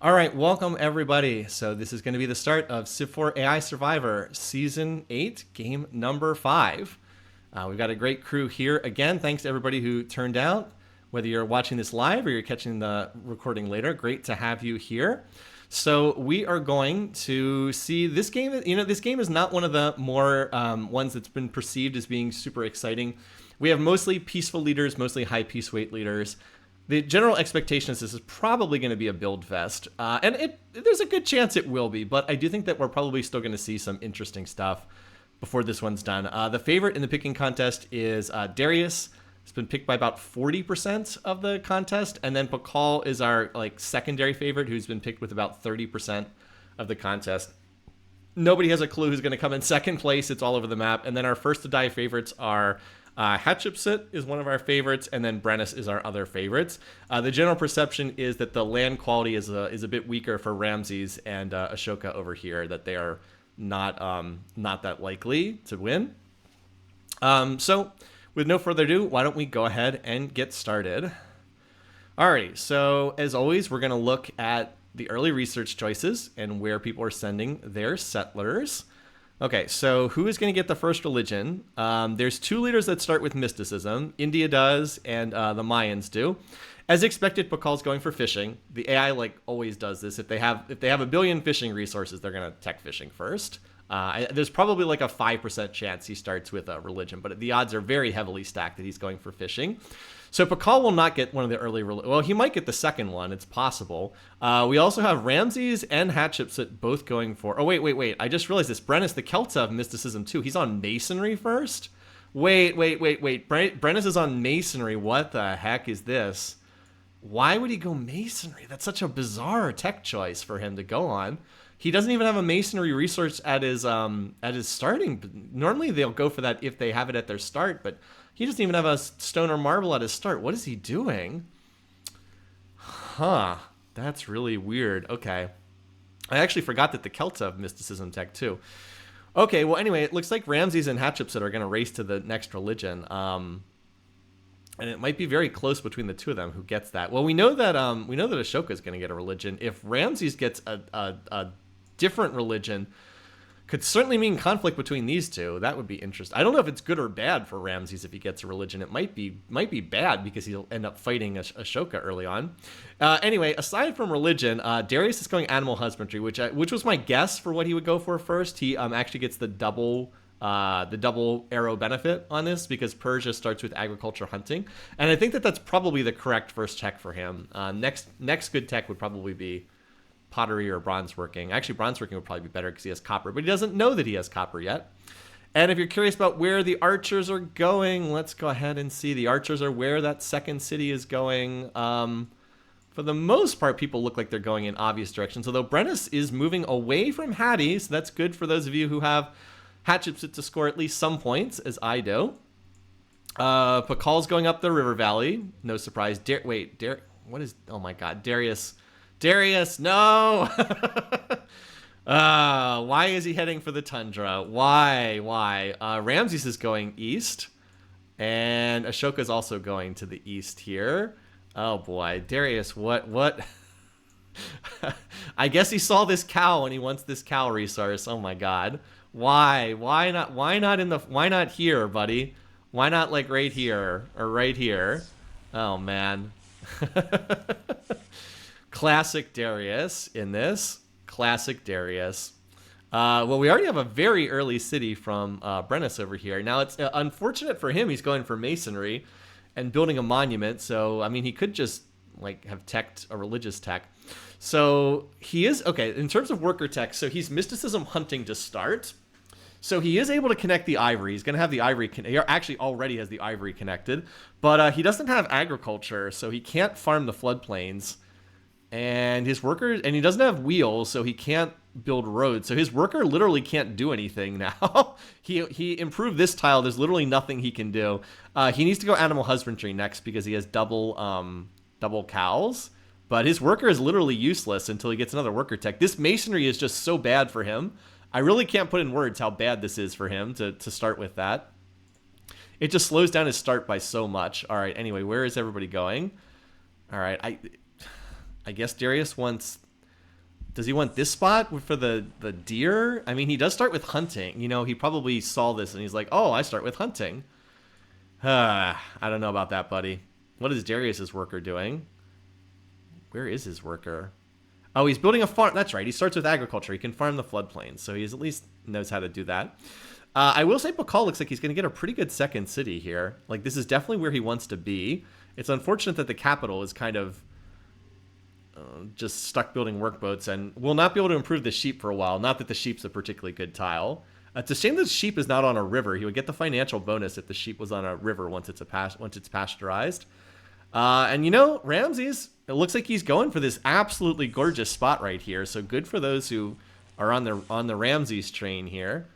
All right, welcome everybody. So this is going to be the start of Civ4 AI Survivor Season 8, Game number 5. We've got a great crew here. Again, thanks to everybody who turned out. Whether you're watching this live or you're catching the recording later, great to have you here. So we are going to see this game. This game is not one of the more ones that's been perceived as being super exciting. We have mostly peaceful leaders, mostly high peace weight leaders. The general expectation is this is probably going to be a build fest, and there's a good chance it will be, but I do think that we're probably still going to see some interesting stuff before this one's done. The favorite in the picking contest is Darius. It's been picked by about 40% of the contest, and then Pakal is our secondary favorite, who's been picked with about 30% of the contest. Nobody has a clue who's going to come in second place. It's all over the map. And then our first to die favorites are Hatshepsut is one of our favorites, and then Brennus is our other favorites. The general perception is that the land quality is a bit weaker for Ramses and Ashoka over here, that they are not that likely to win. So with no further ado, why don't we go ahead and get started? Alrighty, so as always, we're going to look at the early research choices and where people are sending their settlers. Okay, so who is going to get the first religion? There's two leaders that start with mysticism. India does, and the Mayans do. As expected, Pakal's going for fishing. The AI always does this. If they have a billion fishing resources, they're going to tech fishing first. There's probably a 5% chance he starts with a religion, but the odds are very heavily stacked that he's going for fishing. So Pakal will not get one of the early... Well, he might get the second one. It's possible. We also have Ramses and Hatshepsut both going for... Oh, wait. I just realized this. Brennus, the Celts have mysticism too. He's on masonry first? Wait. Brennus is on masonry. What the heck is this? Why would he go masonry? That's such a bizarre tech choice for him to go on. He doesn't even have a masonry resource at his starting. Normally they'll go for that if they have it at their start, but he doesn't even have a stone or marble at his start. What is he doing? Huh. That's really weird. Okay. I actually forgot that the Celts have mysticism tech too. Okay, well anyway, it looks like Ramses and Hatshepsut are going to race to the next religion. And it might be very close between the two of them who gets that. Well, we know that Ashoka is going to get a religion. If Ramses gets a different religion, could certainly mean conflict between these two. That would be interesting. I don't know if it's good or bad for Ramses if he gets a religion. It might be bad because he'll end up fighting Ashoka early on. Anyway, aside from religion, Darius is going animal husbandry, which was my guess for what he would go for first. He actually gets the double arrow benefit on this because Persia starts with agriculture hunting, and I think that that's probably the correct first tech for him. Next good tech would probably be pottery or bronze working. Actually, bronze working would probably be better because he has copper, but he doesn't know that he has copper yet. And if you're curious about where the archers are going, let's go ahead and see. The archers are where that second city is going. For the most part, people look like they're going in obvious directions, although Brennus is moving away from Hattie, so that's good for those of you who have Hatshepsut to score at least some points, as I do. Pakal's going up the river valley. No surprise. Oh my god, Darius, no! Why is he heading for the tundra? Why? Ramses is going east, and Ashoka's also going to the east here. Oh boy, Darius, what? I guess he saw this cow and he wants this cow resource. Oh my god. Why not here, buddy? Why not right here or right here? Oh man. Classic Darius in this. Classic Darius. Well, we already have a very early city from Brennus over here. Now, it's unfortunate for him. He's going for masonry and building a monument. So, I mean, he could just have teched a religious tech. So he is, okay, in terms of worker tech, so he's mysticism hunting to start. So he is able to connect the ivory. He's going to have the ivory. He actually already has the ivory connected. But he doesn't have agriculture, so he can't farm the floodplains. And his worker, and he doesn't have wheels, so he can't build roads. So his worker literally can't do anything now. He improved this tile. There's literally nothing he can do. He needs to go animal husbandry next because he has double cows. But his worker is literally useless until he gets another worker tech. This masonry is just so bad for him. I really can't put in words how bad this is for him to start with that. It just slows down his start by so much. All right, anyway, where is everybody going? All right, I guess Darius wants Does he want this spot for the deer? I mean, he does start with hunting. You know, he probably saw this and he's like, oh, I start with hunting. I don't know about that, buddy. What is Darius's worker doing? Where is his worker? Oh, he's building a farm. That's right. He starts with agriculture. He can farm the floodplains, so he at least knows how to do that. I will say Pakal looks like he's going to get a pretty good second city here. Like, this is definitely where he wants to be. It's unfortunate that the capital is kind of just stuck building workboats and will not be able to improve the sheep for a while. Not that the sheep's a particularly good tile. It's a shame that the sheep is not on a river. He would get the financial bonus if the sheep was on a river once it's pasteurized. And, you know, Ramses, it looks like he's going for this absolutely gorgeous spot right here. So good for those who are on the Ramses train here.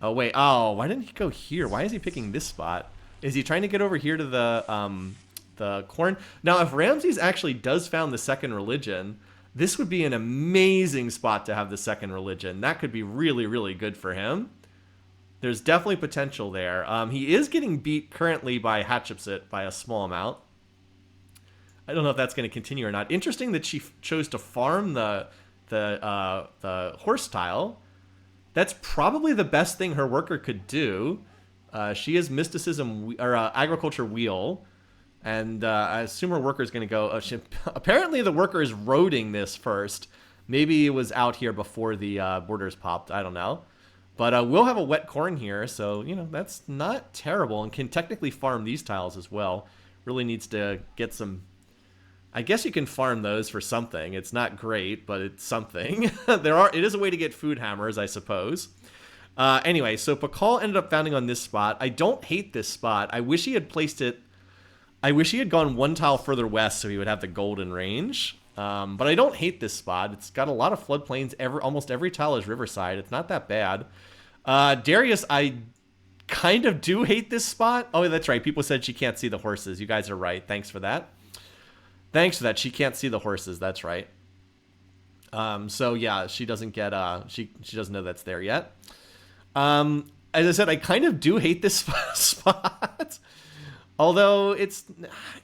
Oh, wait. Oh, why didn't he go here? Why is he picking this spot? Is he trying to get over here to the corn? Now, if Ramses actually does found the second religion, this would be an amazing spot to have the second religion. That could be really, really good for him. There's definitely potential there. He is getting beat currently by Hatshepsut by a small amount. I don't know if that's going to continue or not. Interesting that she chose to farm the horse tile. That's probably the best thing her worker could do. She is mysticism or agriculture wheel, and I assume her worker is going to go. Apparently, the worker is roading this first. Maybe it was out here before the borders popped. I don't know, but we'll have a wet corn here, so you know that's not terrible, and can technically farm these tiles as well. Really needs to get some. I guess you can farm those for something. It's not great, but it's something. It is a way to get food hammers, I suppose. Anyway, so Pakal ended up founding on this spot. I don't hate this spot. I wish he had placed it. I wish he had gone one tile further west so he would have the golden range. But I don't hate this spot. It's got a lot of floodplains. Almost every tile is riverside. It's not that bad. Darius, I kind of do hate this spot. Oh, that's right. People said she can't see the horses. You guys are right. Thanks for that. Thanks for that. She can't see the horses. That's right. So yeah, she doesn't get she doesn't know that's there yet. As I said, I kind of do hate this spot. Although it's,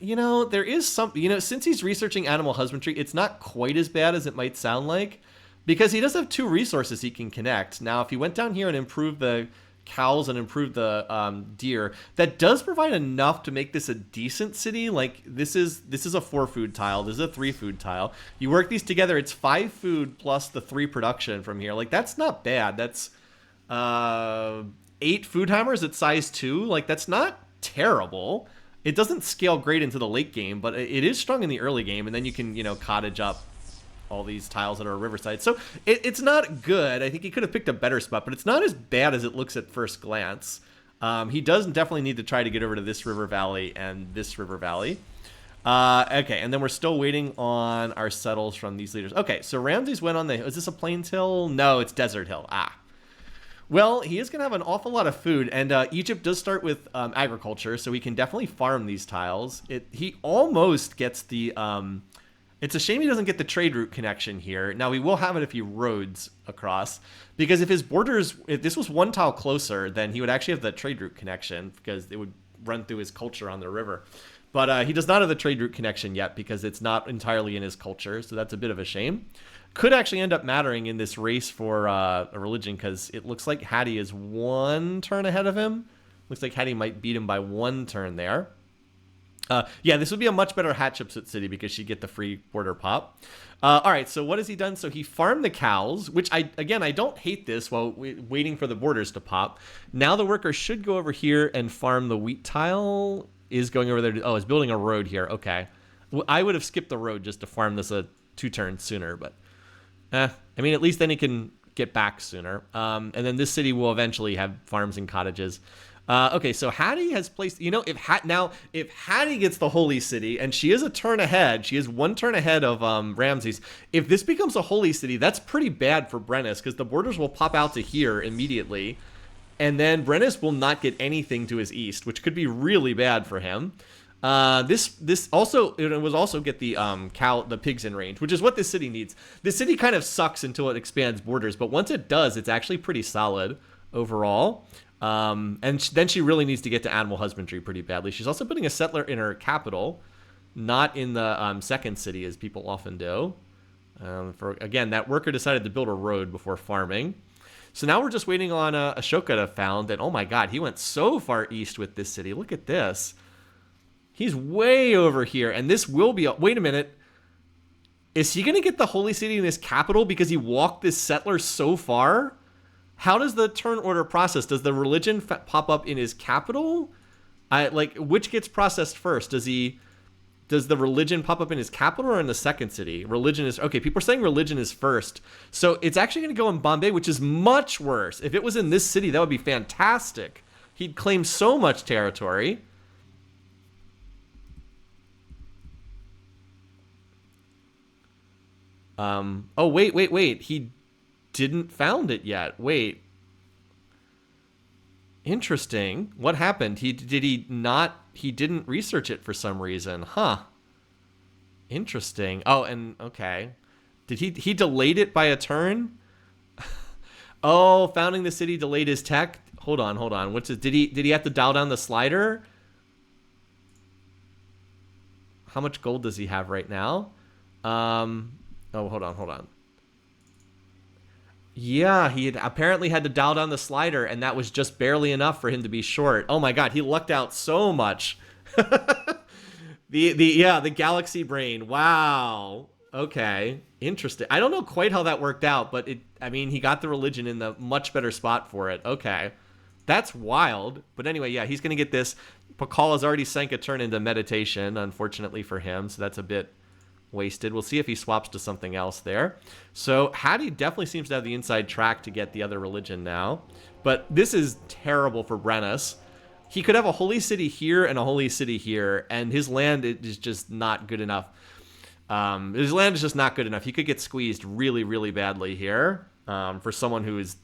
you know, there is some, you know, since he's researching animal husbandry, it's not quite as bad as it might sound like, because he does have 2 resources he can connect. Now, if he went down here and improved the cows and improved the deer, that does provide enough to make this a decent city. Like this is a 4 food tile, this is a 3 food tile. You work these together, it's 5 food plus the 3 production from here. Like that's not bad. That's 8 food hammers at size 2. Like that's not terrible. It doesn't scale great into the late game, but it is strong in the early game, and then you can, you know, cottage up all these tiles that are riverside. So it's not good. I think he could have picked a better spot, but it's not as bad as it looks at first glance. He does definitely need to try to get over to this river valley and this river valley. Okay, and then we're still waiting on our settles from these leaders. Okay, so Ramses went on the... Is this a Plains Hill? No, it's Desert Hill. Well, he is going to have an awful lot of food, and Egypt does start with agriculture, so he can definitely farm these tiles. He almost gets the... It's a shame he doesn't get the trade route connection here. Now, we will have it if he roads across, because if his borders... If this was 1 tile closer, then he would actually have the trade route connection, because it would run through his culture on the river. But he does not have the trade route connection yet, because it's not entirely in his culture, so that's a bit of a shame. Could actually end up mattering in this race for a religion, because it looks like Hattie is 1 turn ahead of him. Looks like Hattie might beat him by 1 turn there. Yeah, this would be a much better Hatshepsut city because she'd get the free border pop. All right, so what has he done? So he farmed the cows, which I don't hate this while waiting for the borders to pop. Now the worker should go over here and farm the wheat tile. Is going over there. Oh, is building a road here. Okay. I would have skipped the road just to farm this 2 turns sooner, but I mean, at least then he can get back sooner. And then this city will eventually have farms and cottages. Okay, so Hattie has placed, you know, if Hattie gets the holy city, and she is a turn ahead, she is 1 turn ahead of Ramses. If this becomes a holy city, that's pretty bad for Brennus, because the borders will pop out to here immediately, and then Brennus will not get anything to his east, which could be really bad for him. This also, it was also get the pigs in range, which is what this city needs. This city kind of sucks until it expands borders, but once it does, it's actually pretty solid overall. And then she really needs to get to animal husbandry pretty badly. She's also putting a settler in her capital, not in the second city as people often do. Again, that worker decided to build a road before farming. So now we're just waiting on Ashoka to found. And oh my god, he went so far east with this city. Look at this. He's way over here. And this will be... Wait a minute. Is he going to get the holy city in his capital because he walked this settler so far? How does the turn order process? Does the religion pop up in his capital? Which gets processed first? Does the religion pop up in his capital or in the second city? Religion is... Okay, people are saying religion is first. So it's actually going to go in Bombay, which is much worse. If it was in this city, that would be fantastic. He'd claim so much territory. Oh, wait. He didn't found it yet. Wait. Interesting. What happened? He didn't research it for some reason. Huh. Interesting. Oh, and okay. Did he delayed it by a turn? Oh, founding the city delayed his tech. Hold on. Did he have to dial down the slider? How much gold does he have right now? Oh, hold on. Yeah, he apparently had to dial down the slider, and that was just barely enough for him to be short. Oh my god, he lucked out so much. the galaxy brain. Wow. Okay, interesting. I don't know quite how that worked out, but he got the religion in the much better spot for it. Okay, that's wild. But anyway, yeah, he's gonna get this. Pakal has already sank a turn into meditation, unfortunately for him, so that's a bit wasted. We'll see if he swaps to something else there. So Hattie definitely seems to have the inside track to get the other religion now. But this is terrible for Brennus. He could have a holy city here and a holy city here, and his land is just not good enough. His land is just not good enough. He could get squeezed really, really badly here for someone who is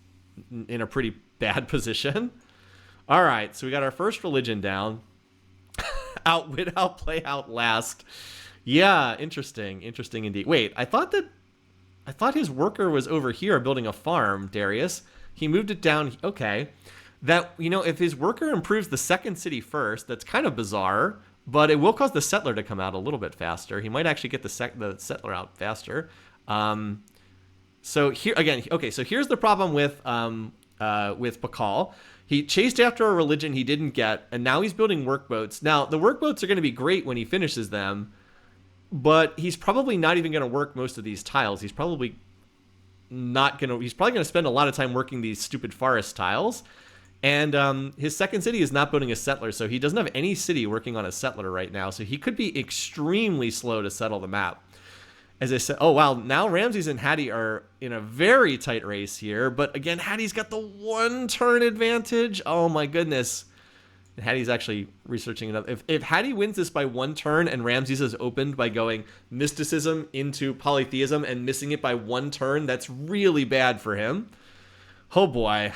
in a pretty bad position. All right, so we got our first religion down. Outwit, outplay, outlast. Yeah, interesting indeed. Wait, I thought his worker was over here building a farm, Darius. He moved it down. Okay. That, if his worker improves the second city first, that's kind of bizarre, but it will cause the settler to come out a little bit faster. He might actually get the settler out faster. So here again, okay, so here's the problem with Pakal. He chased after a religion he didn't get, and now he's building workboats. Now, the workboats are going to be great when he finishes them, but he's probably not even going to work most of these tiles. He's probably going to spend a lot of time working these stupid forest tiles. And his second city is not building a settler, so he doesn't have any city working on a settler right now. So he could be extremely slow to settle the map. As I said, oh, wow, now Ramses and Hattie are in a very tight race here. But again, Hattie's got the one turn advantage. Oh, my goodness. And Hattie's actually researching it up. If Hattie wins this by one turn and Ramses is opened by going mysticism into polytheism and missing it by one turn, that's really bad for him. Oh, boy.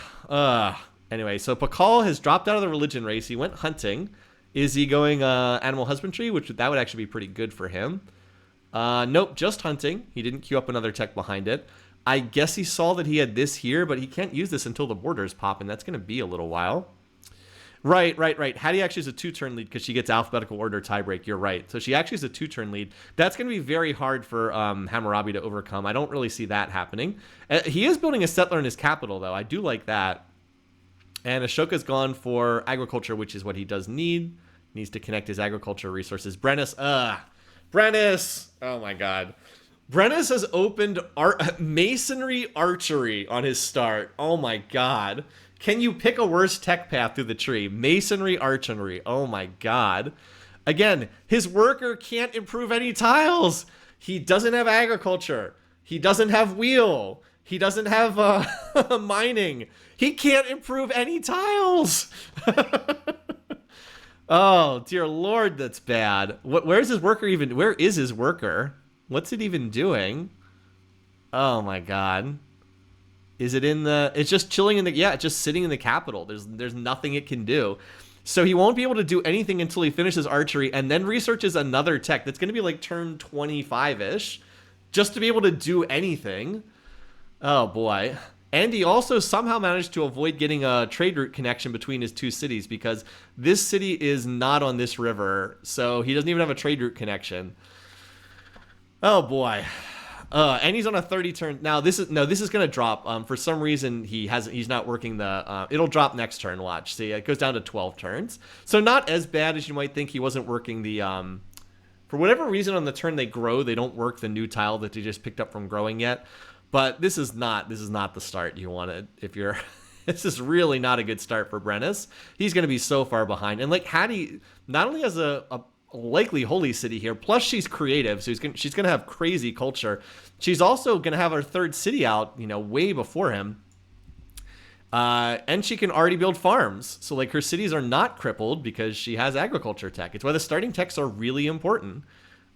Anyway, so Pakal has dropped out of the religion race. He went hunting. Is he going animal husbandry? That would actually be pretty good for him. Nope, just hunting. He didn't queue up another tech behind it. I guess he saw that he had this here, but he can't use this until the borders pop, and that's going to be a little while. Right. Hattie actually is a 2-turn lead because she gets alphabetical order tiebreak. You're right. So she actually is a 2-turn lead. That's going to be very hard for Hammurabi to overcome. I don't really see that happening. He is building a settler in his capital, though. I do like that. And Ashoka's gone for agriculture, which is what he does need. He needs to connect his agriculture resources. Brennus, Brennus! Oh my god. Brennus has opened masonry archery on his start. Oh my god. Can you pick a worse tech path through the tree? Masonry archery. Oh my god. Again, his worker can't improve any tiles. He doesn't have agriculture. He doesn't have wheel. He doesn't have mining. He can't improve any tiles. Oh, dear Lord, that's bad. Where's his worker even? Where is his worker? What's it even doing? Oh, my God. Is it in the... It's just chilling in the... Yeah, it's just sitting in the capital. There's nothing it can do. So he won't be able to do anything until he finishes archery and then researches another tech. That's going to be like turn 25-ish. Just to be able to do anything. Oh, boy. And he also somehow managed to avoid getting a trade route connection between his two cities because this city is not on this river, so he doesn't even have a trade route connection. Oh, boy. And he's on a 30 turn. Now this is going to drop. For some reason he's not working the. It'll drop next turn. Watch. See, it goes down to 12 turns. So not as bad as you might think. He wasn't working the. For whatever reason, on the turn they grow, they don't work the new tile that they just picked up from growing yet. But this is not the start you wanted. If you're, this is really not a good start for Brennus. He's going to be so far behind. And like Hattie, not only has a likely holy city here, plus she's creative, so she's gonna have crazy culture. She's also gonna have her third city out, way before him, and she can already build farms. So like her cities are not crippled because she has agriculture tech. It's why the starting techs are really important,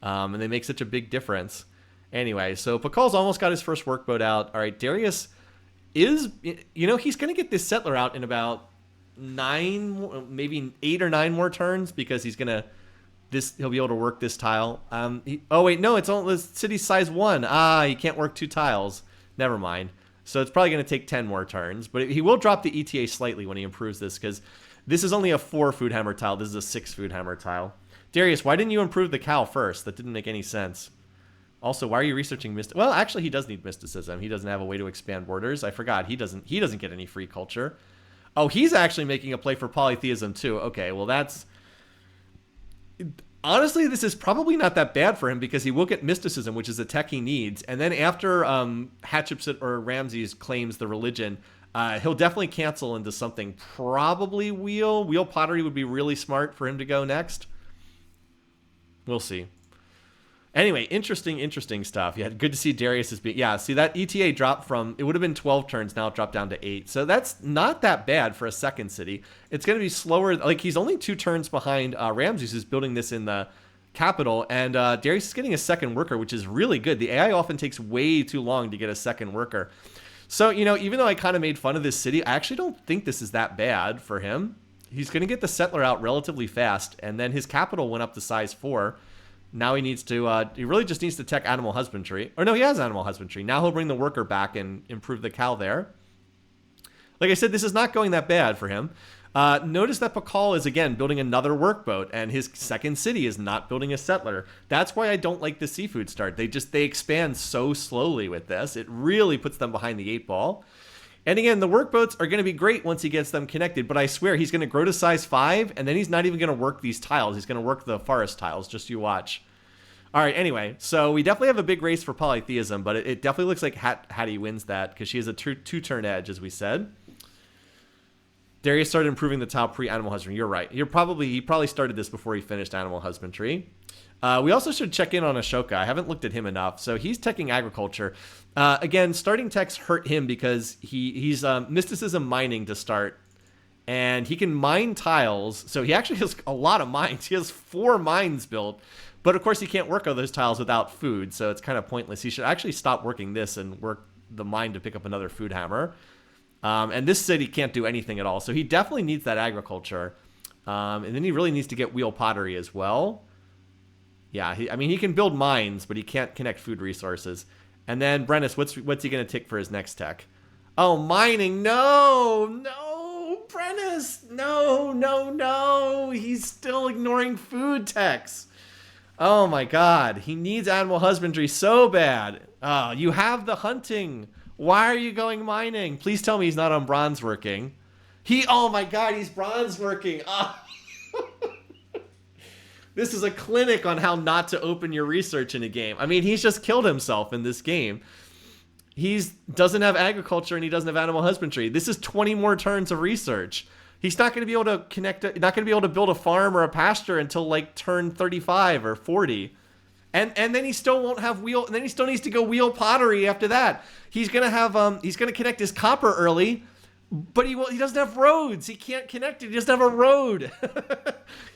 and they make such a big difference. Anyway, so Pakal's almost got his first workboat out. All right, Darius is, he's gonna get this settler out in about 9, maybe 8 or 9 more turns because he'll be able to work this tile. It's only the city's size 1. He can't work 2 tiles. Never mind. So it's probably going to take 10 more turns, but he will drop the ETA slightly when he improves this because this is only a 4 food hammer tile. This is a 6 food hammer tile. Darius, why didn't you improve the cow first? That didn't make any sense. Also, why are you researching Well, actually, he does need mysticism. He doesn't have a way to expand borders. I forgot. He doesn't get any free culture. Oh, he's actually making a play for polytheism too. Okay, well that's... Honestly, this is probably not that bad for him because he will get mysticism, which is a tech he needs. And then after Hatshepsut or Ramses claims the religion, he'll definitely cancel into something. Probably wheel. Wheel pottery would be really smart for him to go next. We'll see. Anyway, interesting stuff. Yeah, good to see Darius is being... Yeah, see that ETA dropped from... It would have been 12 turns, now it dropped down to 8. So that's not that bad for a second city. It's going to be slower. Like, he's only 2 turns behind Ramses, who's building this in the capital. And Darius is getting a second worker, which is really good. The AI often takes way too long to get a second worker. So, even though I kind of made fun of this city, I actually don't think this is that bad for him. He's going to get the settler out relatively fast. And then his capital went up to size 4. Now he needs to, he really just needs to tech animal husbandry. Or no, he has animal husbandry. Now he'll bring the worker back and improve the cow there. Like I said, this is not going that bad for him. Notice that Pakal is, again, building another workboat, and his second city is not building a settler. That's why I don't like the seafood start. They expand so slowly with this. It really puts them behind the 8 ball. And again, the workboats are going to be great once he gets them connected, but I swear he's going to grow to size 5, and then he's not even going to work these tiles. He's going to work the forest tiles, just you watch. All right, anyway, so we definitely have a big race for polytheism, but it definitely looks like Hattie wins that because she has a 2-turn edge, as we said. Darius started improving the tile pre-animal husbandry. You're right. He probably started this before he finished animal husbandry. We also should check in on Ashoka. I haven't looked at him enough. So he's teching agriculture. Again, starting techs hurt him because he's mysticism mining to start. And he can mine tiles. So he actually has a lot of mines. He has 4 mines built. But of course, he can't work on those tiles without food. So it's kind of pointless. He should actually stop working this and work the mine to pick up another food hammer. And this city can't do anything at all. So he definitely needs that agriculture. And then he really needs to get wheel pottery as well. Yeah, he can build mines, but he can't connect food resources. And then Brennus, what's he going to take for his next tech? Oh, mining. No, Brennus. No. He's still ignoring food techs. Oh, my God. He needs animal husbandry so bad. Oh, you have the hunting. Why are you going mining? Please tell me he's not on bronze working. Oh, my God, he's bronze working. Oh. This is a clinic on how not to open your research in a game. He's just killed himself in this game. He doesn't have agriculture and he doesn't have animal husbandry. This is 20 more turns of research. He's not going to be able to not going to be able to build a farm or a pasture until like turn 35 or 40. And then he still won't have wheel. And then he still needs to go wheel pottery after that. He's going to have he's going to connect his copper early. But he doesn't have roads. He can't connect it. He doesn't have a road.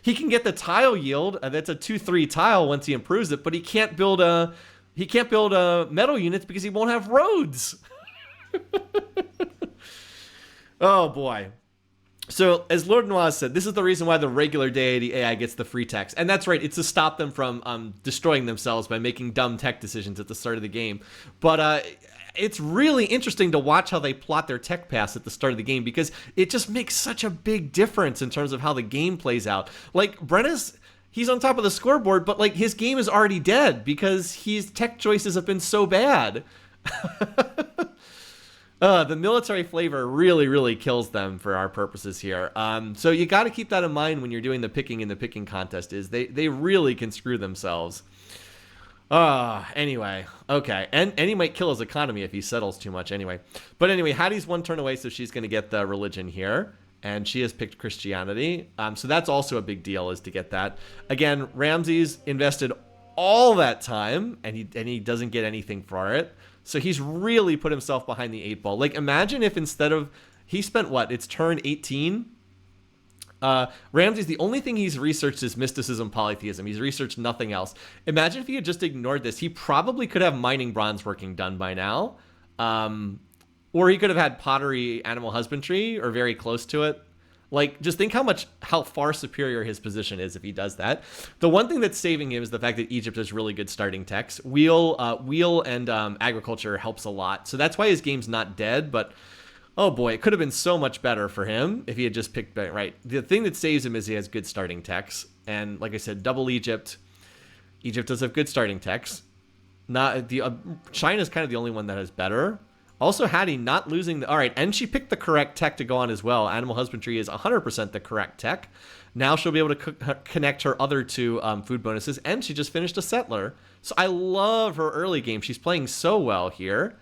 He can get the tile yield. That's a 2-3 tile once he improves it. But he can't build metal units because he won't have roads. Oh boy. So as Lord Noir said, this is the reason why the regular deity AI gets the free techs. And that's right. It's to stop them from destroying themselves by making dumb tech decisions at the start of the game. But it's really interesting to watch how they plot their tech pass at the start of the game because it just makes such a big difference in terms of how the game plays out. Like, Brennus he's on top of the scoreboard, but like his game is already dead because his tech choices have been so bad. The military flavor really, really kills them for our purposes here. So you got to keep that in mind when you're doing the picking in the picking contest. Is they really can screw themselves. Anyway, okay, and he might kill his economy if he settles too much. Anyway, but anyway, Hattie's one turn away, so she's going to get the religion here, and she has picked Christianity. So that's also a big deal, is to get that. Again, Ramses invested all that time, and he doesn't get anything for it. So he's really put himself behind the 8 ball. Like, imagine if instead of, he spent what? It's turn 18. Ramses, the only thing he's researched is mysticism, polytheism. He's researched nothing else. Imagine if he had just ignored this. He probably could have mining bronze working done by now. Or he could have had pottery, animal husbandry, or very close to it. Like, just think how far superior his position is if he does that. The one thing that's saving him is the fact that Egypt has really good starting techs. Wheel and agriculture helps a lot. So that's why his game's not dead, but oh boy, it could have been so much better for him if he had just picked right. The thing that saves him is he has good starting techs. And like I said, double Egypt. Egypt does have good starting techs. China's kind of the only one that has better. Also, Hattie not losing the... All right, and she picked the correct tech to go on as well. Animal husbandry is 100% the correct tech. Now she'll be able to connect her other two food bonuses, and she just finished a settler. So I love her early game. She's playing so well here.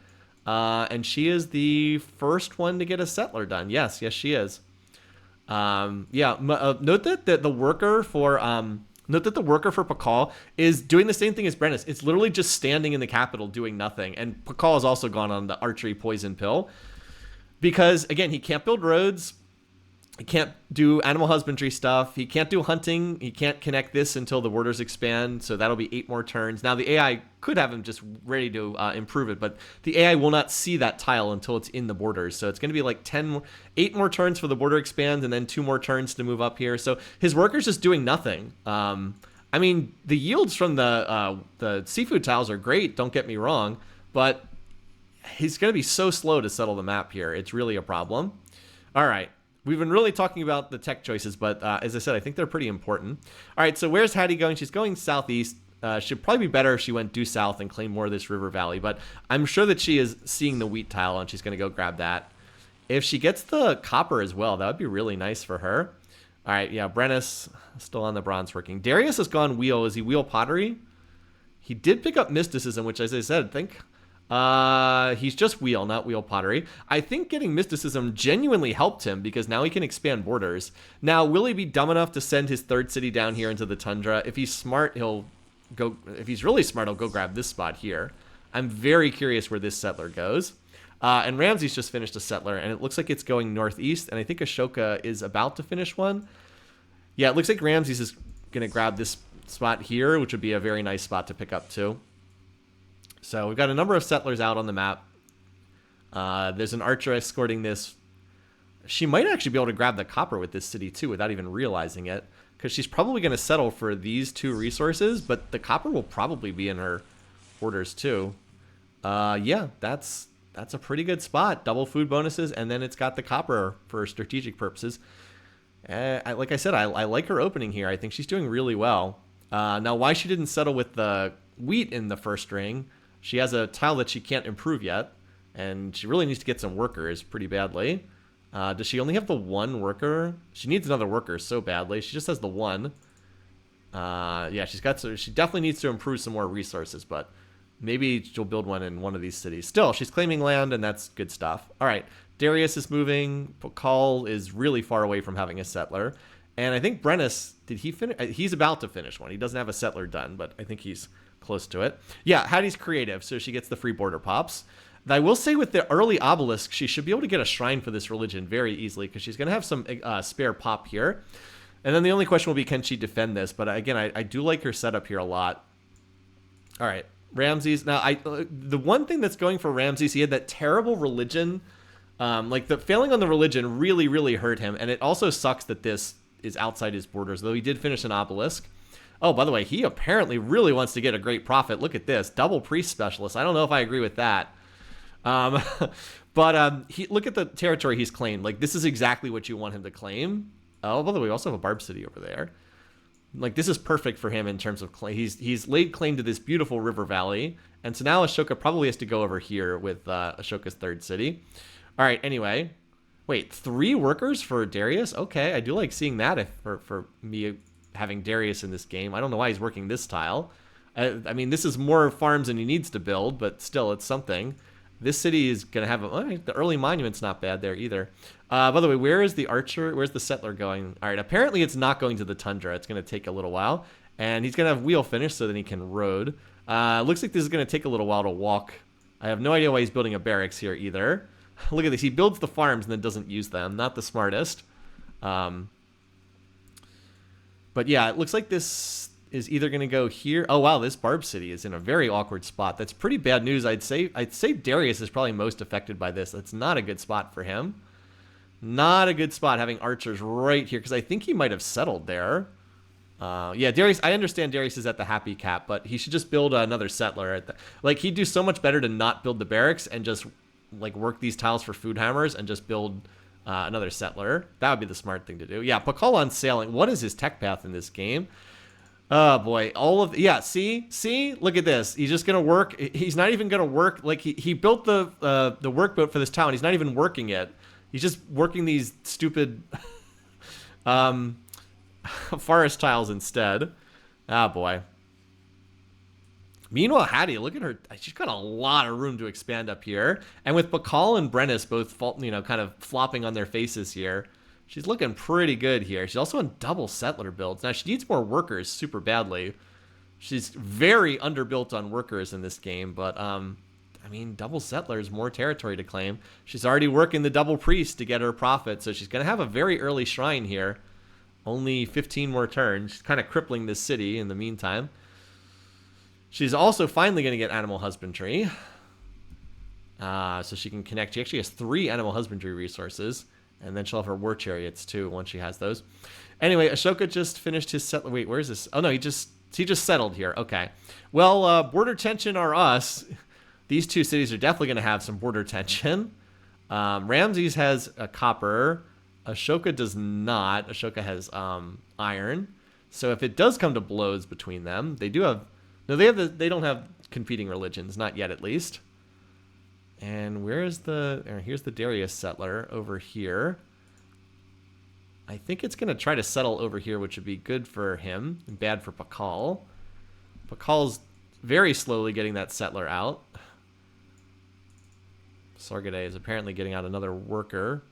And she is the first one to get a settler done. Yes, she is. Note that the worker for... Note that the worker for Pakal is doing the same thing as Brennus. It's literally just standing in the capital doing nothing. And Pakal has also gone on the archery poison pill. Because, again, he can't build roads. He can't do animal husbandry stuff. He can't do hunting. He can't connect this until the borders expand. So that'll be 8 more turns. Now, the AI could have him just ready to improve it. But the AI will not see that tile until it's in the borders. So it's going to be like 8 more turns for the border expand and then 2 more turns to move up here. So his worker's just doing nothing. I mean, the yields from the seafood tiles are great. Don't get me wrong. But he's going to be so slow to settle the map here. It's really a problem. All right. We've been really talking about the tech choices, but as I said, I think they're pretty important. All right, so where's Hattie going? She's going southeast. Should probably be better if she went due south and claimed more of this river valley, but I'm sure that she is seeing the wheat tile, and she's going to go grab that. If she gets the copper as well, that would be really nice for her. All right, yeah, Brennus still on the bronze working. Darius has gone wheel. Is he wheel pottery? He did pick up mysticism, which, as I said, I think... he's just wheel, not wheel pottery. I think getting mysticism genuinely helped him because now he can expand borders. Now, will he be dumb enough to send his third city down here into the tundra? If he's smart, he'll go. If he's really smart, he'll go grab this spot here. I'm very curious where this settler goes. And Ramses just finished a settler, and it looks like it's going northeast. And I think Ashoka is about to finish one. Yeah, it looks like Ramses is going to grab this spot here, which would be a very nice spot to pick up too. So we've got a number of settlers out on the map. There's an archer escorting this. She might actually be able to grab the copper with this city too without even realizing it, because she's probably going to settle for these 2 resources, but the copper will probably be in her orders too. Yeah, that's a pretty good spot. Double food bonuses, and then it's got the copper for strategic purposes. Like I said, I like her opening here. I think she's doing really well. Now, why she didn't settle with the wheat in the first ring... She has a tile that she can't improve yet, and she really needs to get some workers pretty badly. Does she only have the 1 worker? She needs another worker so badly. She just has the 1. Yeah, she definitely needs to improve some more resources, but maybe she'll build one in one of these cities. Still, she's claiming land, and that's good stuff. All right, Darius is moving. Pakal is really far away from having a settler. And I think Brennus, did he finish? He's about to finish one. He doesn't have a settler done, but I think he's close to it. Yeah, Hattie's creative, so she gets the free border pops. I will say with the early obelisk, she should be able to get a shrine for this religion very easily because she's going to have some spare pop here. And then the only question will be, can she defend this? But again, I do like her setup here a lot. All right, Ramses. Now, the one thing that's going for Ramses, he had that terrible religion. Like the failing on the religion really, really hurt him. And it also sucks that this is outside his borders, though he did finish an obelisk. Oh, by the way, he apparently really wants to get a great profit. Look at this. Double priest specialist. I don't know if I agree with that. But look at the territory he's claimed. Like, this is exactly what you want him to claim. Oh, by the way, we also have a barb city over there. Like, this is perfect for him in terms of claim. He's laid claim to this beautiful river valley. And so now Ashoka probably has to go over here with Ashoka's third city. All right, anyway. Wait, 3 workers for Darius? Okay, I do like seeing that for me having Darius in this game. I don't know why he's working this tile. I mean, this is more farms than he needs to build, but still, it's something. This city is going to have the early monument's not bad there either. By the way, where is the archer? Where's the settler going? All right, apparently it's not going to the tundra. It's going to take a little while. And he's going to have wheel finish so then he can road. Looks like this is going to take a little while to walk. I have no idea why he's building a barracks here either. Look at this. He builds the farms and then doesn't use them. Not the smartest. But yeah, it looks like this is either going to go here. Oh, wow, this Barb City is in a very awkward spot. That's pretty bad news. I'd say Darius is probably most affected by this. That's not a good spot for him. Not a good spot having archers right here, because I think he might have settled there. Yeah, Darius, I understand Darius is at the happy cap, but he should just build another settler. Like, he'd do so much better to not build the barracks and just, like, work these tiles for food hammers and just build another settler. That would be the smart thing to do. Yeah, Pakal on sailing. What is his tech path in this game? Oh boy, yeah, see, look at this. He's just gonna work. He's not even gonna work. Like, he built the workboat for this town. He's not even working it. He's just working these stupid forest tiles instead. Ah, boy. Meanwhile, Hattie, look at her. She's got a lot of room to expand up here. And with Pakal and Brennus both, kind of flopping on their faces here, she's looking pretty good here. She's also on double settler builds. Now, she needs more workers super badly. She's very underbuilt on workers in this game, but, I mean, double settlers, more territory to claim. She's already working the double priest to get her profit, so she's going to have a very early shrine here. Only 15 more turns. She's kind of crippling this city in the meantime. She's also finally going to get animal husbandry. So she can connect. She actually has 3 animal husbandry resources. And then she'll have her war chariots too once she has those. Anyway, Ashoka just finished his settler. Wait, where is this? Oh no, he just settled here. Okay. Well, border tension are us. These 2 cities are definitely going to have some border tension. Ramses has a copper. Ashoka does not. Ashoka has iron. So if it does come to blows between them, they do have. No, they don't have competing religions, not yet at least. And here's the Darius settler over here. I think it's going to try to settle over here, which would be good for him and bad for Pakal. Pakal's very slowly getting that settler out. Sargade is apparently getting out another worker.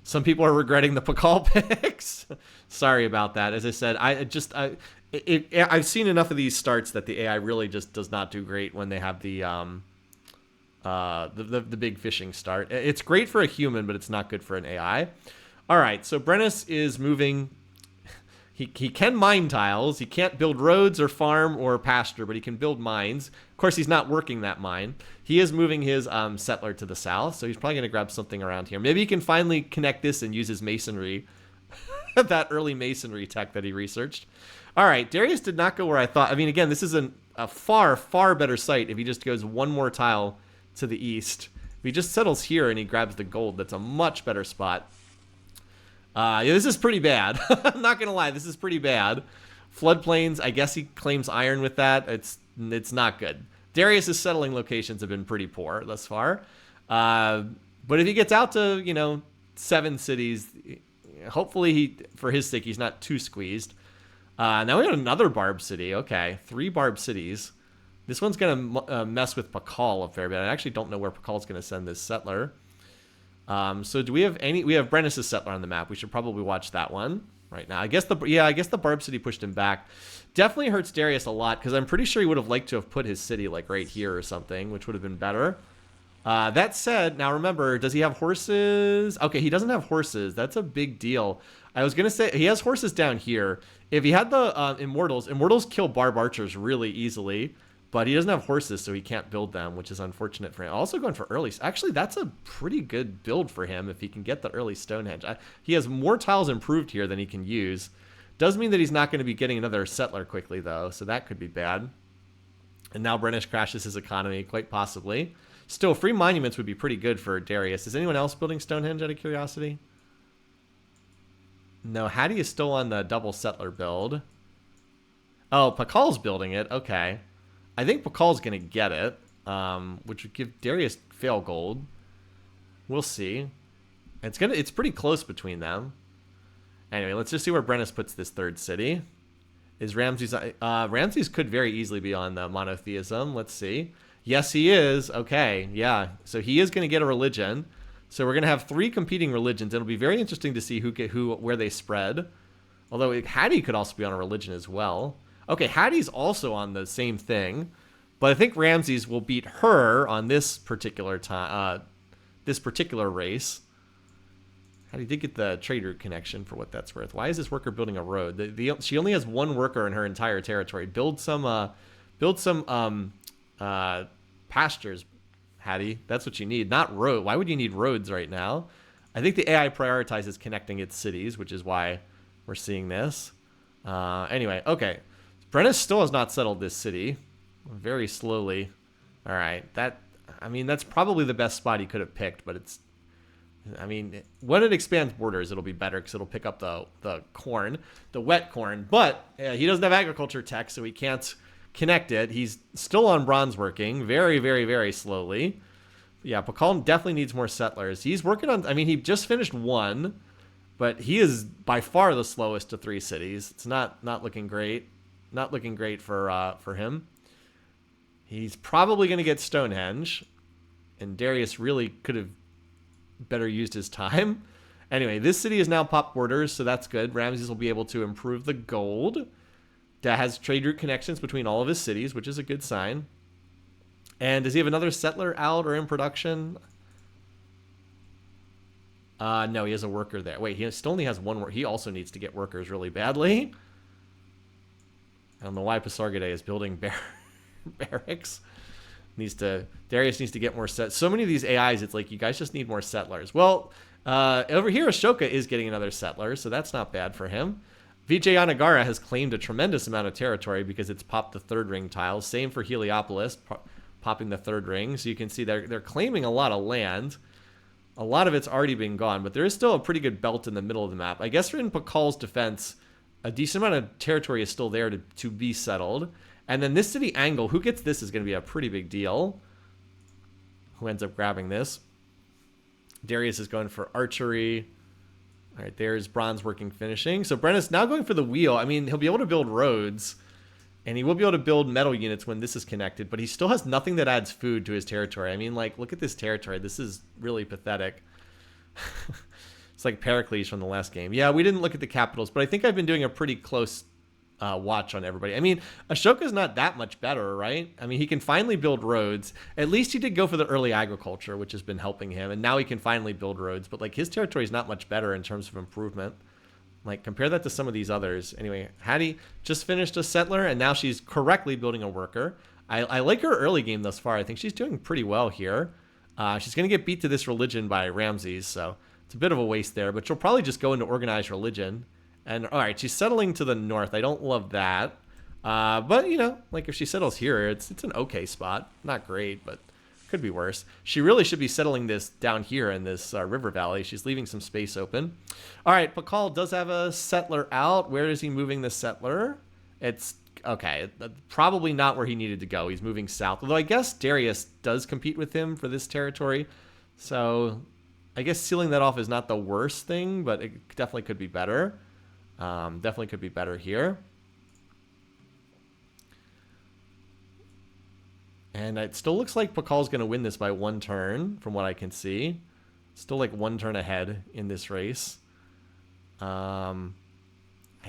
Some people are regretting the Pakal picks. Sorry about that. As I said, I've seen enough of these starts that the AI really just does not do great when they have the big fishing start. It's great for a human, but it's not good for an AI. All right, so Brennus is moving. He can mine tiles. He can't build roads or farm or pasture, but he can build mines. Of course, he's not working that mine. He is moving his settler to the south, so he's probably going to grab something around here. Maybe he can finally connect this and use his masonry, that early masonry tech that he researched. All right, Darius did not go where I thought. I mean, again, this is a far, far better site if he just goes one more tile to the east. If he just settles here and he grabs the gold, that's a much better spot. Yeah, this is pretty bad. I'm not going to lie, this is pretty bad. Floodplains, I guess he claims iron with that. It's not good. Darius's settling locations have been pretty poor thus far. But if he gets out to, 7 cities, hopefully for his sake, he's not too squeezed. Now we got another Barb City. Okay, 3 Barb Cities. This one's going to mess with Pakal a fair bit. I actually don't know where Pakal's going to send this settler. So do we have any? We have Brennus' settler on the map. We should probably watch that one right now. I guess the Barb City pushed him back. Definitely hurts Darius a lot because I'm pretty sure he would have liked to have put his city like right here or something, which would have been better. That said, now remember, does he have horses? Okay, he doesn't have horses. That's a big deal. I was going to say he has horses down here. If he had the Immortals kill Barb Archers really easily, but he doesn't have horses, so he can't build them, which is unfortunate for him. Also going for early. Actually, that's a pretty good build for him if he can get the early Stonehenge. He has more tiles improved here than he can use. Does mean that he's not going to be getting another settler quickly, though, so that could be bad. And now Brennus crashes his economy, quite possibly. Still, free monuments would be pretty good for Darius. Is anyone else building Stonehenge out of curiosity? No, Hattie is still on the double settler build. Oh, Pakal's building it. Okay. I think Pakal's going to get it, which would give Darius fail gold. We'll see. It's pretty close between them. Anyway, let's just see where Brennus puts this third city. Is Ramses... Ramses could very easily be on the monotheism. Let's see. Yes, he is. Okay, yeah. So he is going to get a religion. So we're going to have 3 competing religions. It'll be very interesting to see where they spread. Although Hattie could also be on a religion as well. Okay, Hattie's also on the same thing. But I think Ramses will beat her on this particular time, this particular race. Hattie did get the trade route connection for what that's worth. Why is this worker building a road? She only has 1 worker in her entire territory. Build some pastures, Hattie. That's what you need, not road. Why would you need roads right now? I think the AI prioritizes connecting its cities, which is why we're seeing this. Anyway, okay. Brennus still has not settled this city. Very slowly. All right. That's probably the best spot he could have picked, but it's... when it expands borders, it'll be better because it'll pick up the corn, the wet corn. But he doesn't have agriculture tech, so he can't connect it. He's still on bronze working very, very, very slowly. Yeah, Pakal definitely needs more settlers. He's working on... he just finished 1, but he is by far the slowest to 3 cities. It's not looking great. Not looking great for him. He's probably going to get Stonehenge, and Darius really could have better used his time. Anyway, this city is now pop borders, so that's good. Ramses will be able to improve the gold. That has trade route connections between all of his cities, which is a good sign. And does he have another settler out or in production? No, he has a worker there. Wait, he still only has 1 worker. He also needs to get workers really badly. I don't know why Pasargadae is building barracks. Darius needs to get more set. So many of these AIs, it's like, you guys just need more settlers. Well, over here, Ashoka is getting another settler, so that's not bad for him. Vijayanagara has claimed a tremendous amount of territory because it's popped the 3rd ring tiles. Same for Heliopolis, popping the 3rd ring. So you can see they're claiming a lot of land. A lot of it's already been gone, but there is still a pretty good belt in the middle of the map. I guess in Pakal's defense, a decent amount of territory is still there to be settled. And then this city angle, who gets this is going to be a pretty big deal. Who ends up grabbing this? Darius is going for archery. All right, there's bronze working finishing. So Brennus now going for the wheel. He'll be able to build roads, and he will be able to build metal units when this is connected, but he still has nothing that adds food to his territory. Look at this territory. This is really pathetic. It's like Pericles from the last game. Yeah, we didn't look at the capitals, but I think I've been doing a pretty close watch on everybody. Ashoka's not that much better, right? He can finally build roads. At least he did go for the early agriculture, which has been helping him, and now he can finally build roads. But his territory is not much better in terms of improvement. Compare that to some of these others. Anyway, Hattie just finished a settler, and now she's correctly building a worker. I like her early game thus far. I think she's doing pretty well here. She's going to get beat to this religion by Ramses, so it's a bit of a waste there. But she'll probably just go into organized religion. And all right, she's settling to the north. I don't love that. But, if she settles here, it's an okay spot. Not great, but could be worse. She really should be settling this down here in this river valley. She's leaving some space open. All right, Pakal does have a settler out. Where is he moving the settler? It's okay. Probably not where he needed to go. He's moving south. Although I guess Darius does compete with him for this territory. So I guess sealing that off is not the worst thing, but it definitely could be better. Definitely could be better here. And it still looks like Pakal's going to win this by 1 turn, from what I can see. Still 1 turn ahead in this race. I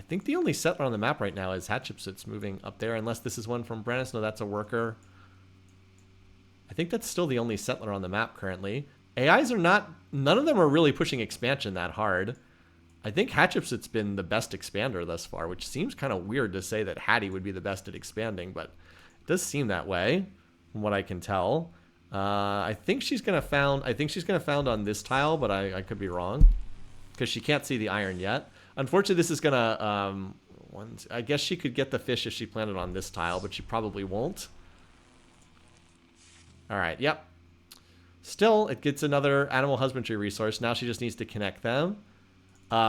think the only settler on the map right now is Hatshepsut's moving up there, unless this is one from Brennus. No, that's a worker. I think that's still the only settler on the map currently. AIs are not... None of them are really pushing expansion that hard. I think Hatshepsut's been the best expander thus far, which seems kind of weird to say that Hattie would be the best at expanding, but it does seem that way, from what I can tell. I think she's gonna found on this tile, but I could be wrong, because she can't see the iron yet. Unfortunately, this is gonna I guess she could get the fish if she planted on this tile, but she probably won't. All right, yep. Still, it gets another animal husbandry resource. Now she just needs to connect them.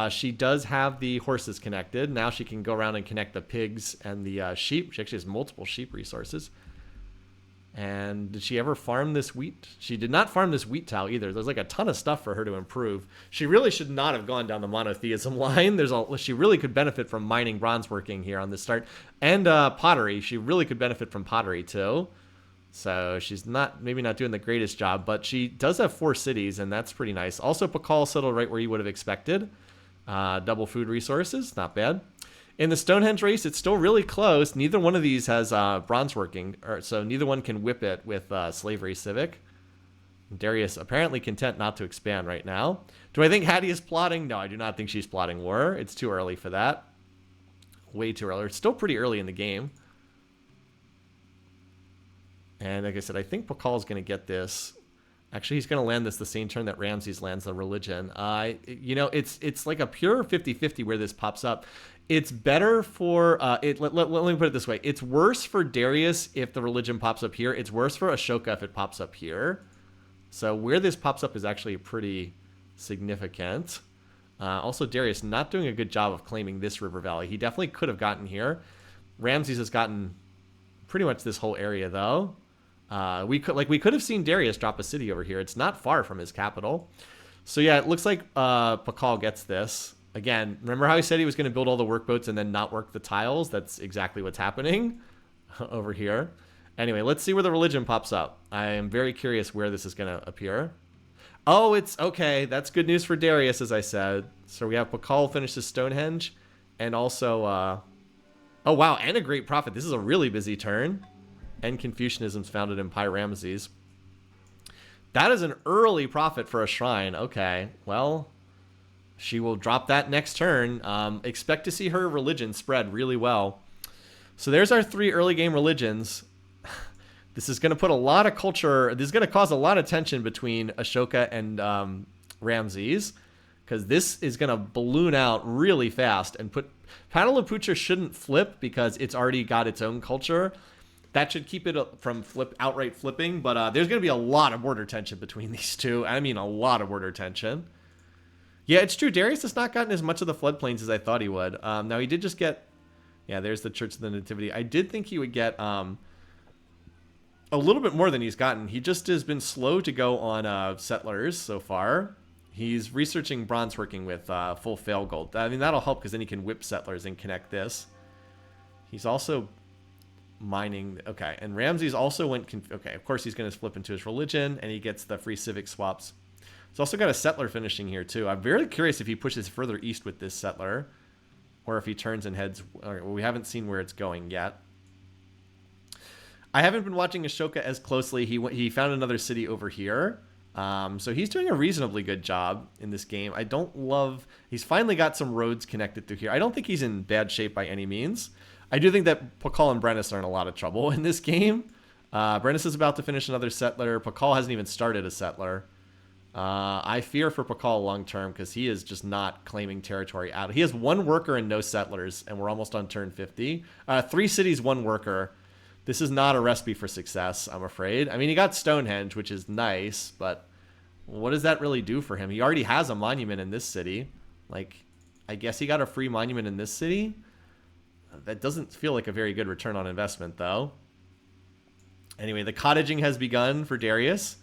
She does have the horses connected. Now she can go around and connect the pigs and the sheep. She actually has multiple sheep resources. And did she ever farm this wheat? She did not farm this wheat tile either. There's like a ton of stuff for her to improve. She really should not have gone down the monotheism line. She really could benefit from mining bronze working here on this start. And pottery. She really could benefit from pottery too. So she's maybe not doing the greatest job, but she does have 4 cities, and that's pretty nice. Also, Pakal settled right where you would have expected. Double food resources, not bad. In the Stonehenge race, it's still really close. Neither one of these has bronze working, so neither one can whip it with Slavery Civic. Darius apparently content not to expand right now. Do I think Hattie is plotting? No, I do not think she's plotting war. It's too early for that. Way too early. It's still pretty early in the game. And like I said, I think Pakal's going to get this. Actually, he's going to land this the same turn that Ramses lands the religion. It's like a pure 50-50 where this pops up. It's better for let me put it this way. It's worse for Darius if the religion pops up here. It's worse for Ashoka if it pops up here. So where this pops up is actually pretty significant. Also, Darius not doing a good job of claiming this river valley. He definitely could have gotten here. Ramses has gotten pretty much this whole area though. We could have seen Darius drop a city over here. It's not far from his capital. So yeah, it looks like Pakal gets this. Again, remember how he said he was going to build all the workboats and then not work the tiles? That's exactly what's happening over here. Anyway, let's see where the religion pops up. I am very curious where this is going to appear. Oh, it's okay. That's good news for Darius, as I said. So we have Pakal finish his Stonehenge. And also, oh wow, and a great prophet. This is a really busy turn. And Confucianism's founded in Pi Ramses. That is an early prophet for a shrine. Okay, well, she will drop that next turn. Expect to see her religion spread really well. So there's our 3 early game religions. This is going to put a lot of culture. This is going to cause a lot of tension between Ashoka and Ramses, because this is going to balloon out really fast and put Pataliputra shouldn't flip because it's already got its own culture. That should keep it from outright flipping, but there's going to be a lot of border tension between these two. I mean, a lot of border tension. Yeah, it's true. Darius has not gotten as much of the floodplains as I thought he would. Now, he did just get... Yeah, there's the Church of the Nativity. I did think he would get a little bit more than he's gotten. He just has been slow to go on settlers so far. He's researching bronze working with full fail gold. I mean, that'll help because then he can whip settlers and connect this. He's also... mining. Okay, and Ramses also went okay, of course he's going to flip into his religion and he gets the free civic swaps. He's also got a settler finishing here too. I'm very curious if he pushes further east with this settler or if he turns and heads. We haven't seen where it's going yet. I haven't been watching Ashoka as closely. He found another city over here. So he's doing a reasonably good job in this game. I don't love... He's finally got some roads connected through here. I don't think he's in bad shape by any means. I do think that Pakal and Brennus are in a lot of trouble in this game. Brennus is about to finish another settler. Pakal hasn't even started a settler. I fear for Pakal long term because he is just not claiming territory out. He has 1 worker and no settlers, and we're almost on turn 50. 3 cities, 1 worker. This is not a recipe for success, I'm afraid. I mean, he got Stonehenge, which is nice, but what does that really do for him? He already has a monument in this city. Like, I guess he got a free monument in this city. That doesn't feel like a very good return on investment, though. Anyway, the cottaging has begun for Darius.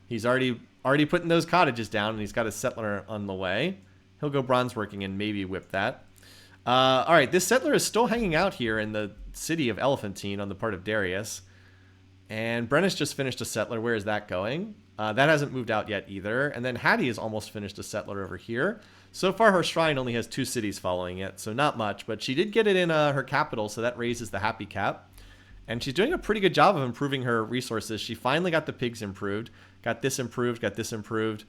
He's already putting those cottages down, and he's got a settler on the way. He'll go bronze working and maybe whip that. All right, this settler is still hanging out here in the city of Elephantine on the part of Darius. And Brennus just finished a settler. Where is that going? That hasn't moved out yet either. And then Hattie has almost finished a settler over here. So far, her shrine only has 2 cities following it, so not much. But she did get it in her capital, so that raises the happy cap. And she's doing a pretty good job of improving her resources. She finally got the pigs improved, got this improved, got this improved.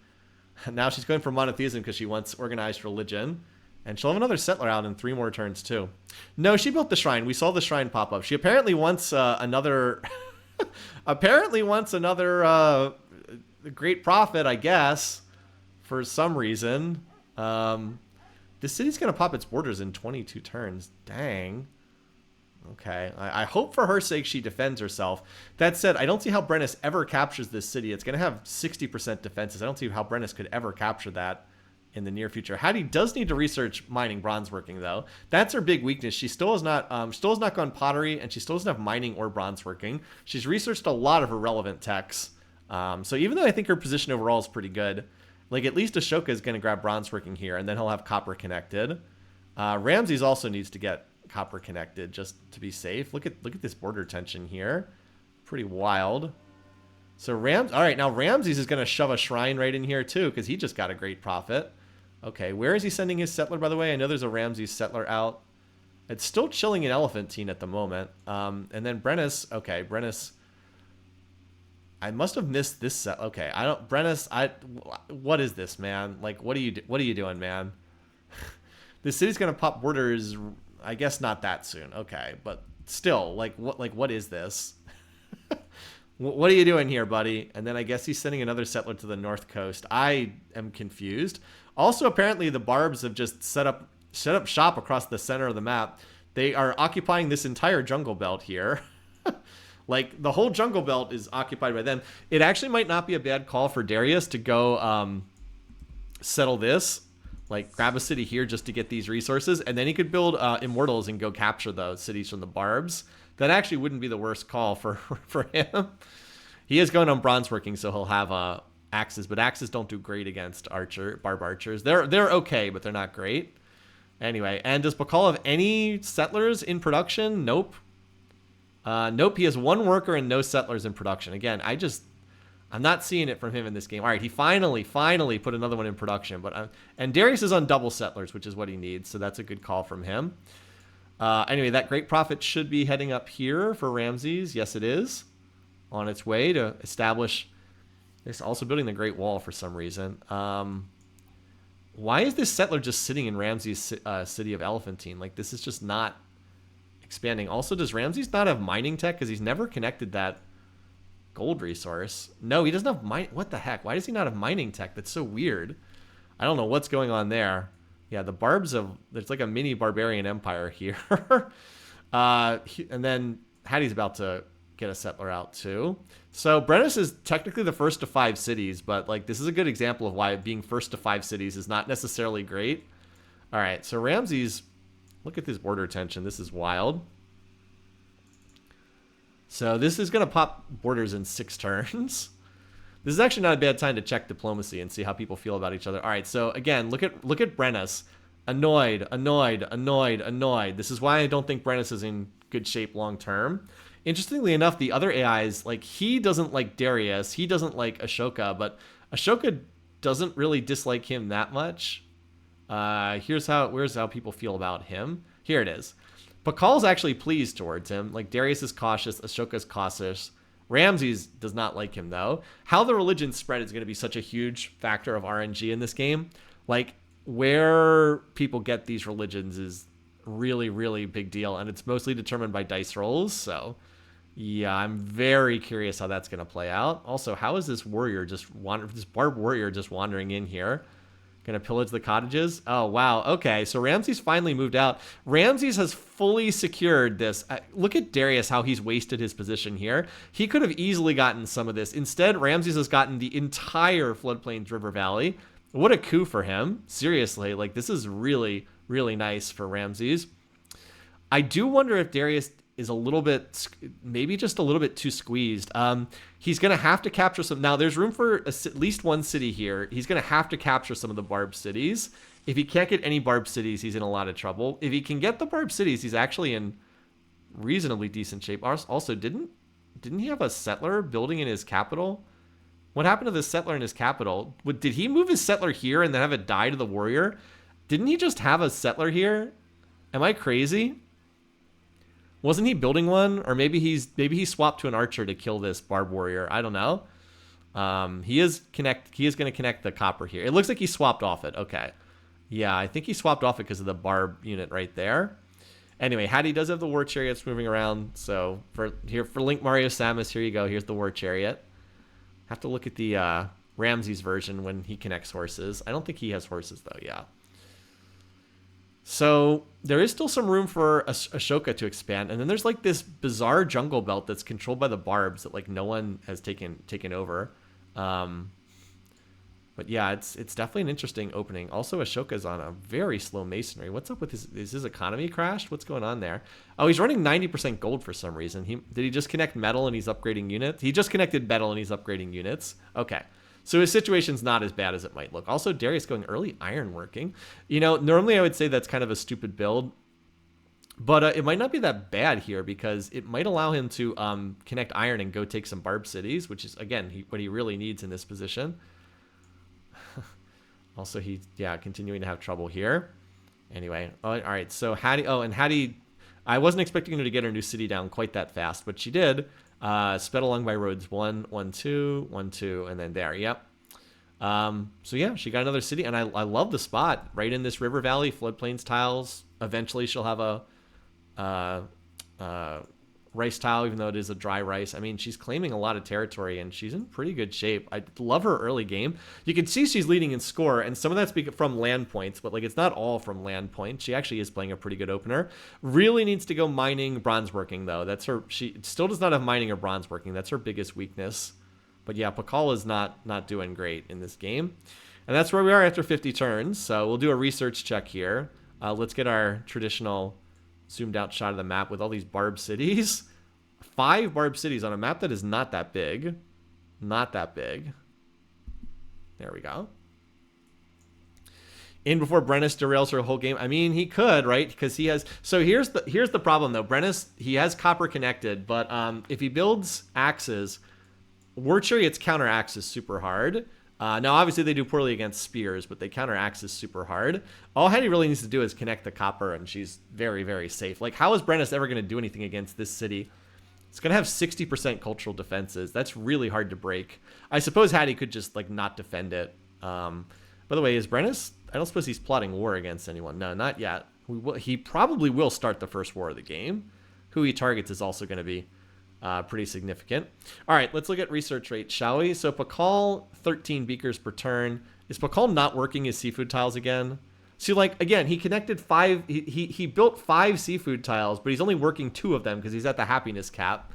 Now she's going for monotheism because she wants organized religion. And she'll have another settler out in 3 more turns, too. No, she built the shrine. We saw the shrine pop up. She apparently wants another... apparently wants another great prophet, I guess, for some reason. This city's going to pop its borders in 22 turns. Dang. Okay. I hope for her sake she defends herself. That said, I don't see how Brennus ever captures this city. It's going to have 60% defenses. I don't see how Brennus could ever capture that in the near future. Hattie does need to research mining bronze working though. That's her big weakness. She still has not gone pottery, and she still doesn't have mining or bronze working. She's researched a lot of irrelevant techs. So even though I think her position overall is pretty good, like at least Ashoka is going to grab bronze working here, and then he'll have copper connected. Ramses also needs to get copper connected just to be safe. Look at this border tension here. Pretty wild. So all right, now Ramses is going to shove a shrine right in here too, because he just got a great profit. Okay, where is he sending his settler, by the way? I know there's a Ramses settler out. It's still chilling in Elephantine at the moment. And then Brennus, okay, Brennus. I must have missed this set. Okay, Brennus, what is this, man? Like, what are you doing, man? This city's gonna pop borders, I guess not that soon. Okay, but still, what is this? What are you doing here, buddy? And then I guess he's sending another settler to the north coast. I am confused. Also, apparently the Barbs have just set up shop across the center of the map. They are occupying this entire jungle belt here. Like, the whole jungle belt is occupied by them. It actually might not be a bad call for Darius to go settle this. Like, grab a city here just to get these resources. And then he could build Immortals and go capture those cities from the Barbs. That actually wouldn't be the worst call for him. He is going on bronze working, so he'll have axes. But axes don't do great against barb archers. They're okay, but they're not great. Anyway, and does Pakal have any settlers in production? Nope. Nope, he has one worker and no settlers in production. Again, I'm not seeing it from him in this game. All right, he finally put another one in production. And Darius is on double settlers, which is what he needs, so that's a good call from him. Anyway, that great profit should be heading up here for Ramses. Yes, it is. On its way to establish... It's also building the Great Wall for some reason. Why is this settler just sitting in Ramses' city of Elephantine? Like, this is just not expanding. Also, does Ramses not have mining tech? Because he's never connected that gold resource. No, he doesn't have mine. What the heck? Why does he not have mining tech? That's so weird. I don't know what's going on there. Yeah, the Barbs there's like a mini barbarian empire here. And then Hattie's about to get a settler out too. So Brennus is technically the first to 5 cities, but like this is a good example of why being first to 5 cities is not necessarily great. All right, so Ramses, look at this border tension. This is wild. So this is going to pop borders in 6 turns. This is actually not a bad time to check diplomacy and see how people feel about each other. All right, so again, look at Brennus. Annoyed. This is why I don't think Brennus is in good shape long term. Interestingly enough, the other AIs, like, he doesn't like Darius. He doesn't like Ashoka, but Ashoka doesn't really dislike him that much. Where's how people feel about him. Here it is. Pakal's actually pleased towards him. Like, Darius is cautious, Ashoka's cautious. Ramses does not like him, though. How the religion spread is going to be such a huge factor of RNG in this game. Like, where people get these religions is really, really big deal, and it's mostly determined by dice rolls, so yeah, I'm very curious how that's going to play out. Also, how is this barb warrior just wandering in here? Gonna pillage the cottages? Oh, wow. Okay, so Ramses finally moved out. Ramses has fully secured this. Look at Darius, how he's wasted his position here. He could have easily gotten some of this. Instead, Ramses has gotten the entire Floodplains River Valley. What a coup for him. Seriously, like, this is really, really nice for Ramses. I do wonder if Darius is a little bit, maybe just a little bit too squeezed. He's going to have to capture some. Now, there's room for at least one city here. He's going to have to capture some of the Barb cities. If he can't get any Barb cities, he's in a lot of trouble. If he can get the Barb cities, he's actually in reasonably decent shape. Also, didn't he have a settler building in his capital? What happened to the settler in his capital? Did he move his settler here and then have it die to the warrior? Didn't he just have a settler here? Am I crazy? Wasn't he building one? Or maybe he swapped to an archer to kill this barb warrior. I don't know. He is going to connect the copper here. It looks like he swapped off it. Okay. Yeah, I think he swapped off it because of the barb unit right there. Anyway, Hattie does have the war chariots moving around. So for Link Mario Samus, here you go. Here's the war chariot. Have to look at the Ramses version when he connects horses. I don't think he has horses though. Yeah. So there is still some room for Ashoka to expand, and then there's like this bizarre jungle belt that's controlled by the Barbs that like no one has taken over. But yeah, it's definitely an interesting opening. Also, Ashoka's on a very slow masonry. What's up with his? Is his economy crashed? What's going on there? Oh, he's running 90% gold for some reason. Did he just connect metal and he's upgrading units? He just connected metal and he's upgrading units. Okay. So his situation's not as bad as it might look. Also, Darius going early ironworking. You know, normally I would say that's kind of a stupid build, but it might not be that bad here because it might allow him to connect iron and go take some barb cities, which is, again, what he really needs in this position. Also, continuing to have trouble here. Anyway, all right. So Hattie, I wasn't expecting her to get her new city down quite that fast, but she did. Sped along by roads 1, 1, 2, 1, 2, and then there. Yep. So yeah, she got another city, and I love the spot right in this river valley, floodplains tiles. Eventually, she'll have a rice tile, even though it is a dry rice. I mean, she's claiming a lot of territory, and she's in pretty good shape. I love her early game. You can see she's leading in score, and some of that's from land points, but like it's not all from land points. She actually is playing a pretty good opener. Really needs to go mining, bronze working though. That's her. She still does not have mining or bronze working. That's her biggest weakness. But yeah, Pakal is not doing great in this game, and that's where we are after 50 turns. So we'll do a research check here. Let's get our traditional zoomed out shot of the map with all these barb cities. 5 barb cities on a map that is not that big. Not that big. There we go. In before Brennus derails her whole game. I mean, he could, right? Because he has... So here's the problem, though. Brennus, he has copper connected, but if he builds axes, War Chariot's counter axes super hard. Now, obviously, they do poorly against spears, but they counter axes super hard. All Hattie really needs to do is connect the copper, and she's very, very safe. Like, how is Brennus ever going to do anything against this city? It's going to have 60% cultural defenses. That's really hard to break. I suppose Hattie could just, like, not defend it. By the way, is Brennus... I don't suppose he's plotting war against anyone. No, not yet. He probably will start the first war of the game. Who he targets is also going to be pretty significant. All right, let's look at research rate, shall we? So Pakal, 13 beakers per turn. Is Pakal not working his seafood tiles again? See, like, again, he connected 5... He built 5 seafood tiles, but he's only working 2 of them because he's at the happiness cap.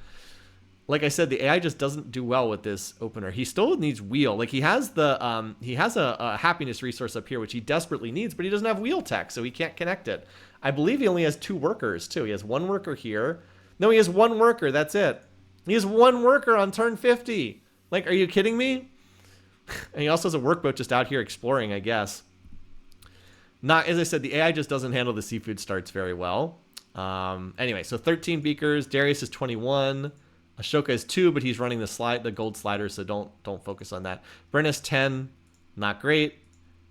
Like I said, the AI just doesn't do well with this opener. He still needs wheel. Like, he has the he has a happiness resource up here, which he desperately needs, but he doesn't have wheel tech, so he can't connect it. I believe he only has 2 workers, too. He has 1 worker here. No, he has 1 worker. That's it. He has 1 worker on turn 50. Like, are you kidding me? And he also has a workboat just out here exploring, I guess. Not, as I said, the AI just doesn't handle the seafood starts very well. Anyway, so 13 beakers. Darius is 21. Ashoka is 2, but he's running the gold slider, so don't focus on that. Brennus 10, not great.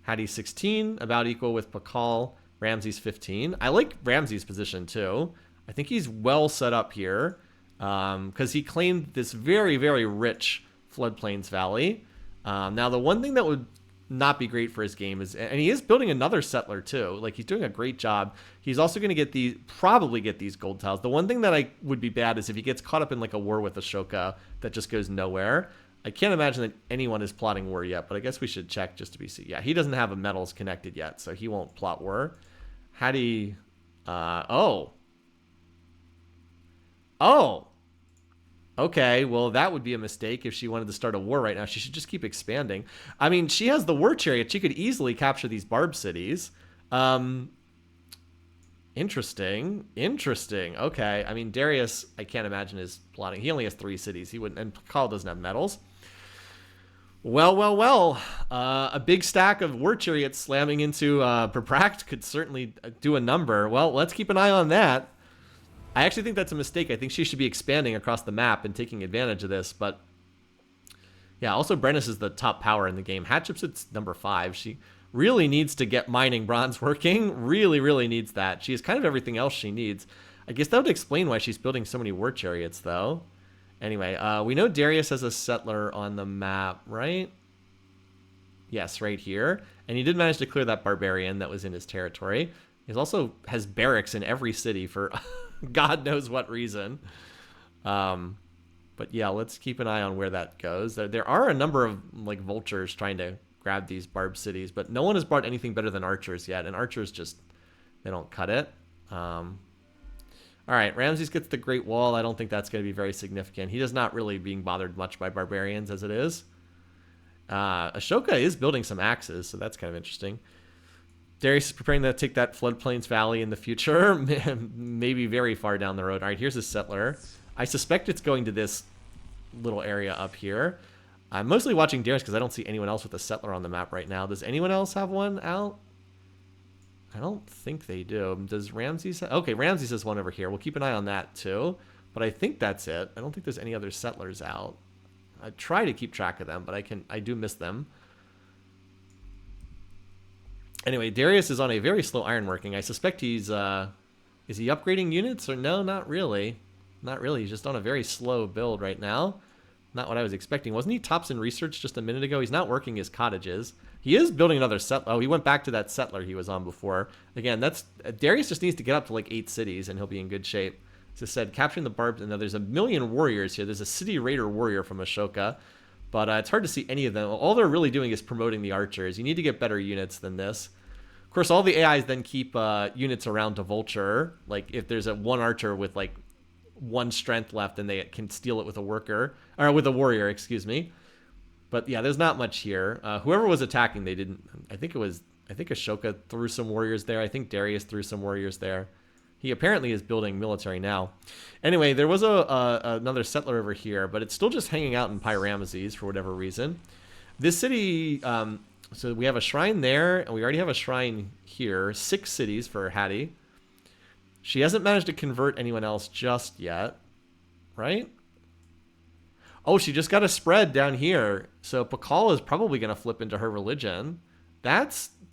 Hattie 16, about equal with Pakal. Ramsey's 15. I like Ramsey's position too. I think he's well set up here because he claimed this very, very rich floodplains valley. Now, the one thing that would not be great for his game is, and he is building another settler too. Like, he's doing a great job. He's also going to probably get these gold tiles. The one thing that would be bad is if he gets caught up in like a war with Ashoka that just goes nowhere. I can't imagine that anyone is plotting war yet, but I guess we should check just to be safe. Yeah, he doesn't have a metals connected yet, so he won't plot war. Hattie, oh. Okay, well, that would be a mistake if she wanted to start a war right now. She should just keep expanding. I mean, she has the war chariot. She could easily capture these barb cities. Interesting. Okay, I mean, Darius, I can't imagine is plotting. He only has 3 cities. He wouldn't, and Pakal doesn't have metals. Well. A big stack of war chariots slamming into Perpract could certainly do a number. Well, let's keep an eye on that. I actually think that's a mistake. I think she should be expanding across the map and taking advantage of this. But yeah, also Brennus is the top power in the game. Hatshepsut's number 5. She really needs to get mining bronze working. Really, really needs that. She has kind of everything else she needs. I guess that would explain why she's building so many war chariots, though. Anyway, we know Darius has a settler on the map, right? Yes, right here. And he did manage to clear that barbarian that was in his territory. He also has barracks in every city for God knows what reason. But yeah, let's keep an eye on where that goes. There are a number of like vultures trying to grab these barb cities, but no one has brought anything better than archers yet. And archers just, they don't cut it. All right, Ramses gets the Great Wall. I don't think that's going to be very significant. He is not really being bothered much by barbarians as it is. Ashoka is building some axes, so that's kind of interesting. Darius is preparing to take that Floodplains Valley in the future, maybe very far down the road. All right, here's a settler. I suspect it's going to this little area up here. I'm mostly watching Darius because I don't see anyone else with a settler on the map right now. Does anyone else have one out? I don't think they do. Does Ramses? Okay, Ramses has one over here. We'll keep an eye on that too. But I think that's it. I don't think there's any other settlers out. I try to keep track of them, but I do miss them. Anyway, Darius is on a very slow ironworking. I suspect he's is he upgrading units or no? Not really. Not really. He's just on a very slow build right now. Not what I was expecting. Wasn't he tops in research just a minute ago? He's not working his cottages. He is building another settler. Oh, he went back to that settler he was on before. Again, that's Darius just needs to get up to like 8 cities and he'll be in good shape. As I said, capturing the barbed. And now there's a million warriors here. There's a city raider warrior from Ashoka, but it's hard to see any of them. All they're really doing is promoting the archers. You need to get better units than this. Of course, all the AIs then keep units around to vulture. Like if there's one archer with like 1 strength left, and they can steal it with a worker or with a warrior, excuse me. But yeah, there's not much here. Whoever was attacking, they didn't. I think Ashoka threw some warriors there. I think Darius threw some warriors there. He apparently is building military now. Anyway, there was another settler over here, but it's still just hanging out in Pi-Ramesses for whatever reason. This city, so we have a shrine there, and we already have a shrine here. 6 cities for Hattie. She hasn't managed to convert anyone else just yet, right? Oh, she just got a spread down here. So Pakal is probably going to flip into her religion.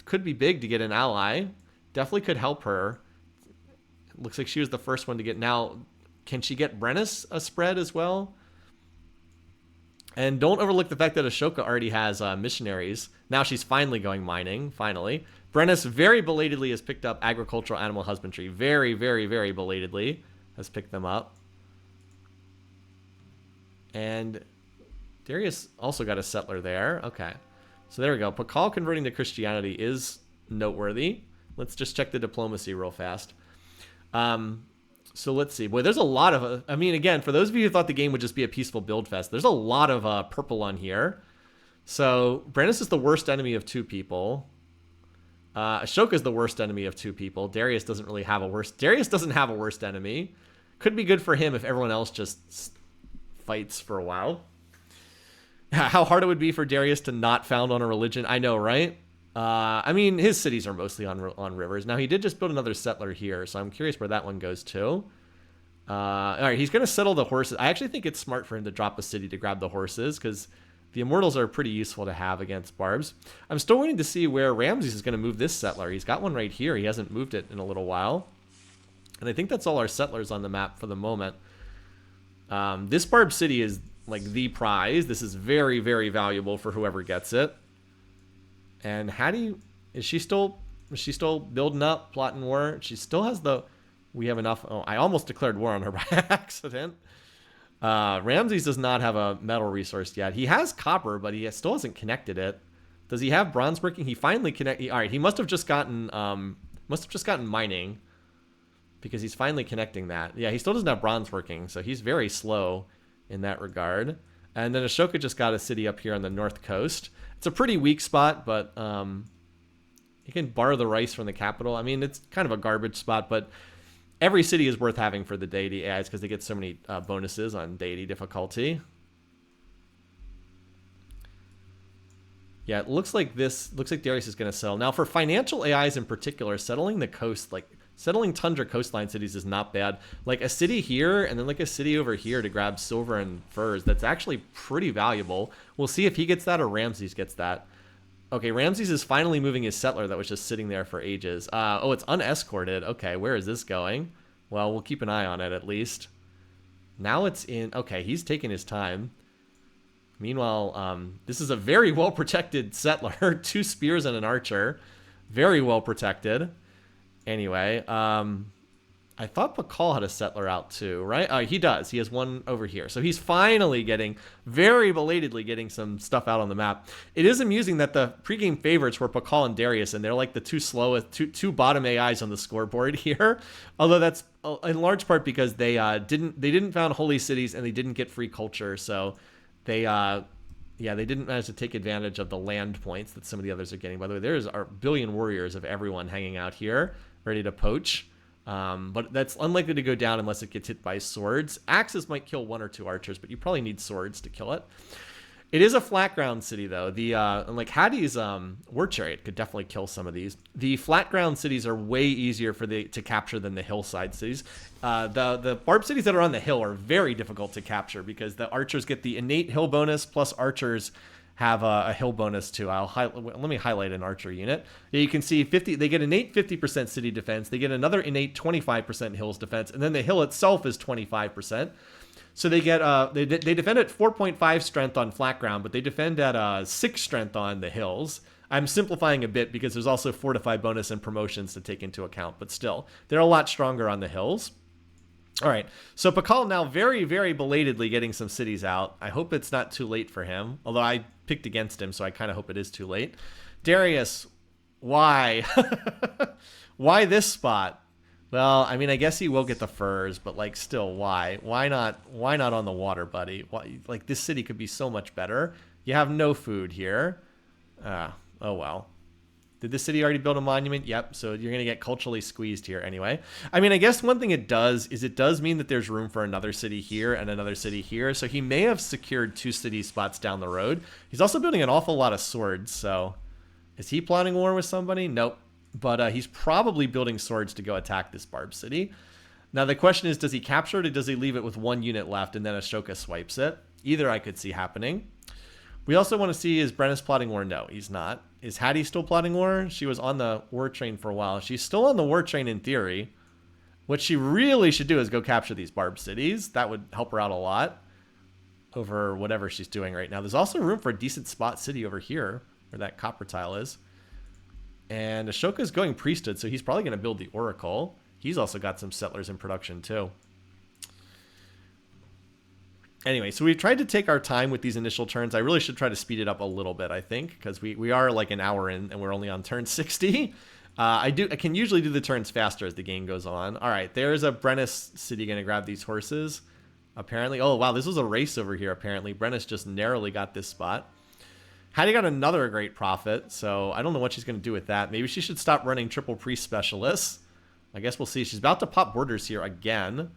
Could be big to get an ally. Definitely could help her. Looks like she was the first one to get. Now, can she get Brennus a spread as well? And don't overlook the fact that Ashoka already has missionaries. Now she's finally going mining, finally. Brennus very belatedly has picked up agricultural animal husbandry. Very, very, very belatedly has picked them up. And Darius also got a settler there. Okay. So there we go. Pakal converting to Christianity is noteworthy. Let's just check the diplomacy real fast. So let's see. Boy, there's a lot of... I mean, again, for those of you who thought the game would just be a peaceful build fest, there's a lot of purple on here. So Brennus is the worst enemy of 2 people. Ashoka is the worst enemy of 2 people. Darius doesn't really have a worst... Darius doesn't have a worst enemy. Could be good for him if everyone else just fights for a while. How hard it would be for Darius to not found on a religion. I know, right? I mean, his cities are mostly on rivers. Now, he did just build another settler here, so I'm curious where that one goes to. All right, he's going to settle the horses. I actually think it's smart for him to drop a city to grab the horses, because the immortals are pretty useful to have against barbs. I'm still waiting to see where Ramses is going to move this settler. He's got one right here. He hasn't moved it in a little while. And I think that's all our settlers on the map for the moment. This barb city is like the prize. This is very, very valuable for whoever gets it. And Hattie, is she still building up, plotting war? She still has we have enough. Oh, I almost declared war on her by accident. Ramses does not have a metal resource yet. He has copper, but he still hasn't connected it. Does he have bronze working? He finally connected. All right, he must have just gotten mining, because he's finally connecting that. Yeah, he still doesn't have bronze working, so he's very slow in that regard. And then Ashoka just got a city up here on the north coast. It's a pretty weak spot, but you can borrow the rice from the capital. I mean, it's kind of a garbage spot, but every city is worth having for the deity AIs because they get so many bonuses on deity difficulty. Yeah, it looks like Darius is going to settle. Now, for financial AIs in particular, settling the coast, like settling tundra coastline cities is not bad. Like a city here and then like a city over here to grab silver and furs. That's actually pretty valuable. We'll see if he gets that or Ramses gets that. Okay, Ramses is finally moving his settler that was just sitting there for ages. Oh, it's unescorted. Okay, where is this going? Well, we'll keep an eye on it at least. Now it's in... Okay, he's taking his time. Meanwhile, this is a very well-protected settler. 2 spears and an archer. Very well protected. Anyway, I thought Pakal had a settler out too, right? He does. He has one over here. So he's finally very belatedly getting some stuff out on the map. It is amusing that the pregame favorites were Pakal and Darius, and they're like the 2 slowest, two bottom AIs on the scoreboard here. Although that's in large part because they didn't found holy cities and they didn't get free culture, so they Yeah, they didn't manage to take advantage of the land points that some of the others are getting. By the way, there's our billion warriors of everyone hanging out here, ready to poach. But that's unlikely to go down unless it gets hit by swords. Axes might kill 1 or 2 archers, but you probably need swords to kill it. It is a flat ground city, though. The like Hattie's war chariot could definitely kill some of these. The flat ground cities are way easier to capture than the hillside cities. The barb cities that are on the hill are very difficult to capture because the archers get the innate hill bonus, plus archers have a hill bonus too. Let me highlight an archer unit. Yeah, you can see 50. They get innate 50% city defense. They get another innate 25% hills defense, and then the hill itself is 25%. So they get they defend at 4.5 strength on flat ground, but they defend at 6 strength on the hills. I'm simplifying a bit because there's also fortify bonus and promotions to take into account, but still, they're a lot stronger on the hills. All right, so Pakal now very, very belatedly getting some cities out. I hope it's not too late for him, although I picked against him, so I kind of hope it is too late. Darius, why? Why this spot? Well, I mean, I guess he will get the furs, but like, still, why? Why not on the water, buddy? Why? Like, this city could be so much better. You have no food here. Oh well. Did this city already build a monument? Yep. So you're gonna get culturally squeezed here anyway. I mean, I guess one thing it does mean that there's room for another city here and another city here. So he may have secured 2 city spots down the road. He's also building an awful lot of swords. So is he plotting war with somebody? Nope. But he's probably building swords to go attack this barb city. Now, the question is, does he capture it or does he leave it with 1 unit left and then Ashoka swipes it? Either I could see happening. We also want to see, is Brennus plotting war? No, he's not. Is Hattie still plotting war? She was on the war train for a while. She's still on the war train in theory. What she really should do is go capture these barb cities. That would help her out a lot over whatever she's doing right now. There's also room for a decent spot city over here where that copper tile is. And Ashoka's going priesthood, so he's probably going to build the oracle. He's also got some settlers in production too. Anyway, so we've tried to take our time with these initial turns. I really should try to speed it up a little bit, I think, because we are like an hour in and we're only on turn 60. I can usually do the turns faster as the game goes on. All right, there's a Brennus city going to grab these horses. Apparently, oh wow, this was a race over here apparently. Brennus just narrowly got this spot. Hattie got another great profit, so I don't know what she's going to do with that. Maybe she should stop running triple priest specialists. I guess we'll see. She's about to pop borders here again,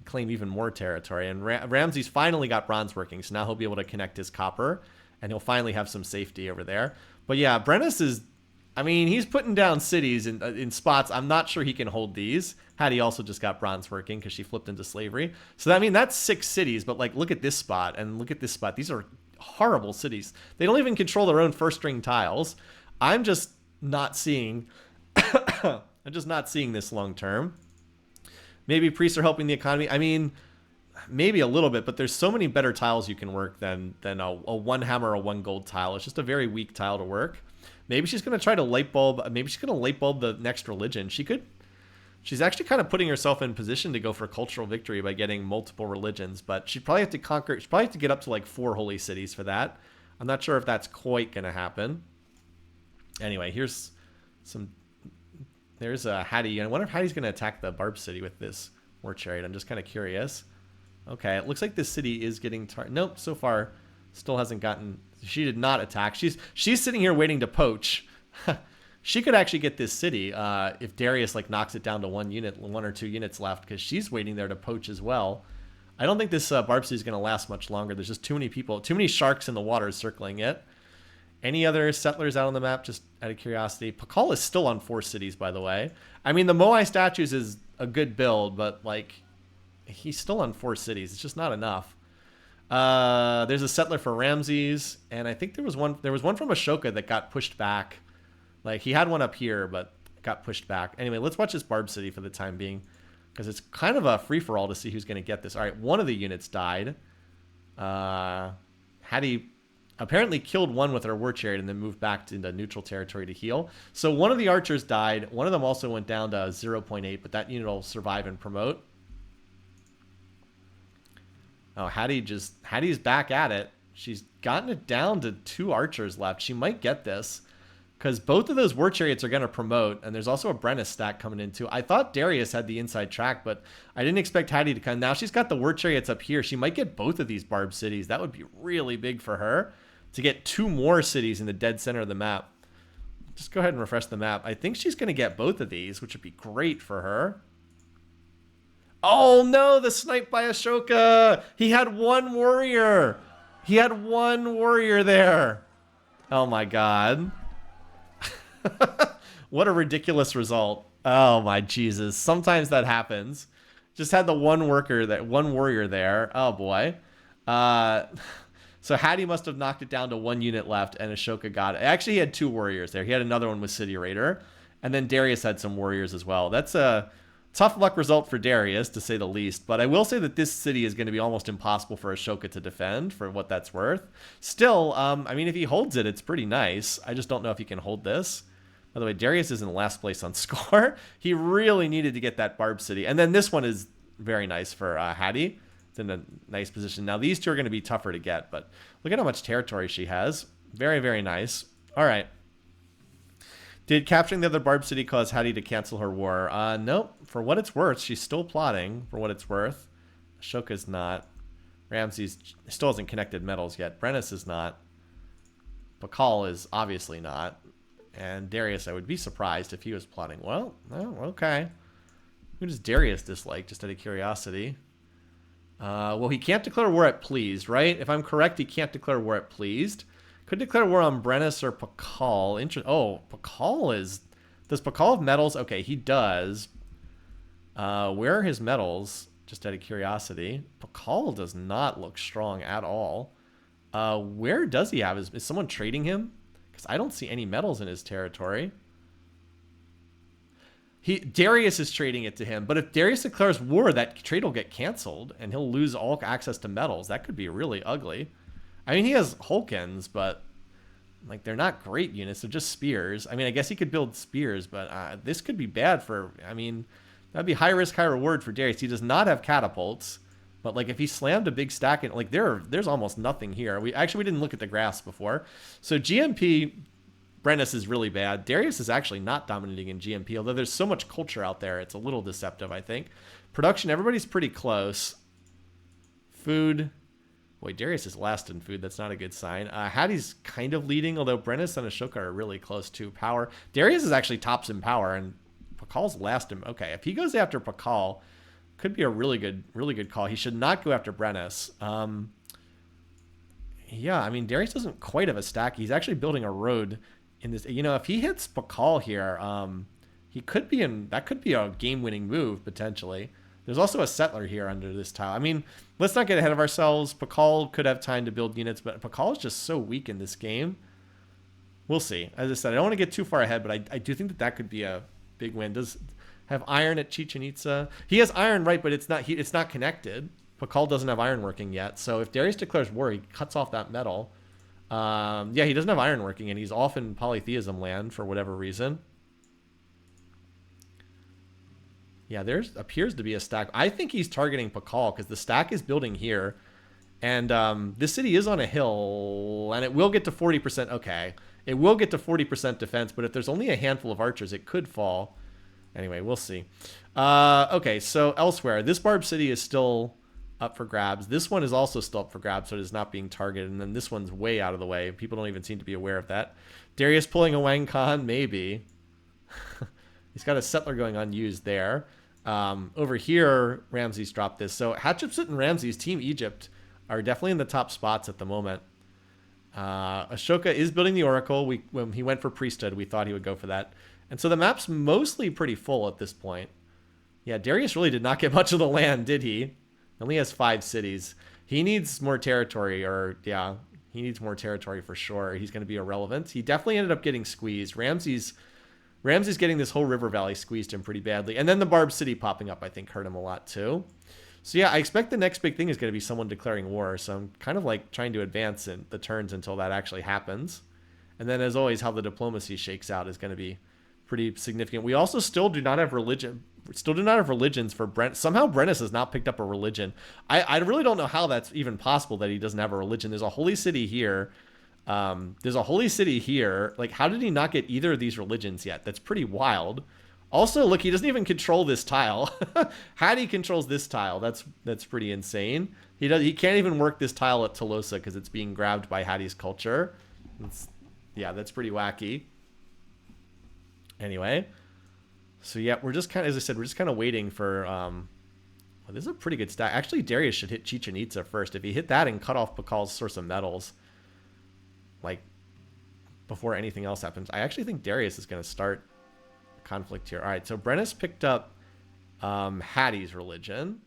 claim even more territory. And Ramsey's finally got bronze working, so now he'll be able to connect his copper, and he'll finally have some safety over there. But yeah, Brennus is, I mean, he's putting down cities in spots. I'm not sure he can hold these. Hattie also just got bronze working because she flipped into slavery. So I mean, that's 6 cities, but like, look at this spot and look at this spot. These are horrible cities. They don't even control their own first string tiles. I'm just not seeing this long term. Maybe priests are helping the economy. I mean, maybe a little bit, but there's so many better tiles you can work than a 1 hammer or 1 gold tile. It's just a very weak tile to work. Maybe she's going to try to light bulb. Maybe she's going to light bulb the next religion. She's actually kind of putting herself in position to go for cultural victory by getting multiple religions, but she'd probably have to get up to like 4 holy cities for that. I'm not sure if that's quite going to happen. Anyway, there's a Hattie. I wonder if Hattie's going to attack the barb city with this war chariot. I'm just kind of curious. Okay, it looks like this city is getting nope, so far still hasn't gotten. She did not attack. She's sitting here waiting to poach. She could actually get this city if Darius like knocks it down to 1 or 2 units left, because she's waiting there to poach as well. I don't think this barb city is going to last much longer. There's just too many people, too many sharks in the water circling it. Any other settlers out on the map, just out of curiosity? Pakal is still on 4 cities, by the way. I mean, the Moai statues is a good build, but like, he's still on 4 cities. It's just not enough. There's a settler for Ramses, and I think there was one from Ashoka that got pushed back. Like, he had one up here, but got pushed back. Anyway, let's watch this barb city for the time being, because it's kind of a free-for-all to see who's going to get this. All right, one of the units died. Hattie apparently killed one with her war chariot and then moved back into neutral territory to heal. So one of the archers died. One of them also went down to 0.8, but that unit will survive and promote. Oh, Hattie's back at it. She's gotten it down to 2 archers left. She might get this, because both of those war chariots are going to promote, and there's also a Brennus stack coming in too. I thought Darius had the inside track, but I didn't expect Hattie to come. Now she's got the war chariots up here. She might get both of these barb cities. That would be really big for her to get 2 more cities in the dead center of the map. Just go ahead and refresh the map. I think she's going to get both of these, which would be great for her. Oh no, the snipe by Ashoka. He had 1 warrior. He had 1 warrior there. Oh my god. What a ridiculous result. Oh my Jesus. Sometimes that happens. Just had the 1 warrior there. Oh boy. So Hattie must have knocked it down to 1 unit left, and Ashoka got it. Actually, he had 2 warriors there. He had another one with City Raider, and then Darius had some warriors as well. That's a tough luck result for Darius, to say the least. But I will say that this city is going to be almost impossible for Ashoka to defend, for what that's worth. Still, I mean, if he holds it, it's pretty nice. I just don't know if he can hold this. By the way, Darius is in last place on score. He really needed to get that Barb City. And then this one is very nice for Hattie. It's in a nice position. Now, these 2 are going to be tougher to get, but look at how much territory she has. Very, very nice. All right. Did capturing the other Barb City cause Hattie to cancel her war? Nope. For what it's worth, she's still plotting, for what it's worth. Ashoka's not. Ramses still hasn't connected metals yet. Brennus is not. Pakal is obviously not. And Darius, I would be surprised if he was plotting. Well, okay. Who does Darius dislike, just out of curiosity? Well, he can't declare war at pleased, right? If I'm correct, he can't declare war at pleased. Could declare war on Brennus or Pakal. Pakal is... Does Pakal have metals? Okay, he does. Where are his metals? Just out of curiosity. Pakal does not look strong at all. Where does he have? Is someone trading him? Because I don't see any metals in his territory. Darius is trading it to him. But if Darius declares war, that trade will get canceled, and he'll lose all access to metals. That could be really ugly. I mean, he has Hulkins, but like they're not great units. They're just spears. I mean, I guess he could build spears, but this could be bad for... I mean, that'd be high risk, high reward for Darius. He does not have catapults. But like if he slammed a big stack, and like there's almost nothing here. We didn't look at the graphs before. So GMP, Brennus is really bad. Darius is actually not dominating in GMP, although there's so much culture out there. It's a little deceptive, I think. Production, everybody's pretty close. Food. Boy, Darius is last in food. That's not a good sign. Hattie's kind of leading, although Brennus and Ashoka are really close to power. Darius is actually tops in power, and Pakal's last in... Okay, if he goes after Pakal... Could be a really good call. He should not go after Brennus. Yeah, I mean, Darius doesn't quite have a stack. He's actually building a road in this. You know, if he hits Pakal here, he could be in... That could be a game-winning move, potentially. There's also a settler here under this tile. I mean, let's not get ahead of ourselves. Pakal could have time to build units, but Pakal is just so weak in this game. We'll see. As I said, I don't want to get too far ahead, but I do think that could be a big win. Does... have iron at Chichen Itza. He has iron, right, but it's not connected. Pakal doesn't have iron working yet. So if Darius declares war, he cuts off that metal. Yeah, he doesn't have iron working, and he's off in polytheism land for whatever reason. Yeah, there appears to be a stack. I think he's targeting Pakal because the stack is building here. And this city is on a hill, and it will get to 40%. Okay, it will get to 40% defense, but if there's only a handful of archers, it could fall. Anyway, we'll see. Okay, so elsewhere, this Barb City is still up for grabs. This one is also still up for grabs, so it is not being targeted. And then this one's way out of the way. People don't even seem to be aware of that. Darius pulling a Wang Khan, maybe. He's got a settler going unused there. Over here, Ramses dropped this. So Hatshepsut and Ramses, Team Egypt, are definitely in the top spots at the moment. Ashoka is building the Oracle. When he went for Priesthood, we thought he would go for that. And so the map's mostly pretty full at this point. Yeah, Darius really did not get much of the land, did he? He only has 5 cities. He needs more territory, he needs more territory for sure. He's going to be irrelevant. He definitely ended up getting squeezed. Ramses getting this whole river valley squeezed him pretty badly. And then the Barb City popping up, I think, hurt him a lot too. So yeah, I expect the next big thing is going to be someone declaring war. So I'm kind of like trying to advance in the turns until that actually happens. And then as always, how the diplomacy shakes out is going to be pretty significant. We also still do not have religion. Still do not have religions for Brent. Somehow Brennus has not picked up a religion. I really don't know how that's even possible that he doesn't have a religion. There's a holy city here. There's a holy city here. Like, how did he not get either of these religions yet? That's pretty wild. Also, look, he doesn't even control this tile. Hattie controls this tile. That's pretty insane. He can't even work this tile at Tolosa because it's being grabbed by Hattie's culture. Yeah, that's pretty wacky. Anyway, so yeah, we're just kind of, as I said, we're just kind of waiting for. Well, this is a pretty good stack. Actually, Darius should hit Chichen Itza first. If he hit that and cut off Pakal's source of metals, like before anything else happens, I actually think Darius is going to start conflict here. All right, so Brennis picked up Hattie's religion.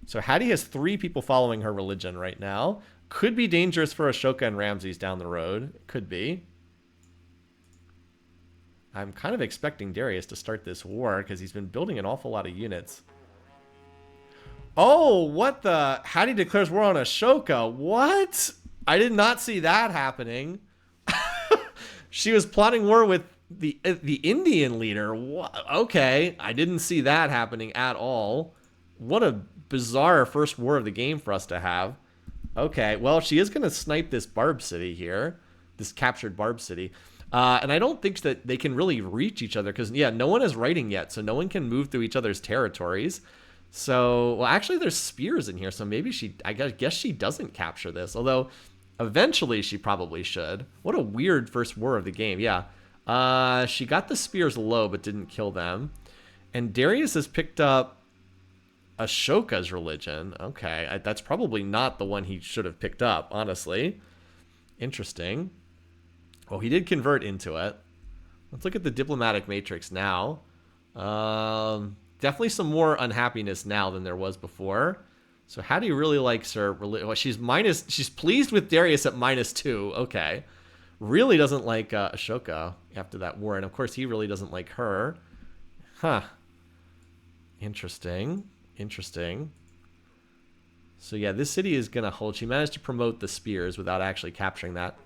So Hattie has 3 people following her religion right now. Could be dangerous for Ashoka and Ramses down the road. Could be. I'm kind of expecting Darius to start this war because he's been building an awful lot of units. Oh, what the? Hattie declares war on Ashoka. What? I did not see that happening. She was plotting war with the Indian leader. Okay, I didn't see that happening at all. What a bizarre first war of the game for us to have. Okay, well, she is going to snipe this Barb City here, this captured Barb City. And I don't think that they can really reach each other because, yeah, no one is writing yet, so no one can move through each other's territories. So, well, actually, there's spears in here, so maybe I guess she doesn't capture this, although eventually she probably should. What a weird first war of the game, yeah. She got the spears low but didn't kill them. And Darius has picked up Ashoka's religion. Okay, that's probably not the one he should have picked up, honestly. Interesting. Well, he did convert into it. Let's look at the diplomatic matrix now. Definitely some more unhappiness now than there was before. So Hattie really likes her. Well, she's pleased with Darius at -2. Okay. Really doesn't like Ashoka after that war. And of course, he really doesn't like her. Huh. Interesting. So yeah, this city is going to hold. She managed to promote the spears without actually capturing that.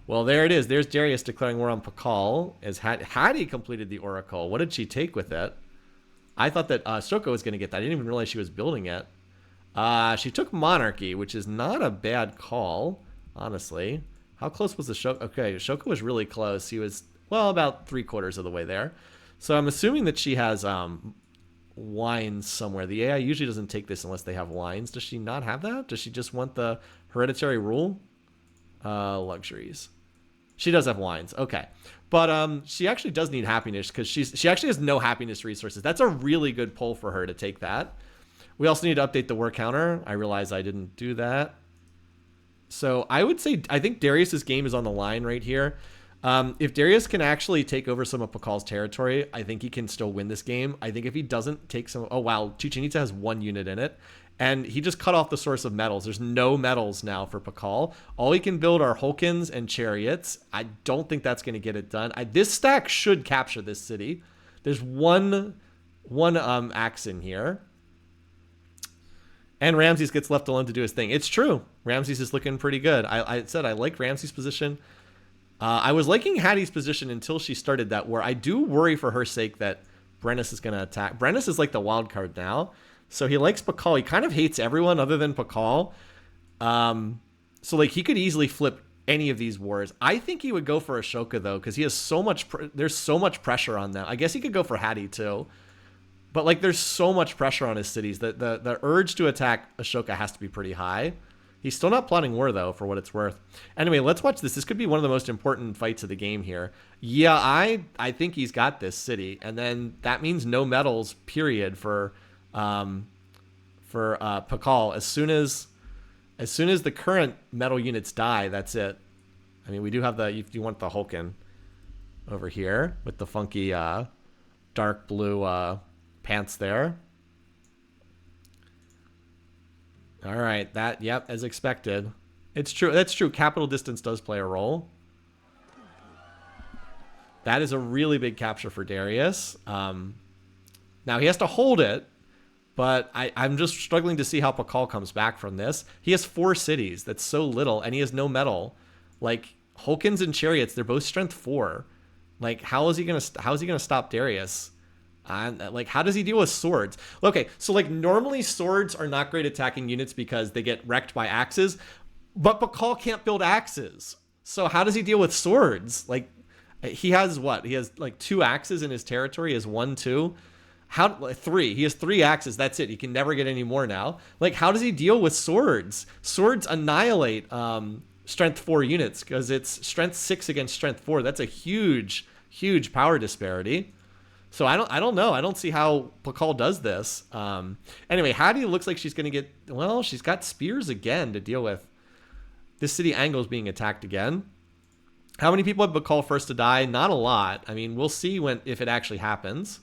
Well, there it is. There's Darius declaring war on Pakal as Hattie completed the Oracle. What did she take with it? I thought that Ashoka was going to get that. I didn't even realize she was building it. She took Monarchy, which is not a bad call, honestly. How close was Ashoka? Okay, Ashoka was really close. He was, well, about 3/4 of the way there. So I'm assuming that she has wines somewhere. The AI usually doesn't take this unless they have wines. Does she not have that? Does she just want the hereditary rule? Luxuries. She does have wines. Okay. But she actually does need happiness because she actually has no happiness resources. That's a really good pull for her to take that. We also need to update the war counter. I realize I didn't do that. So I would say, I think Darius's game is on the line right here. If Darius can actually take over some of Pakal's territory, I think he can still win this game. I think if he doesn't take some... Oh, wow. Chichen Itza has 1 unit in it. And he just cut off the source of metals. There's no metals now for Pakal. All he can build are Hulkins and chariots. I don't think that's going to get it done. This stack should capture this city. There's one axe in here. And Ramses gets left alone to do his thing. It's true. Ramses is looking pretty good. I said I like Ramses' position. I was liking Hattie's position until she started that war. I do worry for her sake that Brennis is going to attack. Brennis is like the wild card now. So he likes Pakal. He kind of hates everyone other than Pakal. So like he could easily flip any of these wars. I think he would go for Ashoka though, because he has so much. There's so much pressure on them. I guess he could go for Hattie too, but like there's so much pressure on his cities that the urge to attack Ashoka has to be pretty high. He's still not plotting war though, for what it's worth. Anyway, let's watch this. This could be one of the most important fights of the game here. Yeah, I think he's got this city, and then that means no medals. Period for Pakal. As soon as the current metal units die, that's it. I mean, we do have if you want the Hulkin over here with the funky dark blue pants there. All right, yep, as expected. It's true. That's true. Capital distance does play a role. That is a really big capture for Darius. Now he has to hold it. But I'm just struggling to see how Pakal comes back from this. He has 4 cities. That's so little, and he has no metal. Like Hulkins and chariots, they're both strength 4. Like how is he gonna stop Darius? Like how does he deal with swords? Okay, so like normally swords are not great attacking units because they get wrecked by axes, but Pakal can't build axes. So how does he deal with swords? Like He has what? He has like 2 axes in his territory. He has 1, 2. How 3? He has 3 axes. That's it. He can never get any more now. Like, how does he deal with swords? Swords annihilate strength 4 units because it's strength 6 against strength 4. That's a huge power disparity. So I don't know. I don't see how Pakal does this. Anyway, Hattie looks like she's going to get, well, she's got spears again to deal with. This city angle is being attacked again. How many people have Pakal first to die? Not a lot. I mean, we'll see if it actually happens.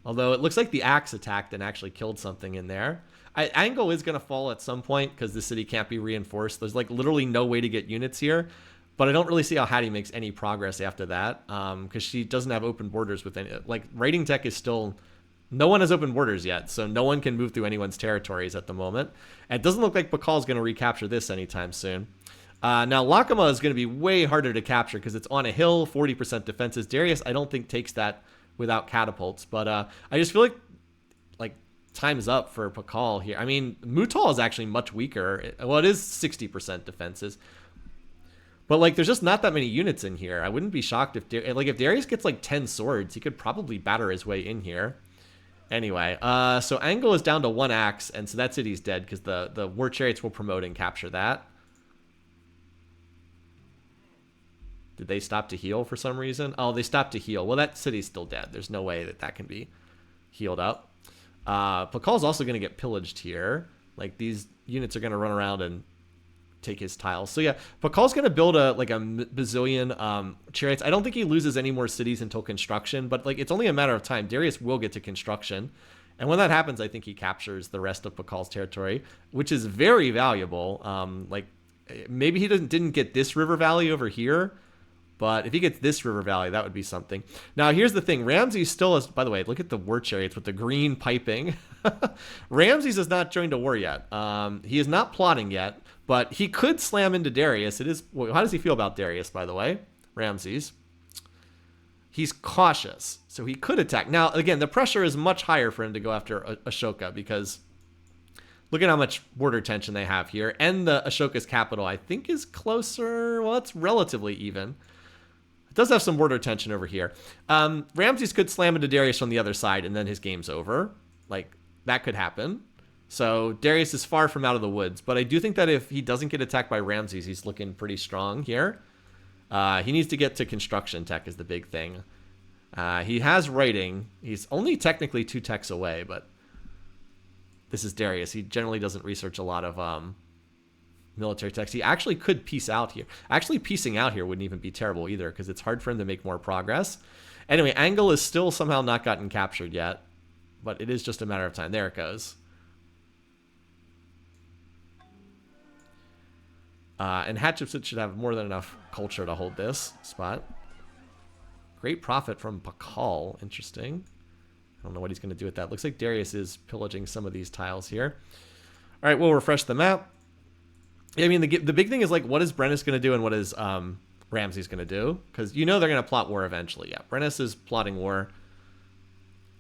Although it looks like the axe attacked and actually killed something in there. Angle is going to fall at some point because the city can't be reinforced. There's like literally no way to get units here. But I don't really see how Hattie makes any progress after that because she doesn't have open borders with any. Like, raiding tech is still. No one has open borders yet, so no one can move through anyone's territories at the moment. And it doesn't look like Pakal is going to recapture this anytime soon. Now, Lakama is going to be way harder to capture because it's on a hill, 40% defenses. Darius, I don't think, takes that without catapults. But I just feel like time's up for Pakal here. I mean, Mutal is actually much weaker. Well, it is 60% defenses. But, like, there's just not that many units in here. I wouldn't be shocked if Darius gets, like, 10 swords, he could probably batter his way in here. Anyway, so Angle is down to 1 axe, and so that's it. He's dead because the War Chariots will promote and capture that. Did they stop to heal for some reason? Oh, they stopped to heal. Well, that city's still dead. There's no way that can be healed up. Pakal's also going to get pillaged here. Like, these units are going to run around and take his tiles. So yeah, Pakal's going to build a bazillion chariots. I don't think he loses any more cities until construction, but like it's only a matter of time. Darius will get to construction. And when that happens, I think he captures the rest of Pakal's territory, which is very valuable. Like maybe he didn't get this river valley over here, but if he gets this river valley, that would be something. Now, here's the thing. Ramses still is, by the way, look at the war chariots with the green piping. Ramses has not joined a war yet. He is not plotting yet, but he could slam into Darius. How does he feel about Darius, by the way? Ramses. He's cautious, so he could attack. Now, again, the pressure is much higher for him to go after Ashoka because look at how much border tension they have here. And the Ashoka's capital, I think, is closer. Well, it's relatively even. It does have some border tension over here. Ramses could slam into Darius from the other side, and then his game's over. Like, that could happen. So Darius is far from out of the woods. But I do think that if he doesn't get attacked by Ramses, he's looking pretty strong here. He needs to get to construction tech is the big thing. He has writing. He's only technically 2 techs away, but this is Darius. He generally doesn't research a lot of military techs. He actually could piece out here. Actually, piecing out here wouldn't even be terrible either because it's hard for him to make more progress. Anyway, Angle is still somehow not gotten captured yet, but it is just a matter of time. There it goes. And Hatshepsut should have more than enough culture to hold this spot. Great profit from Pakal. Interesting. I don't know what he's going to do with that. Looks like Darius is pillaging some of these tiles here. All right, we'll refresh the map. I mean, the big thing is, like, what is Brennus going to do and what is Ramses going to do? Because you know they're going to plot war eventually. Yeah, Brennus is plotting war.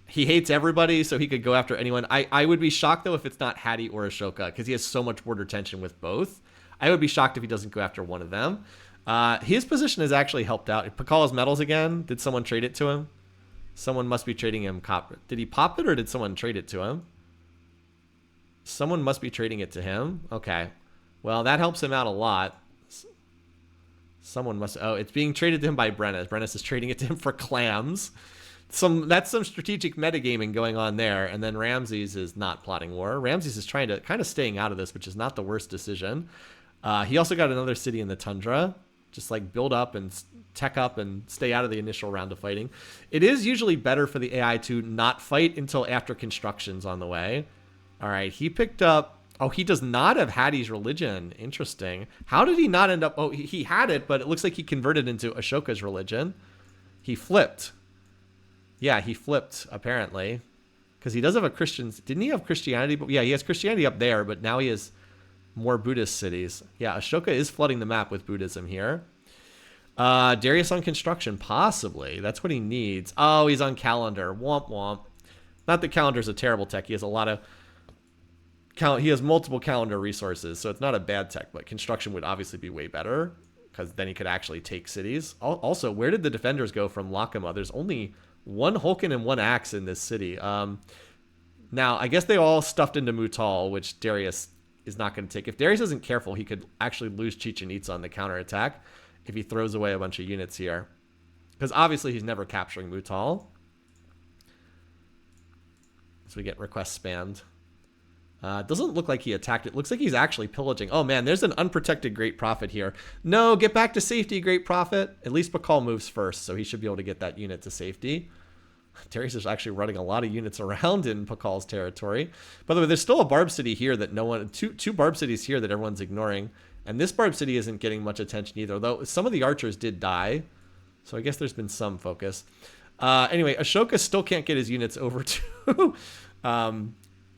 He hates everybody, so he could go after anyone. I would be shocked, though, if it's not Hattie or Ashoka, because he has so much border tension with both. I would be shocked if he doesn't go after one of them. His position has actually helped out. Pakal's medals again. Did someone trade it to him? Someone must be trading him copper. Did he pop it or did someone trade it to him? Someone must be trading it to him. Okay. Well, that helps him out a lot. Someone must... Oh, it's being traded to him by Brennus. Brennus is trading it to him for clams. That's some strategic metagaming going on there. And then Ramses is not plotting war. Ramses is trying to kind of staying out of this, which is not the worst decision. He also got another city in the tundra. Just like build up and tech up and stay out of the initial round of fighting. It is usually better for the AI to not fight until after construction's on the way. All right, he picked up... Oh, he does not have Hattie's religion. Interesting. How did he not end up... Oh, he had it, but it looks like he converted into Ashoka's religion. He flipped. Yeah, he flipped, apparently. Because he does have a Christian... Didn't he have Christianity? Yeah, he has Christianity up there, but now he has more Buddhist cities. Yeah, Ashoka is flooding the map with Buddhism here. Darius on construction, possibly. That's what he needs. Oh, he's on calendar. Womp womp. Not that calendar's a terrible tech. He has a lot of... He has multiple calendar resources, so it's not a bad tech, but construction would obviously be way better. because then he could actually take cities. Also, where did the defenders go from Lakama? There's only one Hulken and one Axe in this city. Now, I guess they all stuffed into Mutal, which Darius is not going to take. If Darius isn't careful, he could actually lose Chichen Itza on the counterattack if he throws away a bunch of units here. Because obviously he's never capturing Mutal. So we get request spammed. Doesn't look like he attacked it. Looks like he's actually pillaging. Oh man, there's an unprotected Great Prophet here. No, get back to safety, Great Prophet. At least Pakal moves first, so he should be able to get that unit to safety. Darius is actually running a lot of units around in Pakal's territory. By the way, there's still a Barb City here that no one... Two Barb Cities here that everyone's ignoring. And this Barb City isn't getting much attention either, though some of the archers did die. So I guess there's been some focus. Anyway, Ashoka still can't get his units over to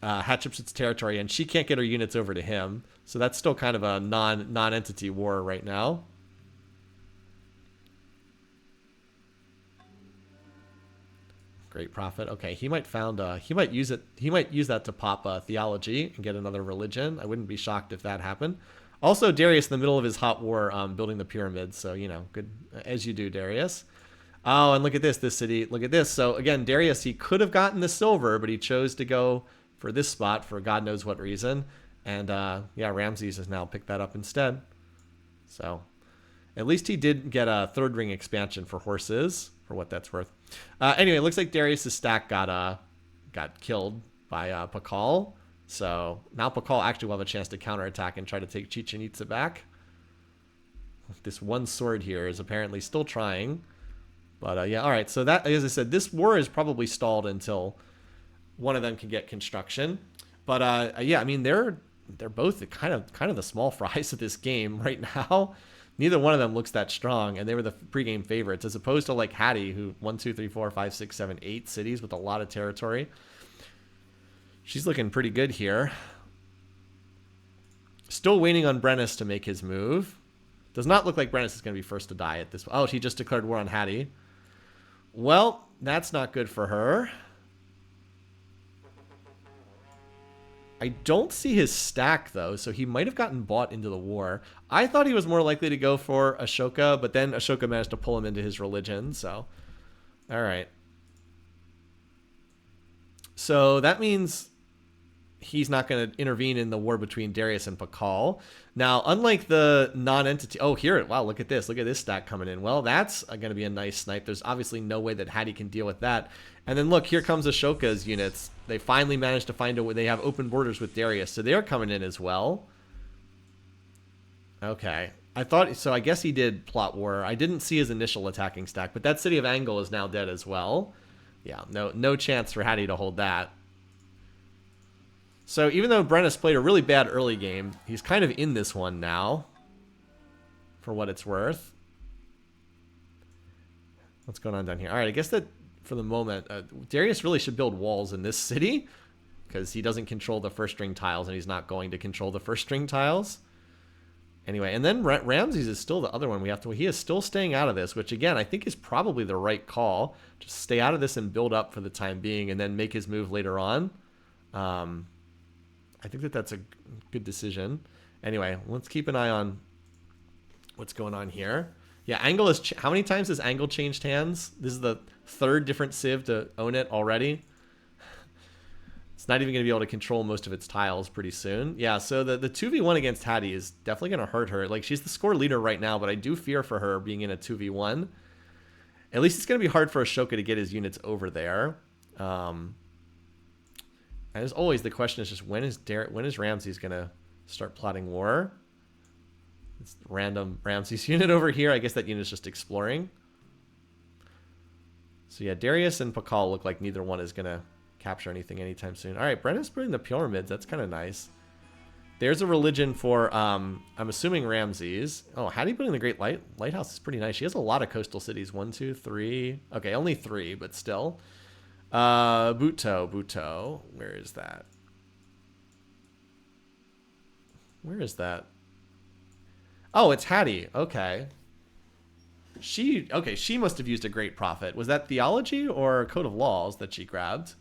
Hatshepsut's territory, and she can't get her units over to him. So that's still kind of a non-entity war right now. Great Prophet. Okay, he might use it. He might use that to pop theology and get another religion. I wouldn't be shocked if that happened. Also, Darius in the middle of his hot war, building the pyramids. So good as you do, Darius. Oh, and look at this city. Look at this. So again, Darius, he could have gotten the silver, but he chose to go for this spot for God knows what reason. And yeah, Ramses has now picked that up instead. So at least he did get a third ring expansion for horses, for what that's worth. Anyway, it looks like Darius's stack got killed by Pakal. So now Pakal actually will have a chance to counterattack and try to take Chichen Itza back. This one sword here is apparently still trying. But yeah, all right. So that, as I said, this war is probably stalled until one of them can get construction. But yeah, I mean they're both kind of the small fries of this game right now. Neither one of them looks that strong, and they were the pregame favorites, as opposed to like Hattie, who 1, 2, 3, 4, 5, 6, 7, 8 cities with a lot of territory. She's looking pretty good here. Still waiting on Brennus to make his move. Does not look like Brennus is going to be first to die at this. Oh, he just declared war on Hattie. Well, that's not good for her. I don't see his stack, though, so he might have gotten bought into the war. I thought he was more likely to go for Ashoka, but then Ashoka managed to pull him into his religion, so... All right. So that means he's not going to intervene in the war between Darius and Pakal. Now, unlike the non-entity... Oh, here, wow, look at this. Look at this stack coming in. Well, that's going to be a nice snipe. There's obviously no way that Hattie can deal with that. And then look, here comes Ashoka's units. They finally managed to find a way. They have open borders with Darius, so they're coming in as well. Okay. I thought... So I guess he did plot war. I didn't see his initial attacking stack, but that city of Angle is now dead as well. Yeah, no chance for Hattie to hold that. So even though Brennus played a really bad early game, he's kind of in this one now, for what it's worth. What's going on down here? All right, I guess that for the moment, Darius really should build walls in this city, because he doesn't control the first string tiles, and he's not going to control the first string tiles. Anyway, and then Ramses is still the other one we have to... He is still staying out of this, which again, I think is probably the right call. Just stay out of this and build up for the time being, and then make his move later on. I think that that's a good decision. Anyway, let's keep an eye on what's going on here. Yeah, Angle is... How many times has Angle changed hands? This is the third different Civ to own it already. It's not even going to be able to control most of its tiles pretty soon. Yeah, so the 2v1 against Hattie is definitely going to hurt her. Like, she's the score leader right now, but I do fear for her being in a 2v1. At least it's going to be hard for Ashoka to get his units over there. And as always, the question is just when is Ramses going to start plotting war? It's random Ramses unit over here. I guess that unit is just exploring. So yeah, Darius and Pakal look like neither one is going to capture anything anytime soon. All right, Brenna's building the pyramids. That's kind of nice. There's a religion for, I'm assuming Ramses. Oh, Hattie building the Great Lighthouse is pretty nice. She has a lot of coastal cities. 1, 2, 3. Okay, only 3, but still. Buto. Where is that? Where is that? Oh, it's Hattie. Okay. She must have used a Great Prophet. Was that Theology or Code of Laws that she grabbed?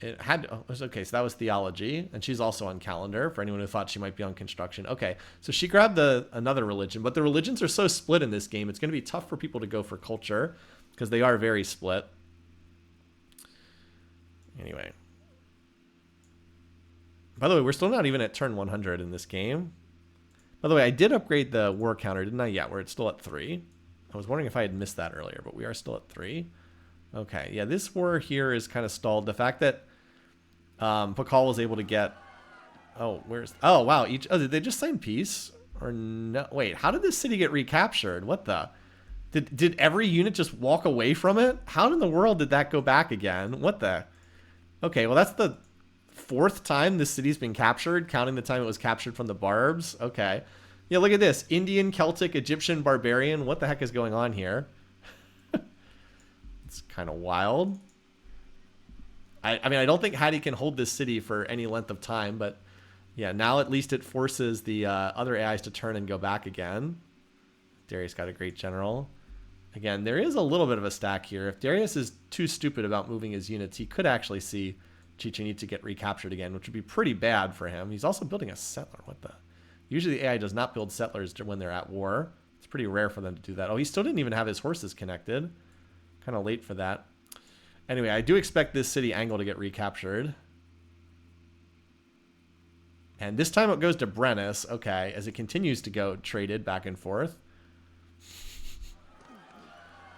It had, oh, okay, so that was theology, and she's also on calendar for anyone who thought she might be on construction. Okay, so she grabbed another religion, but the religions are so split in this game, it's going to be tough for people to go for culture because they are very split. Anyway. By the way, we're still not even at turn 100 in this game. By the way, I did upgrade the war counter, didn't I? Yeah, we're still at 3. I was wondering if I had missed that earlier, but we are still at 3. Okay, yeah, this war here is kind of stalled. The fact that Pakal was able to get... Oh, where's... Oh, wow. Oh, did they just sign peace? Or no? Wait, how did this city get recaptured? What the... Did every unit just walk away from it? How in the world did that go back again? What the... Okay, well, that's the 4th time this city's been captured, counting the time it was captured from the Barbs. Okay. Yeah, look at this. Indian, Celtic, Egyptian, Barbarian. What the heck is going on here? It's kind of wild. I mean, I don't think Hattie can hold this city for any length of time, but yeah, now at least it forces the other AIs to turn and go back again. Darius got a great general. Again, there is a little bit of a stack here. If Darius is too stupid about moving his units, he could actually see Chichen Itza get recaptured again, which would be pretty bad for him. He's also building a settler. What the? Usually the AI does not build settlers when they're at war. It's pretty rare for them to do that. Oh, he still didn't even have his horses connected. Kind of late for that. Anyway, I do expect this city angle to get recaptured. And this time it goes to Brennus. Okay, as it continues to go traded back and forth.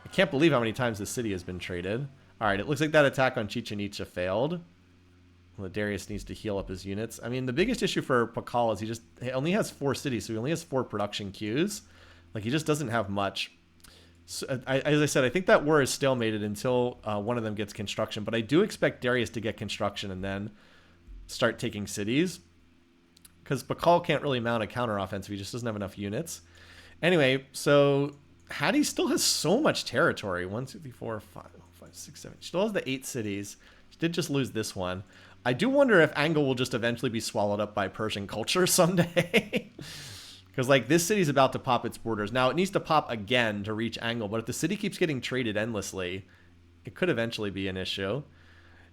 I can't believe how many times this city has been traded. All right, it looks like that attack on Chichen Itza failed. Well, Darius needs to heal up his units. I mean, the biggest issue for Pakal is he only has 4 cities, so he only has 4 production queues. Like, he just doesn't have much. So, as I said, I think that war is stalemated until one of them gets construction. But I do expect Darius to get construction and then start taking cities. Because Pakal can't really mount a counteroffensive. He just doesn't have enough units. Anyway, so Hattie still has so much territory. 1, 2, 3, 4, 5, 6, 7. She still has the 8 cities. She did just lose this one. I do wonder if Angle will just eventually be swallowed up by Persian culture someday. Because, like, this city's about to pop its borders. Now, it needs to pop again to reach Angle, but if the city keeps getting traded endlessly, it could eventually be an issue.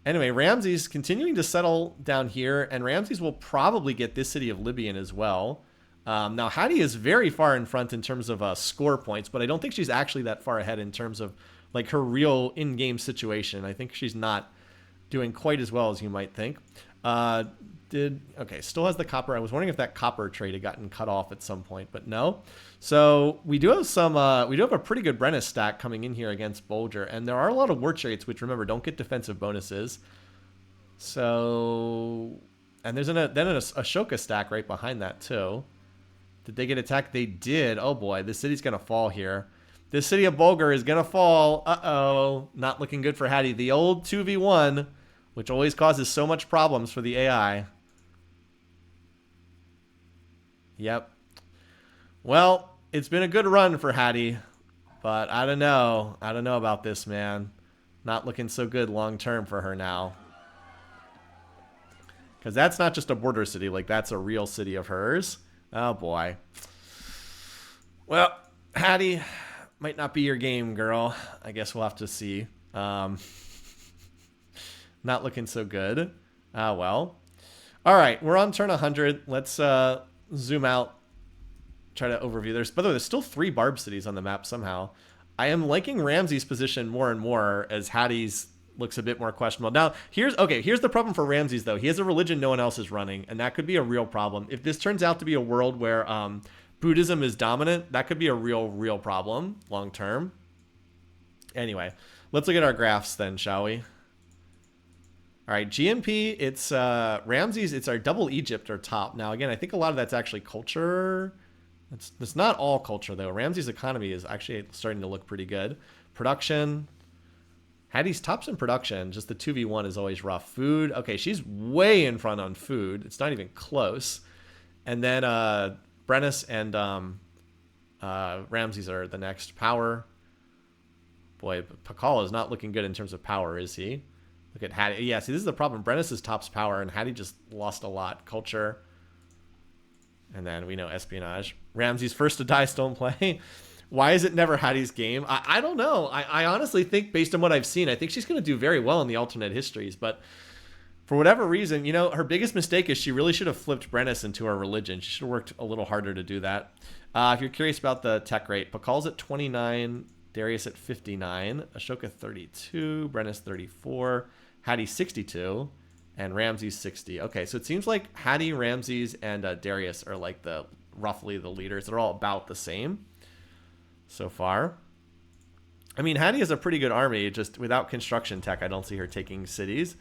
Anyway, Ramses continuing to settle down here, and Ramses will probably get this city of Libyan as well. Now, Hattie is very far in front in terms of score points, but I don't think she's actually that far ahead in terms of, like, her real in-game situation. I think she's not doing quite as well as you might think. Okay, still has the copper. I was wondering if that copper trade had gotten cut off at some point, but no. So we do have some, we do have a pretty good Brennus stack coming in here against Bolger, and there are a lot of war chariots, which remember don't get defensive bonuses. So, and there's then an Ashoka stack right behind that too. Did they get attacked? They did. Oh boy, this city's gonna fall here. This city of Bolger is gonna fall. Uh-oh, not looking good for Hattie. The old 2v1, which always causes so much problems for the AI. Yep. Well, it's been a good run for Hattie, but I don't know. I don't know about this, man. Not looking so good long term for her now. Because that's not just a border city. Like, that's a real city of hers. Oh, boy. Well, Hattie, might not be your game, girl. I guess we'll have to see. Not looking so good. Ah, well. All right, we're on turn 100. Let's zoom out, try to overview. By the way, there's still 3 Barb cities on the map somehow. I am liking Ramsey's position more and more as Hattie's looks a bit more questionable. Now, here's the problem for Ramses, though. He has a religion no one else is running, and that could be a real problem. If this turns out to be a world where Buddhism is dominant, that could be a real problem long term. Anyway, let's look at our graphs then, shall we? All right, GMP, it's Ramses, it's our double Egypt or top. Now, again, I think a lot of that's actually culture. It's not all culture, though. Ramses' economy is actually starting to look pretty good. Production. Hattie's tops in production. Just the 2v1 is always rough. Food. Okay, she's way in front on food. It's not even close. And then Brennus and Ramses are the next. Power. Boy, Pakal is not looking good in terms of power, is he? Look at Hattie. Yeah, see, this is the problem. Brennus is tops power, and Hattie just lost a lot. Culture. And then we know espionage. Ramses first to die, don't play. Why is it never Hattie's game? I don't know. I honestly think, based on what I've seen, I think she's going to do very well in the alternate histories. But For whatever reason, you know, her biggest mistake is she really should have flipped Brennus into her religion. She should have worked a little harder to do that. If you're curious about the tech rate, Pakal's at 29, Darius at 59, Ashoka 32, Brennus 34, Hattie 62, and Ramses 60. Okay, so it seems like Hattie, Ramses, and Darius are like roughly the leaders. They're all about the same so far. I mean, Hattie has a pretty good army, just without construction tech, I don't see her taking cities.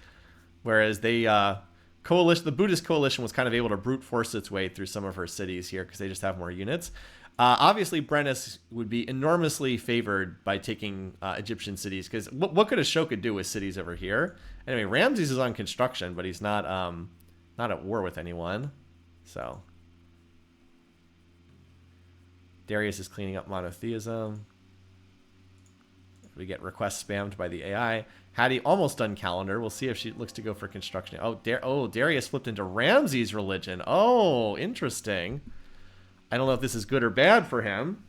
Whereas the Buddhist coalition was kind of able to brute force its way through some of her cities here because they just have more units. Obviously, Brennus would be enormously favored by taking Egyptian cities because what could Ashoka do with cities over here? Anyway, Ramses is on construction, but he's not at war with anyone. So Darius is cleaning up monotheism. We get requests spammed by the AI. Hattie almost done calendar. We'll see if she looks to go for construction. Oh, Darius flipped into Ramses' religion. Oh, interesting. I don't know if this is good or bad for him.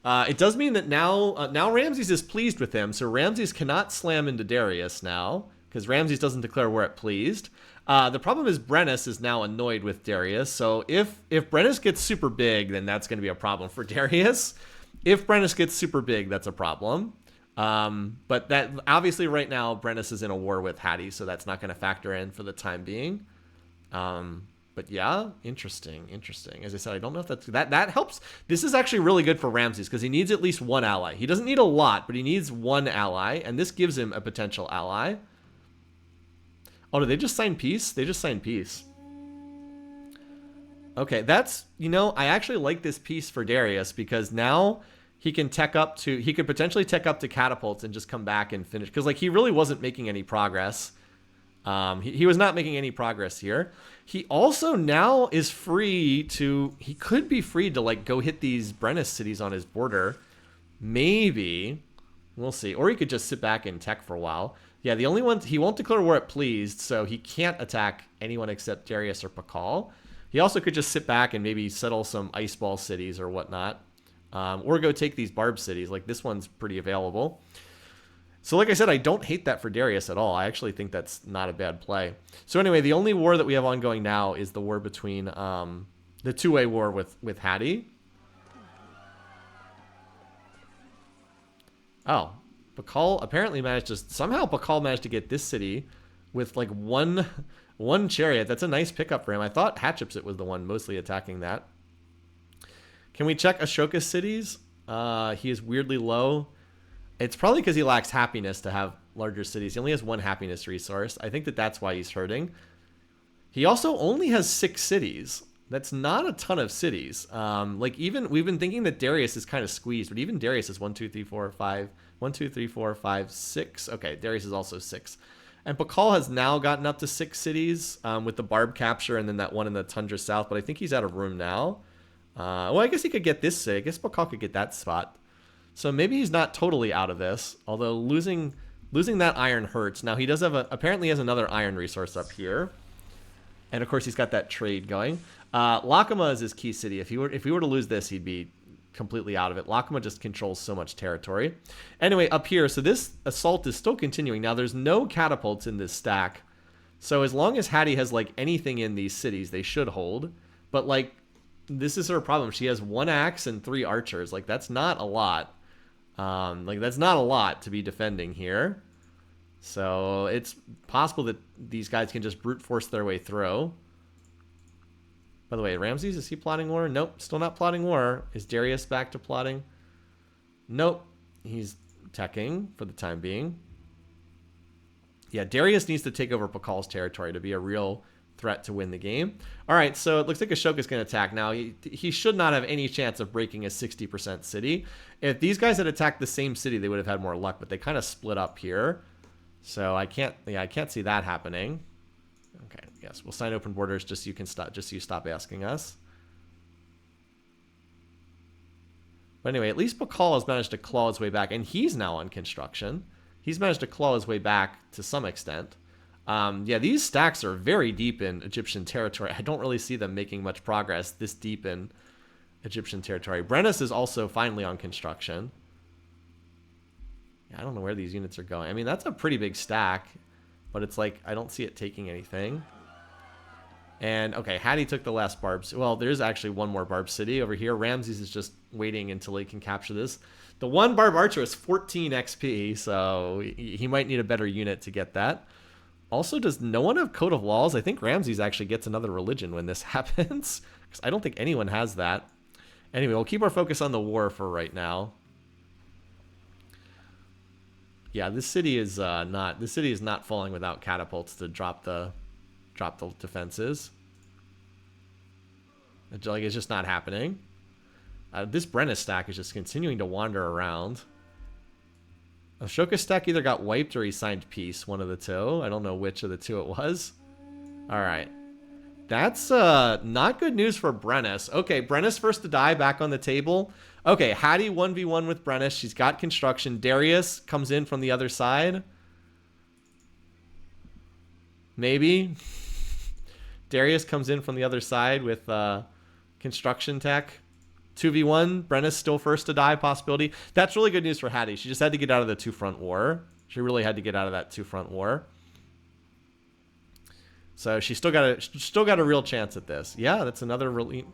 It does mean that now Ramses is pleased with him, so Ramses cannot slam into Darius now because Ramses doesn't declare war at pleased. The problem is Brennus is now annoyed with Darius, so if Brennus gets super big, then that's going to be a problem for Darius. If Brennus gets super big, that's a problem. But that obviously right now Brennus is in a war with Hattie, so that's not going to factor in for the time being. But yeah, interesting. As I said, I don't know if that helps. This is actually really good for Ramses because he needs at least one ally. He doesn't need a lot, but he needs one ally, and this gives him a potential ally. Oh, did they just sign peace? They just signed peace. Okay, that's, you know, I actually like this piece for Darius because now he could potentially tech up to catapults and just come back and finish. Because, like, he really wasn't making any progress. He was not making any progress here. He also now is free to... He could be free to, like, go hit these Brennus cities on his border. Maybe. We'll see. Or he could just sit back and tech for a while. Yeah, the only one... He won't declare war at pleased, so he can't attack anyone except Darius or Pakal. He also could just sit back and maybe settle some ice ball cities or whatnot. Or go take these barb cities. Like, this one's pretty available. So like I said, I don't hate that for Darius at all. I actually think that's not a bad play. So anyway, the only war that we have ongoing now is the war between the two-way war with Hattie. Oh, Pakal apparently managed to... Somehow Pakal managed to get this city with like one chariot. That's a nice pickup for him. I thought Hatshepsut was the one mostly attacking that. Can we check Ashoka's cities? He is weirdly low. It's probably because he lacks happiness to have larger cities. He only has one happiness resource. I think that's why he's hurting. He also only has 6 cities. That's not a ton of cities. Like, even we've been thinking that Darius is kind of squeezed, but even Darius is 1, 2, 3, 4, 5. 1, 2, 3, 4, 5, 6. Okay, Darius is also 6. And Pakal has now gotten up to 6 cities with the barb capture and then that one in the Tundra South, but I think he's out of room now. Well, I guess he could get this city. I guess Pakal could get that spot. So maybe he's not totally out of this, although losing that iron hurts. Now he does have apparently has another iron resource up here. And of course he's got that trade going. Lakuma is his key city. If he were to lose this, he'd be completely out of it. Lakuma just controls so much territory. Anyway, up here, so this assault is still continuing. Now there's no catapults in this stack. So as long as Hattie has like anything in these cities, they should hold. But like, this is her problem. She has 1 axe and 3 archers. Like, that's not a lot. That's not a lot to be defending here. So it's possible that these guys can just brute force their way through. By the way, Ramses, is he plotting war? Nope, still not plotting war. Is Darius back to plotting? Nope, he's teching for the time being. Yeah, Darius needs to take over Pakal's territory to be a real threat to win the game. All right, so it looks like Ashoka's going to attack. Now, he should not have any chance of breaking a 60% city. If these guys had attacked the same city, they would have had more luck, but they kind of split up here. So I can't see that happening. Okay, yes, we'll sign open borders just so you stop asking us. But anyway, at least Pakal has managed to claw his way back, and he's now on construction. He's managed to claw his way back to some extent. Yeah, these stacks are very deep in Egyptian territory. I don't really see them making much progress this deep in Egyptian territory. Brennus is also finally on construction. Yeah, I don't know where these units are going. I mean, that's a pretty big stack. but it's like I don't see it taking anything. And okay, Hattie took the last Barb's. Well, there's actually one more Barb City over here. Ramses is just waiting until he can capture this. The one Barb Archer is 14 XP, so he might need a better unit to get that. Also, does no one have Code of Laws? I think Ramses actually gets another religion when this happens, because I don't think anyone has that. Anyway, we'll keep our focus on the war for right now. Yeah, this city is not falling without catapults to drop the defenses. It's just not happening. This Brenna stack is just continuing to wander around. Ashoka's stack either got wiped or he signed peace, one of the two. I don't know which of the two it was. All right. That's not good news for Brennis. Okay, Brennis first to die, back on the table. Okay, Hattie 1v1 with Brennis. She's got construction. Darius comes in from the other side. Maybe. Darius comes in from the other side with construction tech. 2v1. Brennis still first to die possibility. That's really good news for Hattie. She just had to get out of the two-front war. She really had to get out of that two-front war. So she still got a real chance at this. Yeah, that's another really.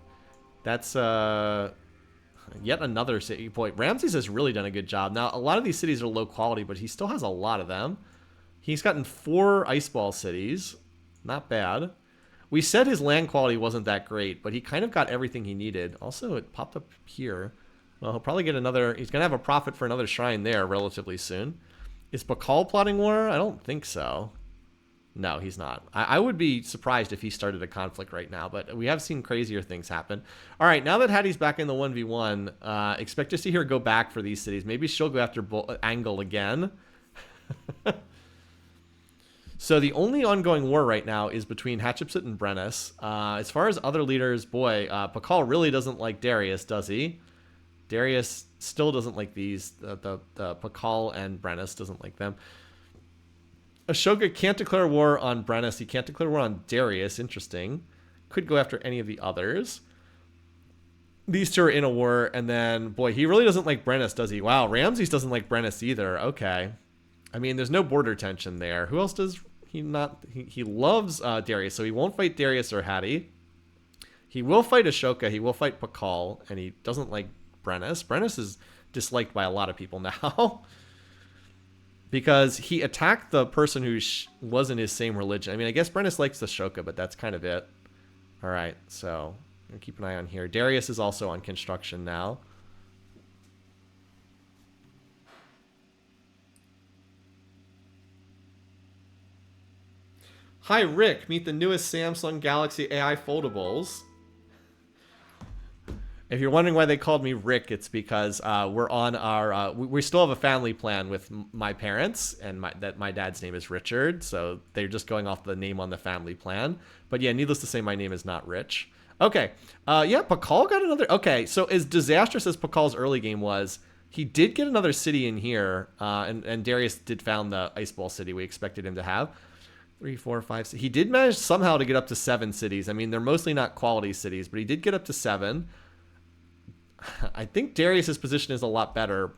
That's yet another city point. Ramses has really done a good job. Now a lot of these cities are low quality, but he still has a lot of them. He's gotten 4 ice ball cities. Not bad. We said his land quality wasn't that great, but he kind of got everything he needed. Also, it popped up here. Well, he'll probably get another. He's gonna have a profit for another shrine there relatively soon. Is Bakal plotting war? I don't think so. No, he's not. I would be surprised if he started a conflict right now, but we have seen crazier things happen. All right, now that Hattie's back in the 1v1, expect to see her go back for these cities. Maybe she'll go after Angle again. So the only ongoing war right now is between Hatshepsut and Brennis. As far as other leaders, boy, Pakal really doesn't like Darius, does he? Darius still doesn't like these. The Pakal and Brennis doesn't like them. Ashoka can't declare war on Brennis. He can't declare war on Darius. Interesting. Could go after any of the others. These two are in a war, and then, boy, he really doesn't like Brennis, does he? Wow, Ramses doesn't like Brennis either. Okay. I mean, there's no border tension there. Who else does he not? He loves Darius, so he won't fight Darius or Hattie. He will fight Ashoka. He will fight Pakal, and he doesn't like Brennis. Brennis is disliked by a lot of people now. Because he attacked the person who was in his same religion. I mean, I guess Brennis likes the Ashoka, but that's kind of it. All right, so I'm gonna keep an eye on here. Darius is also on construction now. Hi, Rick. Meet the newest Samsung Galaxy AI foldables. If you're wondering why they called me Rick, it's because we're on our we still have a family plan with my parents, and my dad's name is Richard, so they're just going off the name on the family plan. But yeah, needless to say, my name is not Rich. Okay, yeah, Pakal got another. Okay, so as disastrous as Pakal's early game was, he did get another city in here, and Darius did found the Ice Ball city we expected him to have. 3, 4, 5. He did manage somehow to get up to 7 cities. I mean, they're mostly not quality cities, but he did get up to 7. I think Darius's position is a lot better.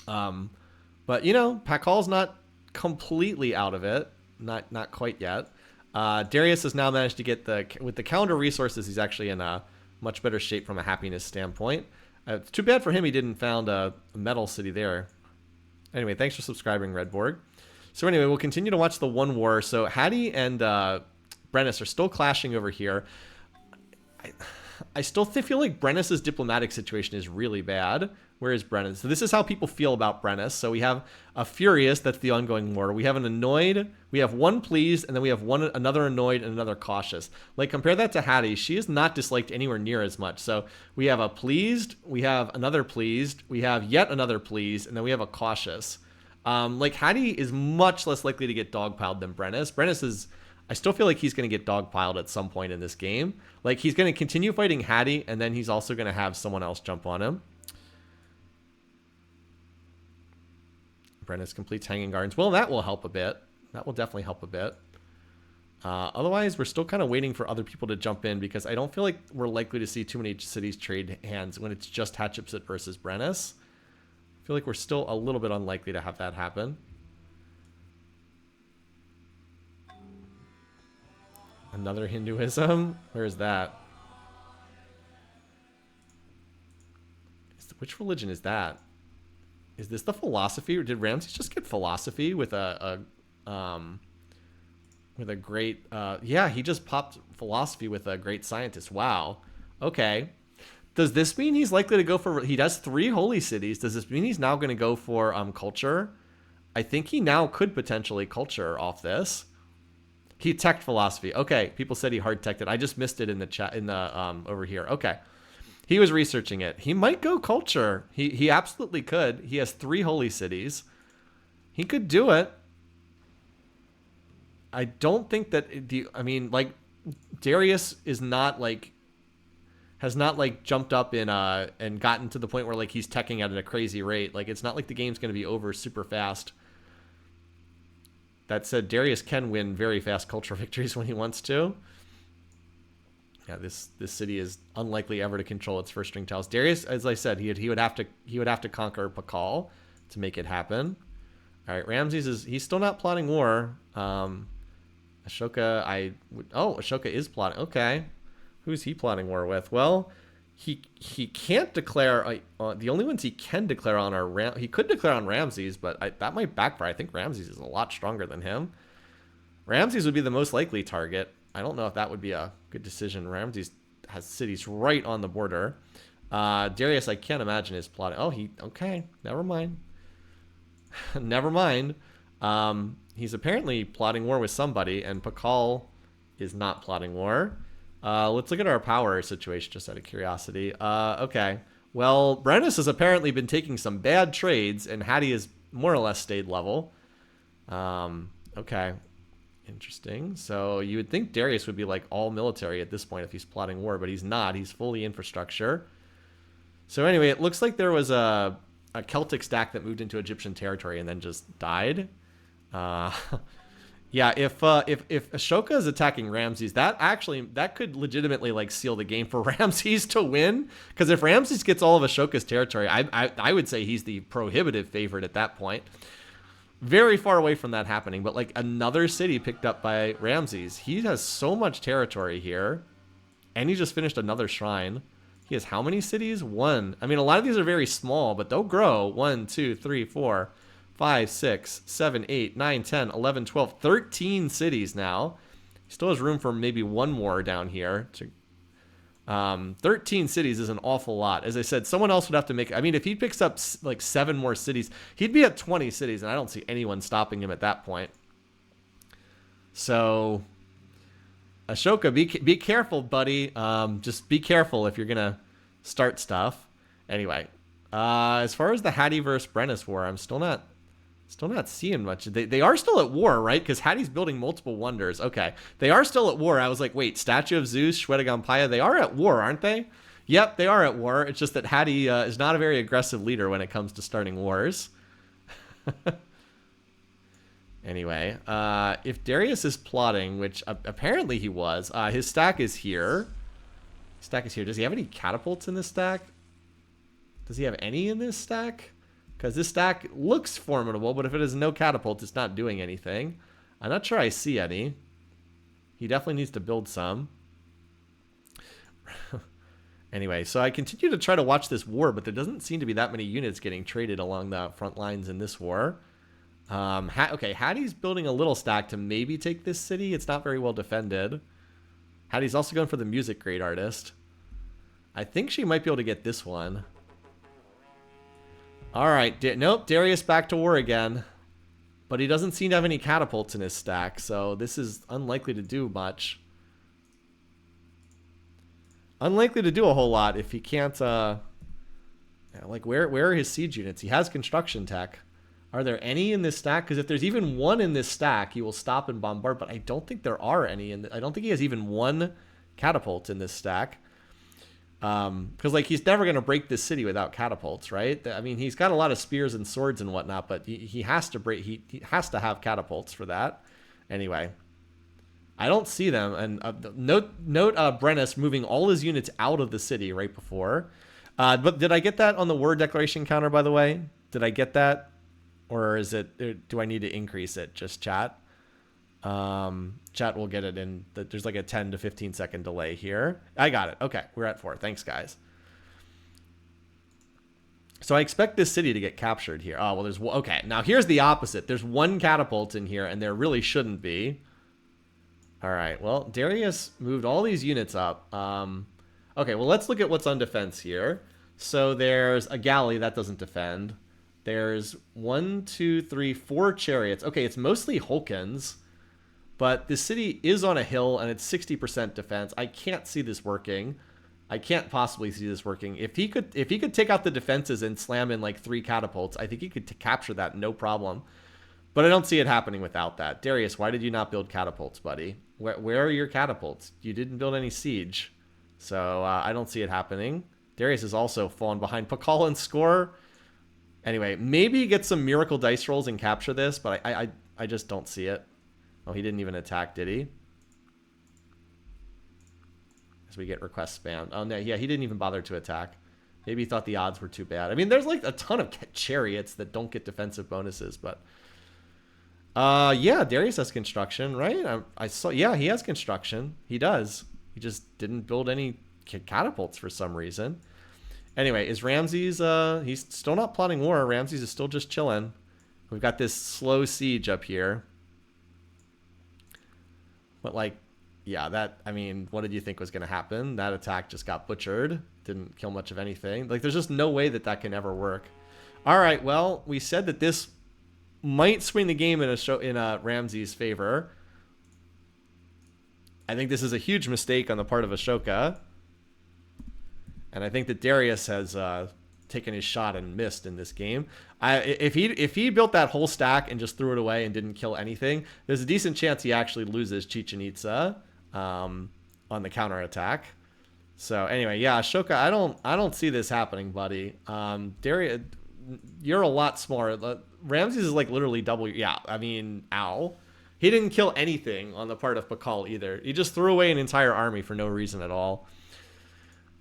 But, you know, Pakal's not completely out of it. Not quite yet. Darius has now managed to get with the calendar resources, he's actually in a much better shape from a happiness standpoint. It's too bad for him he didn't found a metal city there. Anyway, thanks for subscribing, Redborg. So anyway, we'll continue to watch the one war. So Hattie and Brennis are still clashing over here. I still feel like Brennis's diplomatic situation is really bad. Where is Brennis? So this is how people feel about Brennis. So we have a furious, that's the ongoing war. We have an annoyed, we have one pleased, and then we have another annoyed and another cautious. Like, compare that to Hattie. She is not disliked anywhere near as much. So we have a pleased, we have another pleased, we have yet another pleased, and then we have a cautious. Like, Hattie is much less likely to get dogpiled than Brennis. Brennis is... I still feel like he's going to get dogpiled at some point in this game. Like, he's going to continue fighting Hattie, and then he's also going to have someone else jump on him. Brennis completes Hanging Gardens. Well, that will help a bit. That will definitely help a bit. Otherwise, we're still kind of waiting for other people to jump in, because I don't feel like we're likely to see too many cities trade hands when it's just Hatshepsut versus Brennis. I feel like we're still a little bit unlikely to have that happen. Another Hinduism? Where is that? Which religion is that? Is this the philosophy, or did Ramses just get philosophy with a great? Yeah, he just popped philosophy with a great scientist. Wow. Okay. Does this mean he's likely to go for? He does 3 holy cities. Does this mean he's now going to go for culture? I think he now could potentially culture off this. He teched philosophy. Okay, people said he hard teched it. I just missed it in the chat in the over here. Okay. He was researching it. He might go culture. He absolutely could. He has 3 holy cities. He could do it. I don't think that I mean, like, Darius is not like has not like jumped up in and gotten to the point where like he's teching at a crazy rate. Like, it's not like the game's going to be over super fast. That said, Darius can win very fast cultural victories when he wants to. Yeah, this city is unlikely ever to control its first string tiles. Darius, as I said, he would have to conquer Pakal to make it happen. All right, Ramses he's still not plotting war. Ashoka, Ashoka is plotting. Okay, who's he plotting war with? Well, he can't declare. The only ones he can declare on are he could declare on Ramses, but that might backfire. I think Ramses is a lot stronger than him. Ramses would be the most likely target. I don't know if that would be a good decision. Ramses has cities right on the border. Darius, I can't imagine, is plotting. Oh, okay. Never mind. Never mind. He's apparently plotting war with somebody, and Pakal is not plotting war. Let's look at our power situation, just out of curiosity. Okay. Well, Brennus has apparently been taking some bad trades, and Hattie has more or less stayed level. Okay. Interesting. So you would think Darius would be like all military at this point if he's plotting war, but he's not. He's fully infrastructure. So anyway, it looks like there was a Celtic stack that moved into Egyptian territory and then just died. Yeah, if Ashoka is attacking Ramses, that could legitimately like seal the game for Ramses to win. Because if Ramses gets all of Ashoka's territory, I would say he's the prohibitive favorite at that point. Very far away from that happening, but like another city picked up by Ramses. He has so much territory here, and he just finished another shrine. He has how many cities? 1. I mean, a lot of these are very small, but they'll grow. 1, 2, 3, 4, 5, 6, 7, 8, 9, 10, 11, 12, 13 cities now. He still has room for maybe 1 more down here. 13 cities is an awful lot. As I said, someone else would have to make... I mean, if he picks up like 7 more cities, he'd be at 20 cities, and I don't see anyone stopping him at that point. So, Ashoka, be careful, buddy. Just be careful if you're going to start stuff. Anyway, as far as the Hattie versus Brennus war, I'm still not seeing much. They are still at war, right? Because Hattie's building multiple wonders. Okay. They are still at war. I was like, wait, Statue of Zeus, Shwedagompaya, they are at war, aren't they? Yep, they are at war. It's just that Hattie is not a very aggressive leader when it comes to starting wars. Anyway, if Darius is plotting, which apparently he was, his stack is here. Does he have any catapults in this stack? Does he have any in this stack? Because this stack looks formidable, but if it has no catapult, it's not doing anything. I'm not sure I see any. He definitely needs to build some. Anyway, so I continue to try to watch this war, but there doesn't seem to be that many units getting traded along the front lines in this war. Okay, Hattie's building a little stack to maybe take this city. It's not very well defended. Hattie's also going for the music grade artist. I think she might be able to get this one. All right. Nope. Darius back to war again. But he doesn't seem to have any catapults in his stack, so this is unlikely to do much. Unlikely to do a whole lot if he can't... like, where are his siege units? He has construction tech. Are there any in this stack? Because if there's even 1 in this stack, he will stop and bombard, but I don't think there are any. I don't think he has even 1 catapult in this stack. Because like he's never going to break this city without catapults, right? I mean, he's got a lot of spears and swords and whatnot, but he has to break. He has to have catapults for that. Anyway, I don't see them. And note Brennus moving all his units out of the city right before. But did I get that on the word declaration counter? By the way, did I get that, or is it? Do I need to increase it? Just chat. Chat will get it in. There's like a 10 to 15 second delay here. I got it. Okay, we're at 4. Thanks, guys. So I expect this city to get captured here. Oh, well, there's... Okay, now here's the opposite. There's 1 catapult in here, and there really shouldn't be. All right, well, Darius moved all these units up. Okay, well, let's look at what's on defense here. So there's a galley. That doesn't defend. There's 1, 2, 3, 4 chariots. Okay, it's mostly Hulkins. But this city is on a hill, and it's 60% defense. I can't see this working. I can't possibly see this working. If he could take out the defenses and slam in like 3 catapults, I think he could capture that no problem. But I don't see it happening without that. Darius, why did you not build catapults, buddy? Where are your catapults? You didn't build any siege. So I don't see it happening. Darius has also fallen behind Pakal in score. Anyway, maybe get some miracle dice rolls and capture this, but I just don't see it. Oh, he didn't even attack, did he? As we get request spam. Oh, no, yeah, he didn't even bother to attack. Maybe he thought the odds were too bad. I mean, there's like a ton of chariots that don't get defensive bonuses, but... yeah, Darius has construction, right? I saw... Yeah, he has construction. He does. He just didn't build any catapults for some reason. Anyway, is Ramses... he's still not plotting war. Ramses is still just chilling. We've got this slow siege up here. But, like, yeah, that, I mean, what did you think was going to happen? That attack just got butchered. Didn't kill much of anything. Like, there's just no way that that can ever work. All right, well, we said that this might swing the game in Ramses' favor. I think this is a huge mistake on the part of Ashoka. And I think that Darius has taken his shot and missed in this game. If he built that whole stack and just threw it away and didn't kill anything, there's a decent chance he actually loses Chichen Itza on the counterattack. So anyway, yeah, Ashoka, I don't see this happening, buddy. Darius, you're a lot smaller. Ramses is like literally double. Yeah, I mean, ow. He didn't kill anything on the part of Pakal either. He just threw away an entire army for no reason at all.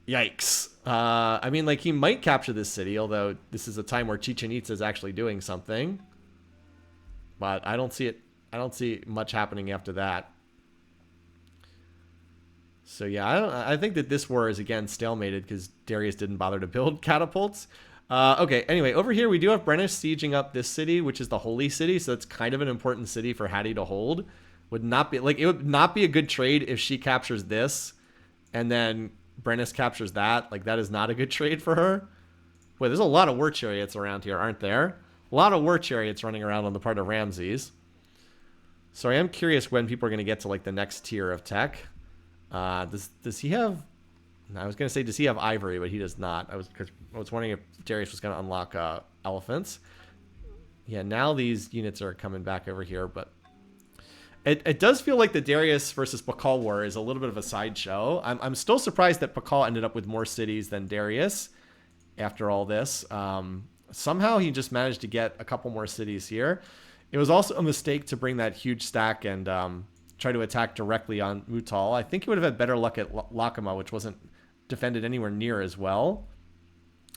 Yikes. I mean, like, he might capture this city, although this is a time where Chichen Itza is actually doing something. But I don't see it. I don't see much happening after that. So yeah, I think that this war is again stalemated because Darius didn't bother to build catapults. Okay, anyway, over here we do have Brennus sieging up this city, which is the Holy City, so it's kind of an important city for Hattie to hold. Would not be like, it would not be a good trade if she captures this and then Brennus captures that. Like, that is not a good trade for her. Wait, there's a lot of war chariots around here, aren't there? A lot of war chariots running around on the part of Ramses. So I am curious when people are going to get to like the next tier of tech. Does he have... I was going to say, does he have ivory, but he does not. I was wondering if Darius was going to unlock elephants. Yeah, now these units are coming back over here, but it does feel like the Darius versus Pakal war is a little bit of a sideshow. I'm still surprised that Pakal ended up with more cities than Darius after all this. Somehow he just managed to get a couple more cities here. It was also a mistake to bring that huge stack and try to attack directly on Mutal. I think he would have had better luck at Lakama, which wasn't defended anywhere near as well.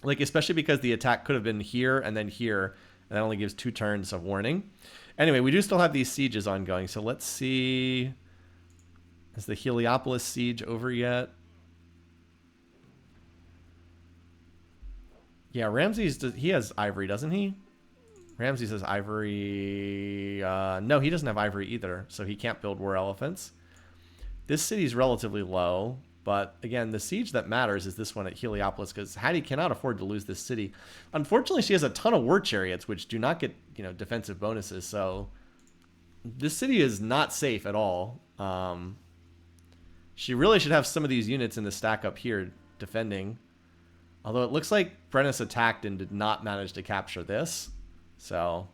Like, especially because the attack could have been here and then here, and that only gives 2 turns of warning. Anyway, we do still have these sieges ongoing, so let's see. Is the Heliopolis siege over yet? Yeah, Ramses, he has ivory, doesn't he? Ramses has ivory. No, he doesn't have ivory either, so he can't build war elephants. This city's relatively low, but again, the siege that matters is this one at Heliopolis, because Hattie cannot afford to lose this city. Unfortunately, she has a ton of war chariots, which do not get, defensive bonuses, so this city is not safe at all. She really should have some of these units in the stack up here defending. Although it looks like Brennus attacked and did not manage to capture this. So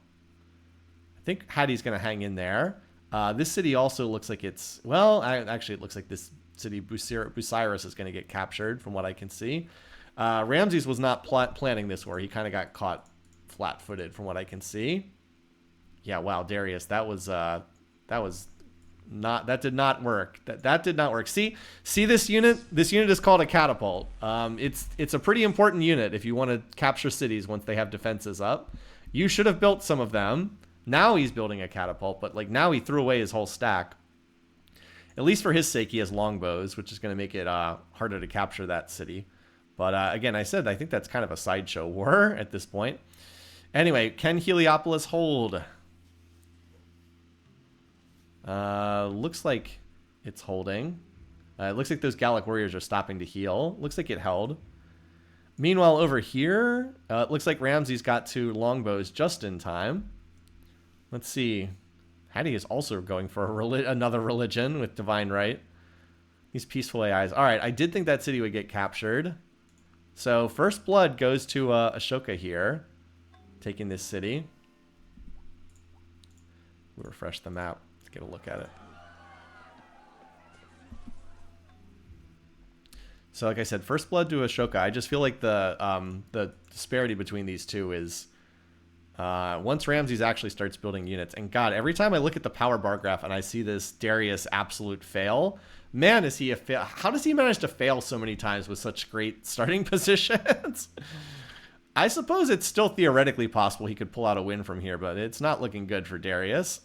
I think Hattie's going to hang in there. This city also looks like it's... Well, actually, it looks like this city, Bucyrus, is going to get captured from what I can see. Ramses was not planning this war. He kind of got caught flat-footed from what I can see. Yeah, wow, Darius, that did not work. That did not work. See this unit? This unit is called a catapult. It's a pretty important unit if you want to capture cities once they have defenses up. You should have built some of them. Now he's building a catapult, but like now he threw away his whole stack. At least for his sake, he has longbows, which is going to make it harder to capture that city. But again, I think that's kind of a sideshow war at this point. Anyway, can Heliopolis hold? Looks like it's holding. It looks like those Gallic warriors are stopping to heal. Looks like it held. Meanwhile, over here, it looks like Ramses got 2 longbows just in time. Let's see. Hattie is also going for another religion with Divine Right. These peaceful AIs. All right, I did think that city would get captured. So first blood goes to Ashoka here, taking this city. We'll refresh the map. Let's get a look at it. So like I said, first blood to Ashoka. I just feel like the disparity between these two is once Ramses actually starts building units. And God, every time I look at the power bar graph and I see this Darius absolute fail, man, is he a fail. How does he manage to fail so many times with such great starting positions? I suppose it's still theoretically possible he could pull out a win from here, but it's not looking good for Darius.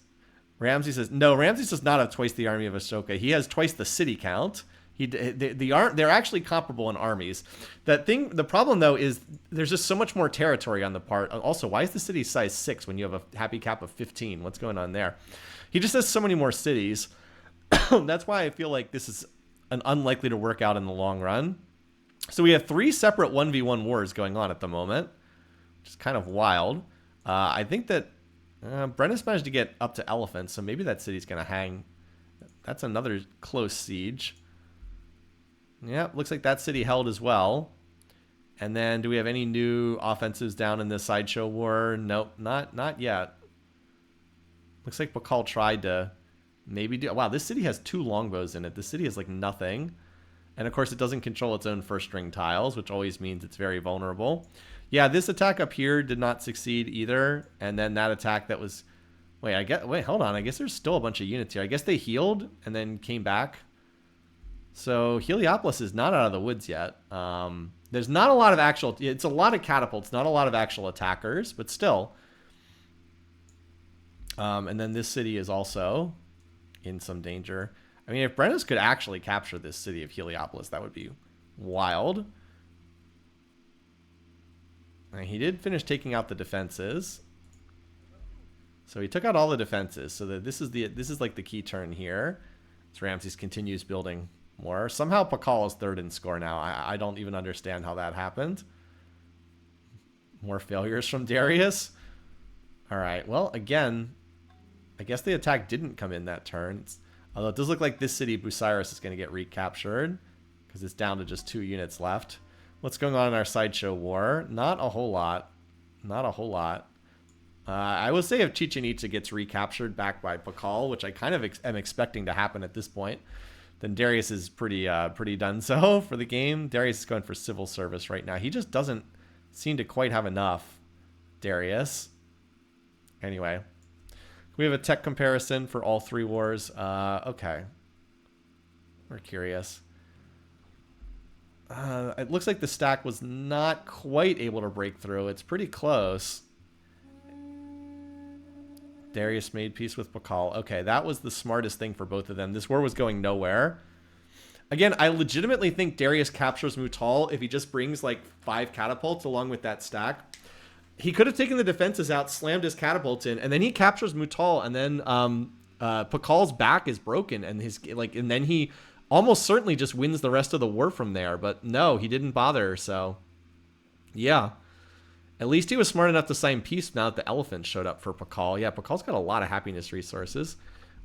Ramses says, no, Ramses does not have twice the army of Ashoka. He has twice the city count. They're actually comparable in armies. The problem though is there's just so much more territory on the part. Also, why is the city size 6 when you have a happy cap of 15? What's going on there? He just has so many more cities. That's why I feel like this is an unlikely to work out in the long run. So we have 3 separate 1v1 wars going on at the moment, which is kind of wild. I think that Brennus managed to get up to Elephant, so maybe that city's going to hang. That's another close siege. Yeah, looks like that city held as well. And then do we have any new offensives down in this sideshow war? Nope, not yet. Looks like Pakal tried to maybe do... Wow, this city has 2 longbows in it. This city has like nothing. And of course it doesn't control its own first string tiles, which always means it's very vulnerable. Yeah, this attack up here did not succeed either. And then that attack that was... Wait, hold on. I guess there's still a bunch of units here. I guess they healed and then came back. So Heliopolis is not out of the woods yet. There's not a lot of actual... It's a lot of catapults, not a lot of actual attackers, but still. And then this city is also in some danger. I mean, if Brennus could actually capture this city of Heliopolis, that would be wild. And he did finish taking out the defenses. So he took out all the defenses. So that this is like the key turn here. So Ramses continues building more. Somehow Pakal is 3rd in score now. I don't even understand how that happened. More failures from Darius. All right. Well, again, I guess the attack didn't come in that turn. Although it does look like this city, Bucyrus, is going to get recaptured because it's down to just 2 units left. What's going on in our sideshow war? Not a whole lot. Not a whole lot. I will say if Chichen Itza gets recaptured back by Pakal, which I kind of am expecting to happen at this point, then Darius is pretty done so for the game. Darius is going for civil service right now. He just doesn't seem to quite have enough, Darius. Anyway, we have a tech comparison for all 3 wars. Okay. We're curious. It looks like the stack was not quite able to break through. It's pretty close. Darius made peace with Pakal. Okay, that was the smartest thing for both of them. This war was going nowhere. Again, I legitimately think Darius captures Mutal if he just brings like 5 catapults along with that stack. He could have taken the defenses out, slammed his catapults in, and then he captures Mutal, and then Pakal's back is broken, and and then he almost certainly just wins the rest of the war from there. But no, he didn't bother. So yeah. At least he was smart enough to sign peace now that the elephant showed up for Pakal. Yeah, Pakal's got a lot of happiness resources.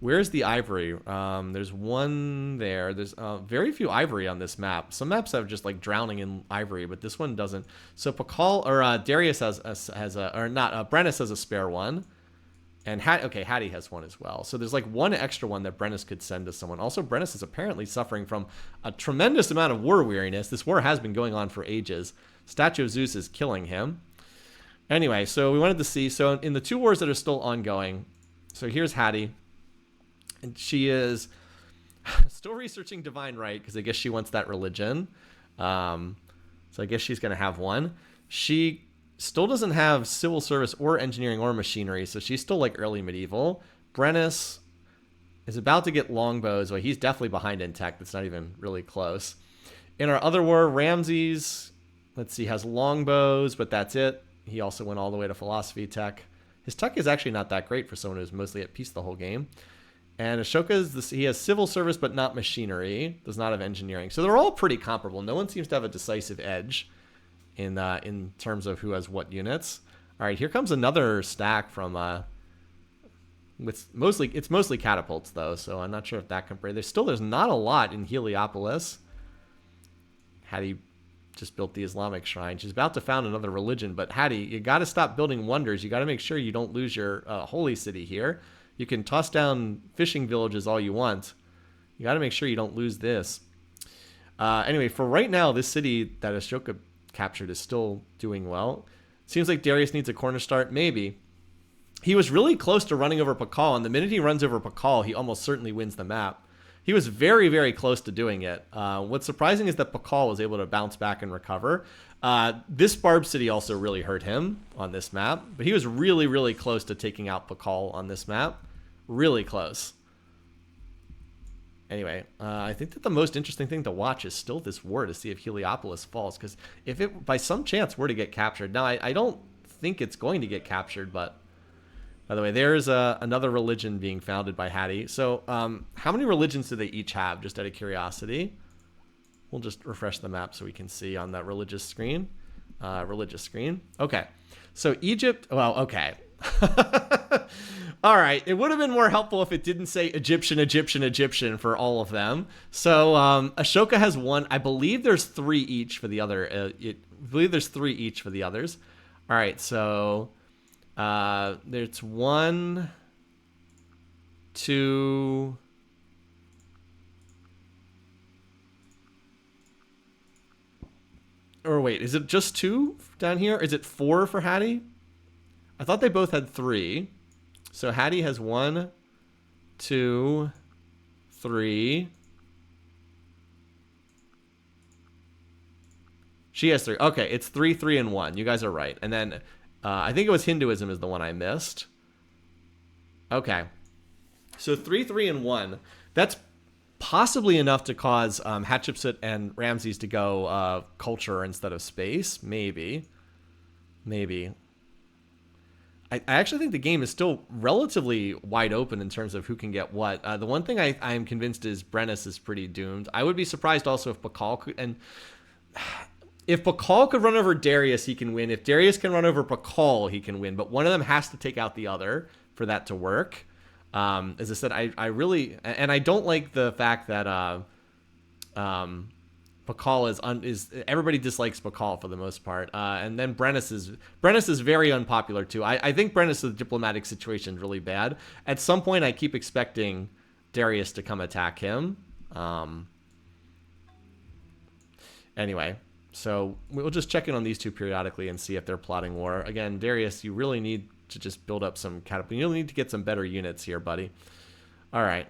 Where's the ivory? There's one there. There's very few ivory on this map. Some maps have just like drowning in ivory, but this one doesn't. So Pakal or Darius has Brennus has a spare one, and Hattie has one as well. So there's like one extra one that Brennus could send to someone. Also, Brennus is apparently suffering from a tremendous amount of war weariness. This war has been going on for ages. Statue of Zeus is killing him. Anyway, so we wanted to see. So in the 2 wars that are still ongoing, so here's Hattie. And she is still researching Divine Right because I guess she wants that religion. So I guess she's going to have one. She still doesn't have civil service or engineering or machinery, so she's still like early medieval. Brennus is about to get longbows. Well, he's definitely behind in tech. That's not even really close. In our other war, Ramses, let's see, has longbows, but that's it. He also went all the way to philosophy tech. His tech is actually not that great for someone who's mostly at peace the whole game. And Ashoka, he has civil service, but not machinery. Does not have engineering. So they're all pretty comparable. No one seems to have a decisive edge in terms of who has what units. All right, here comes another stack from it's mostly catapults though, so I'm not sure if that compares. There's not a lot in Heliopolis. Hattie just built the Islamic shrine. She's about to found another religion, but Hattie, you got to stop building wonders. You got to make sure you don't lose your holy city here. You can toss down fishing villages all you want. You got to make sure you don't lose this. Anyway, for right now, this city that Ashoka captured is still doing well. Seems like Darius needs a corner start. Maybe. He was really close to running over Pakal, and the minute he runs over Pakal, he almost certainly wins the map. He was very, very close to doing it. What's surprising is that Pakal was able to bounce back and recover. This Barb City also really hurt him on this map, but he was really, really close to taking out Pakal on this map. Really close. Anyway, I think that the most interesting thing to watch is still this war to see if Heliopolis falls, because if it by some chance were to get captured, now I don't think it's going to get captured, but by the way, there's another religion being founded by Hattie. So how many religions do they each have, just out of curiosity? We'll just refresh the map so we can see on that religious screen. Okay, so Egypt, well, okay. All right, it would have been more helpful if it didn't say Egyptian for all of them. So Ashoka has one. I believe there's three each for the other. I believe there's three each for the others. All right, so there's 1, 2, or wait, is it just 2 down here? Is it 4 for Hattie? I thought they both had 3. So Hattie has 1, 2, 3. She has 3. Okay, it's 3, 3, and 1. You guys are right. And then I think it was Hinduism is the one I missed. Okay. So 3, 3, and 1. That's possibly enough to cause Hatshepsut and Ramses to go culture instead of space. Maybe. I actually think the game is still relatively wide open in terms of who can get what. The one thing I am convinced is Brennus is pretty doomed. I would be surprised also if Pakal could... And if Pakal could run over Darius, he can win. If Darius can run over Pakal, he can win. But one of them has to take out the other for that to work. As I said, I really... And I don't like the fact that Pakal is everybody dislikes Pakal for the most part. And then Brennus is very unpopular too. I think Brennus' diplomatic situation is really bad. At some point, I keep expecting Darius to come attack him. Anyway... So we'll just check in on these two periodically and see if they're plotting war. Again, Darius, you really need to just build up some catapult. You really need to get some better units here, buddy. All right.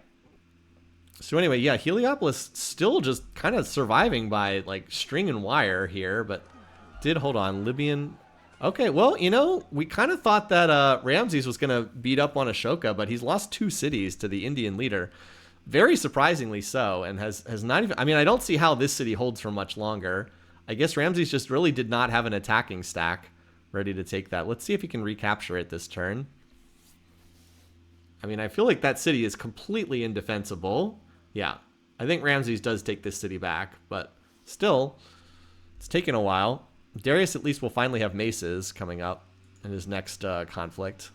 So anyway, yeah, Heliopolis still just kind of surviving by like string and wire here, but hold on, Libyan. Okay, well, you know, we kind of thought that Ramses was going to beat up on Ashoka, but he's lost 2 cities to the Indian leader. Very surprisingly so, and has not even... I mean, I don't see how this city holds for much longer. I guess Ramses just really did not have an attacking stack ready to take that. Let's see if he can recapture it this turn. I mean, I feel like that city is completely indefensible. Yeah, I think Ramses does take this city back, but still, it's taken a while. Darius at least will finally have maces coming up in his next conflict.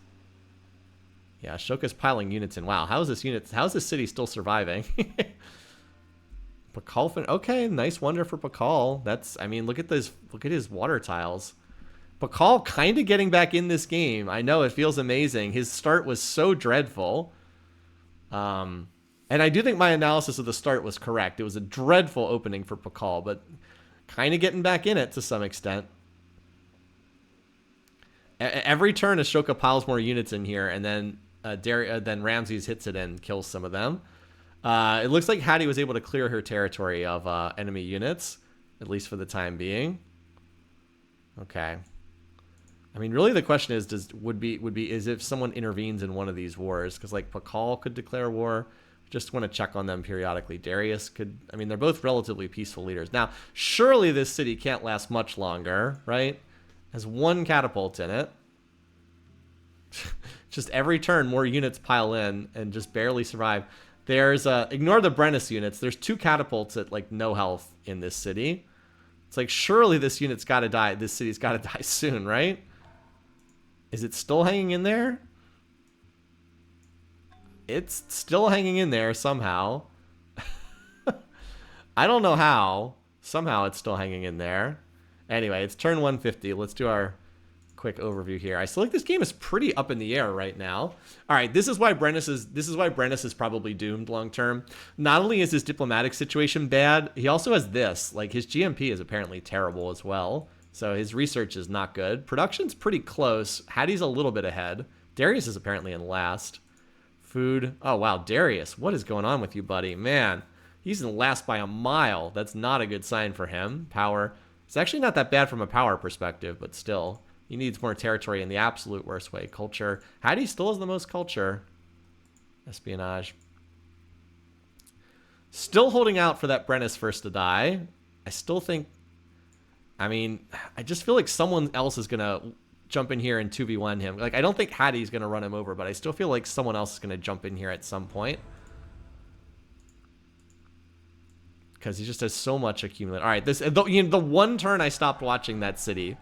Yeah, Ashoka's piling units in. Wow, how is this city still surviving? Pakal, okay, nice wonder for Pakal. That's, I mean, look at his water tiles. Pakal kind of getting back in this game. I know, it feels amazing. His start was so dreadful. And I do think my analysis of the start was correct. It was a dreadful opening for Pakal, but kind of getting back in it to some extent. Every turn, Ashoka piles more units in here, and then Ramses hits it and kills some of them. It looks like Hattie was able to clear her territory of enemy units, at least for the time being. Okay. I mean, really, the question is, would be is if someone intervenes in one of these wars, because like Pakal could declare war. Just want to check on them periodically. Darius could. I mean, they're both relatively peaceful leaders. Now, surely this city can't last much longer, right? Has one catapult in it. Just every turn, more units pile in and just barely survive. There's ignore the Brennus units. There's 2 catapults at like no health in this city. It's like surely this unit's got to die. This city's got to die soon, right? Is it still hanging in there? It's still hanging in there somehow. I don't know how. Somehow it's still hanging in there. Anyway, it's turn 150. Let's do our quick overview here. I still think this game is pretty up in the air right now. All right, this is why Brennus is probably doomed long term. Not only is his diplomatic situation bad, he also has this. Like his GMP is apparently terrible as well. So his research is not good. Production's pretty close. Hattie's a little bit ahead. Darius is apparently in last. Food. Oh, wow. Darius, what is going on with you, buddy? Man, he's in last by a mile. That's not a good sign for him. Power. It's actually not that bad from a power perspective, but still. He needs more territory in the absolute worst way. Culture. Hattie still has the most culture. Espionage. Still holding out for that Brennus first to die. I still think... I mean, I just feel like someone else is going to jump in here and 2v1 him. Like, I don't think Hattie's going to run him over, but I still feel like someone else is going to jump in here at some point. Because he just has so much accumulated. All right, the one turn I stopped watching that city.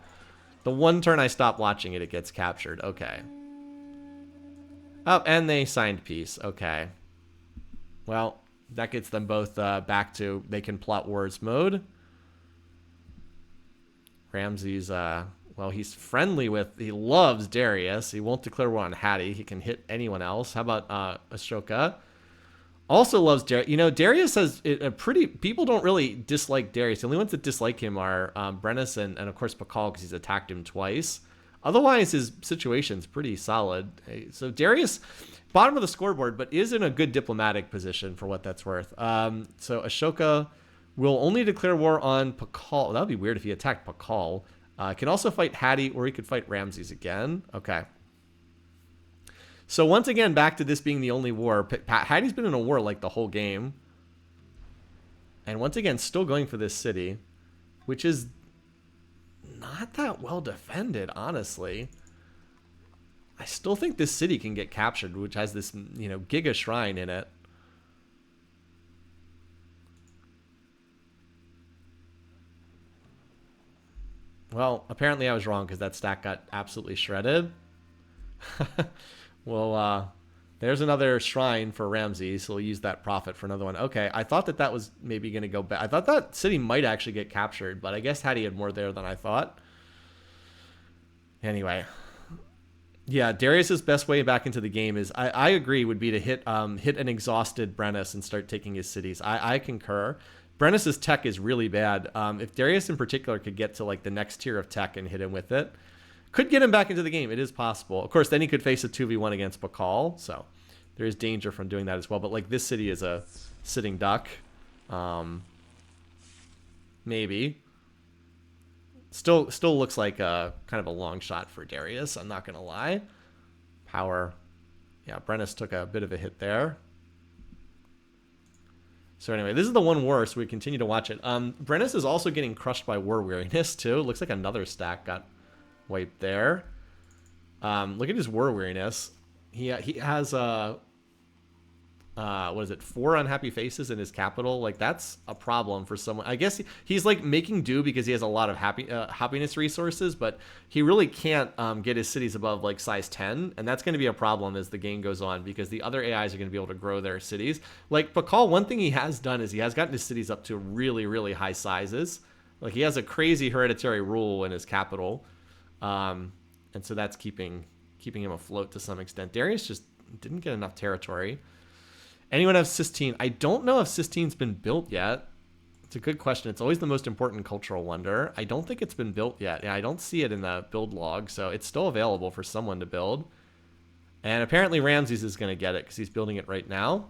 The one turn I stopped watching it, it gets captured. Okay. Oh, and they signed peace. Okay. Well, that gets them both back to they can plot wars mode. Ramses, well, he's friendly with, he loves Darius. He won't declare war on Hattie. He can hit anyone else. How about Ashoka? Also loves Darius. You know, Darius has a pretty, people don't really dislike Darius. The only ones that dislike him are Brennus and of course Pakal, because he's attacked him twice. Otherwise, his situation's pretty solid. So Darius, bottom of the scoreboard, but is in a good diplomatic position for what that's worth. So Ashoka will only declare war on Pakal. That would be weird if he attacked Pakal. Can also fight Hattie, or he could fight Ramses again. Okay. So once again, back to this being the only war. Hattie's been in a war like the whole game. And once again, still going for this city, which is not that well defended, honestly. I still think this city can get captured, which has this, you know, giga shrine in it. Well, apparently I was wrong because that stack got absolutely shredded. Well, there's another shrine for Ramses, so we'll use that profit for another one. Okay, I thought that was maybe going to go back. I thought that city might actually get captured, but I guess Hattie had more there than I thought. Anyway. Yeah, Darius's best way back into the game is, I agree, would be to hit an exhausted Brennus and start taking his cities. I concur. Brennus's tech is really bad. If Darius in particular could get to like the next tier of tech and hit him with it, could get him back into the game. It is possible. Of course, then he could face a 2v1 against Pakal, so there is danger from doing that as well. But like this city is a sitting duck. Maybe. Still looks like a kind of a long shot for Darius, I'm not going to lie. Power. Yeah, Brennus took a bit of a hit there. So anyway, this is the one war, so we continue to watch it. Brennus is also getting crushed by war weariness, too. Looks like another stack got wiped there. Look at his war weariness. He has what is it, 4 unhappy faces in his capital. Like, that's a problem for someone. I guess he's like making do because he has a lot of happiness resources, but he really can't get his cities above like size 10, and that's going to be a problem as the game goes on because the other AIs are going to be able to grow their cities. Like Pakal, one thing he has done is he has gotten his cities up to really, really high sizes. Like, he has a crazy hereditary rule in his capital, and so that's keeping him afloat to some extent. Darius just didn't get enough territory. Anyone have Sistine? I don't know if Sistine's been built yet. It's a good question. It's always the most important cultural wonder. I don't think it's been built yet. Yeah, I don't see it in the build log, so it's still available for someone to build. And apparently Ramses is going to get it because he's building it right now.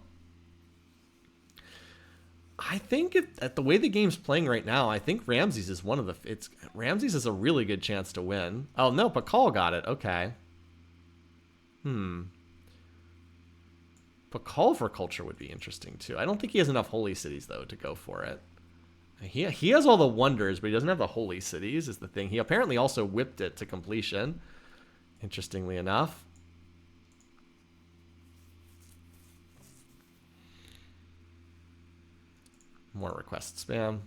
I think at the way the game's playing right now, I think Ramses is one of the. Ramses is a really good chance to win. Oh no, Pakal got it. Okay. Pakal for culture would be interesting too. I don't think he has enough holy cities though to go for it. He has all the wonders, but he doesn't have the holy cities. Is the thing. He apparently also whipped it to completion. Interestingly enough. More request spam.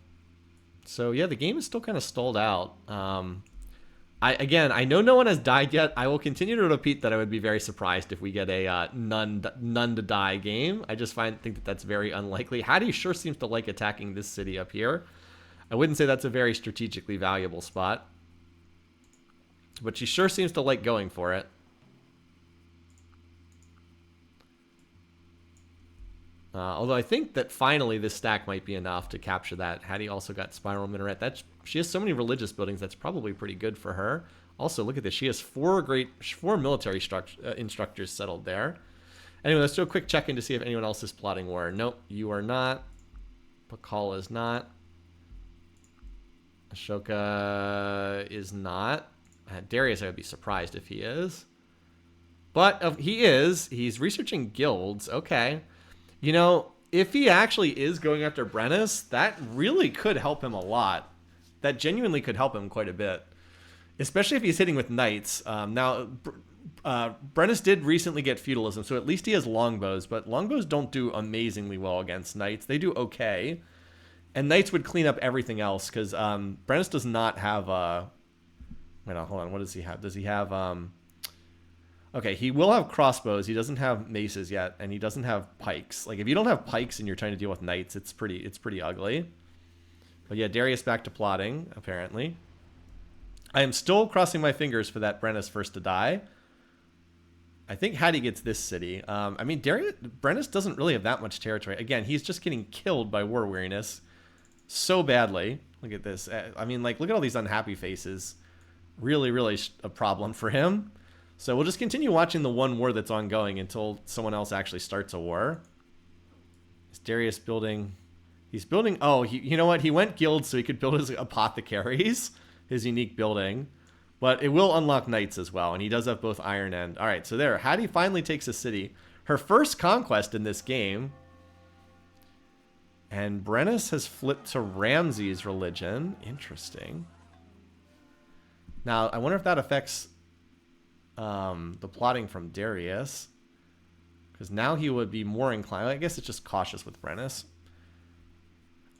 So yeah, the game is still kind of stalled out. I know no one has died yet. I will continue to repeat that I would be very surprised if we get a none to die game. I just think that that's very unlikely. Hattie sure seems to like attacking this city up here. I wouldn't say that's a very strategically valuable spot, but she sure seems to like going for it. Although I think that finally this stack might be enough to capture that. Hattie also got Spiral Minaret. She has so many religious buildings. That's probably pretty good for her. Also, look at this. She has four military instructors settled there. Anyway, let's do a quick check-in to see if anyone else is plotting war. Nope, you are not. Pakal is not. Ashoka is not. Darius, I would be surprised if he is. But he is. He's researching guilds. Okay. You know, if he actually is going after Brennus, that really could help him a lot. That genuinely could help him quite a bit. Especially if he's hitting with knights. Now, Brennus did recently get feudalism, so at least he has longbows. But longbows don't do amazingly well against knights. They do okay. And knights would clean up everything else, because Brennus does not have... Wait, hold on. What does he have? Does he have... Okay, he will have crossbows. He doesn't have maces yet, and he doesn't have pikes. Like, if you don't have pikes and you're trying to deal with knights, it's pretty ugly. But yeah, Darius back to plotting, apparently. I am still crossing my fingers for that Brennus first to die. I think Hattie gets this city. I mean, Brennus doesn't really have that much territory. Again, he's just getting killed by war weariness so badly. Look at this. I mean, like, look at all these unhappy faces. Really, really a problem for him. So we'll just continue watching the one war that's ongoing until someone else actually starts a war. Is Darius building... He's building... Oh, you know what? He went guild so he could build his apothecaries, his unique building. But it will unlock knights as well, and he does have both iron and... All right, so there. Hattie finally takes a city. Her first conquest in this game. And Brennus has flipped to Ramses' religion. Interesting. Now, I wonder if that affects... the plotting from Darius, because now he would be more inclined. I guess it's just cautious with Brennus.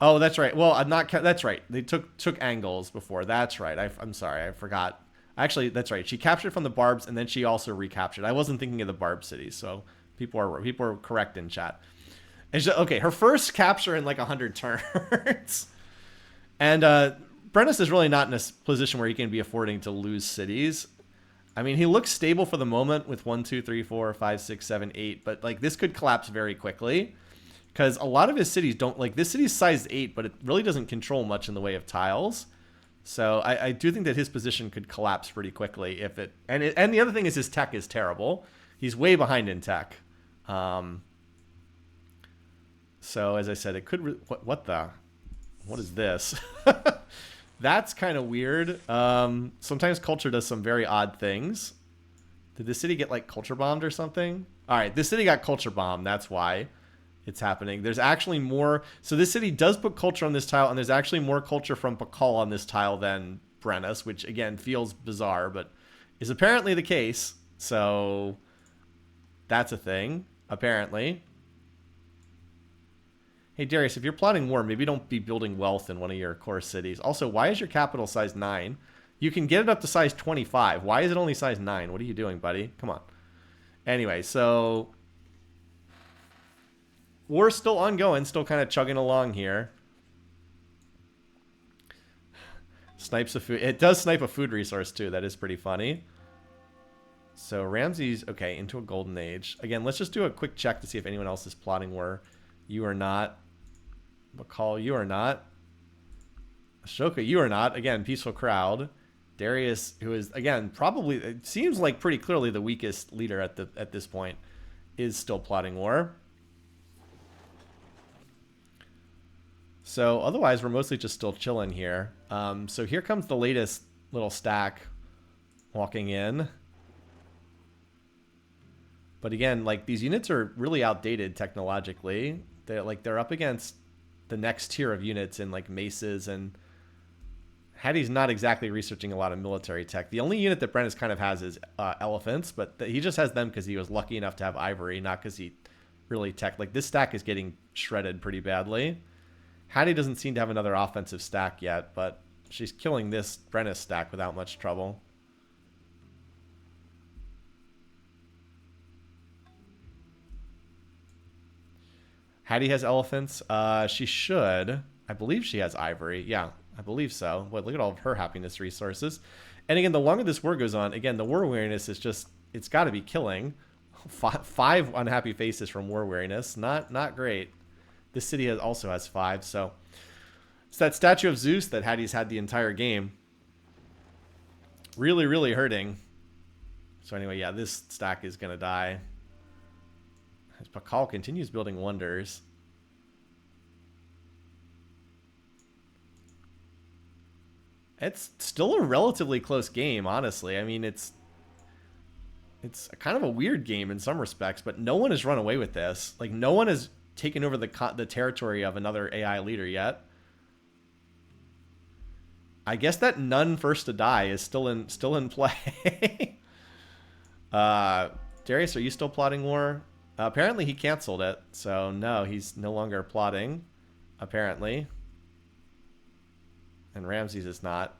Oh, that's right. Well, I'm not. That's right. They took angles before. That's right. I'm sorry. I forgot. Actually, that's right. She captured from the barbs, and then she also recaptured. I wasn't thinking of the barb cities, so people are correct in chat. And okay, her first capture in like 100 turns, and Brennus is really not in a position where he can be affording to lose cities. I mean, he looks stable for the moment with 1, 2, 3, 4, 5, 6, 7, 8, but like this could collapse very quickly because a lot of his cities don't, like, this city's size 8, but it really doesn't control much in the way of tiles. So I do think that his position could collapse pretty quickly if it, and the other thing is his tech is terrible. He's way behind in tech. So as I said, it could, what is this? That's kind of weird. Sometimes culture does some very odd things. Did the city get like culture bombed or something? All right, this city got culture bombed. That's why it's happening. There's actually more. So this city does put culture on this tile, and there's actually more culture from Pakal on this tile than Brennus, which again feels bizarre, but is apparently the case. So that's a thing, apparently. Hey, Darius, if you're plotting war, maybe don't be building wealth in one of your core cities. Also, why is your capital size 9? You can get it up to size 25. Why is it only size 9? What are you doing, buddy? Come on. Anyway, so... war's still ongoing, still kind of chugging along here. Snipes a food... It does snipe a food resource, too. That is pretty funny. So, Ramses... Okay, into a golden age. Again, let's just do a quick check to see if anyone else is plotting war. You are not. Bakal, you are not. Ashoka, you are not. Again, peaceful crowd. Darius, who is, again, probably, it seems like pretty clearly the weakest leader at this point, is still plotting war. So otherwise, we're mostly just still chilling here. So here comes the latest little stack walking in. But again, like these units are really outdated technologically. They're up against the next tier of units in like maces, and Hattie's not exactly researching a lot of military tech. The only unit that Brennus kind of has is elephants, but he just has them because he was lucky enough to have ivory, not because he really tech. Like this stack is getting shredded pretty badly. Hattie doesn't seem to have another offensive stack yet, but she's killing this Brennus stack without much trouble. Hattie has elephants. She should. I believe she has ivory. Yeah, I believe so. But look at all of her happiness resources. And again, the longer this war goes on, again, the war weariness is just, it's got to be killing. Five unhappy faces from war weariness. Not great. This city also has 5, so it's that statue of Zeus that Hattie's had the entire game. Really, really hurting. So anyway, yeah, this stack is going to die. As Pakal continues building wonders. It's still a relatively close game, honestly. I mean, it's kind of a weird game in some respects, but no one has run away with this. Like, no one has taken over the territory of another AI leader yet. I guess that none first to die is still in play. Darius, are you still plotting war? Apparently he canceled it, so no, he's no longer plotting, apparently. And Ramses is not.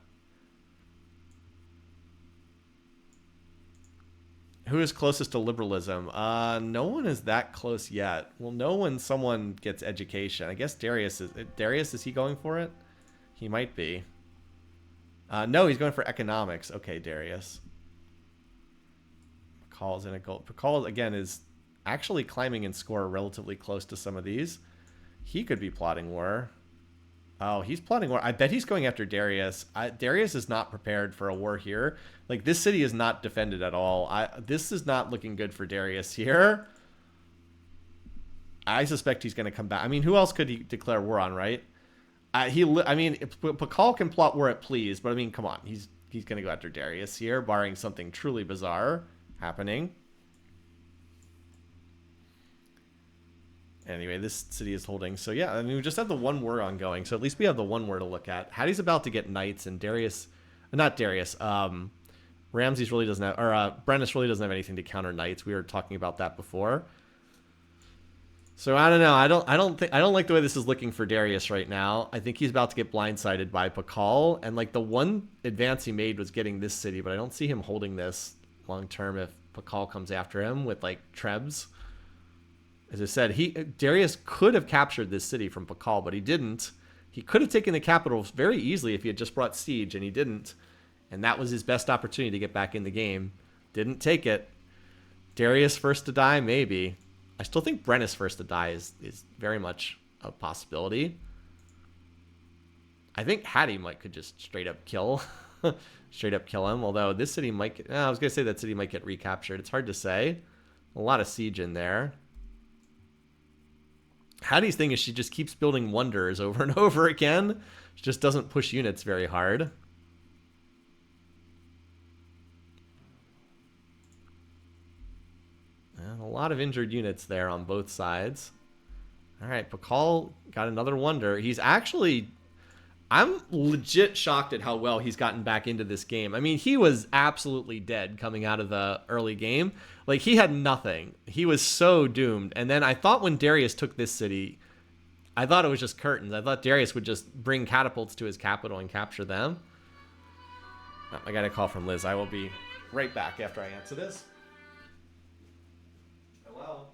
Who is closest to liberalism? No one is that close yet. We'll know when someone gets education. I guess Darius is. Darius, is he going for it? He might be. No, he's going for economics. Okay, Darius. Pakal's in a gold. Pakal, again, is actually climbing in score relatively close to some of these. He could be plotting war. Oh, he's plotting war. I bet he's going after Darius. Darius is not prepared for a war here. Like, this city is not defended at all. This is not looking good for Darius here. I suspect he's going to come back. I mean, who else could he declare war on, right? I mean, Pakal can plot war at please, but I mean, come on. He's going to go after Darius here, barring something truly bizarre happening. Anyway, this city is holding. So yeah, I mean, we just have the one war ongoing. So at least we have the one war to look at. Hattie's about to get knights, and Darius, not Darius, Ramses really doesn't have, or Brennus really doesn't have anything to counter knights. We were talking about that before. So I don't know. I don't like the way this is looking for Darius right now. I think he's about to get blindsided by Pakal, and like the one advance he made was getting this city, but I don't see him holding this long term if Pakal comes after him with like Trebs. As I said, Darius could have captured this city from Pakal, but he didn't. He could have taken the capital very easily if he had just brought siege, and he didn't. And that was his best opportunity to get back in the game. Didn't take it. Darius first to die, maybe. I still think Brennus first to die is very much a possibility. I think Hattie could just straight up kill him. Although this city might. I was gonna say that city might get recaptured. It's hard to say. A lot of siege in there. Hattie's thing is she just keeps building wonders over and over again. She just doesn't push units very hard. And a lot of injured units there on both sides. All right, Pakal got another wonder. He's actually... I'm legit shocked at how well he's gotten back into this game. I mean, he was absolutely dead coming out of the early game. Like, he had nothing. He was so doomed. And then I thought when Darius took this city, I thought it was just curtains. I thought Darius would just bring catapults to his capital and capture them. Oh, I got a call from Liz. I will be right back after I answer this. Hello?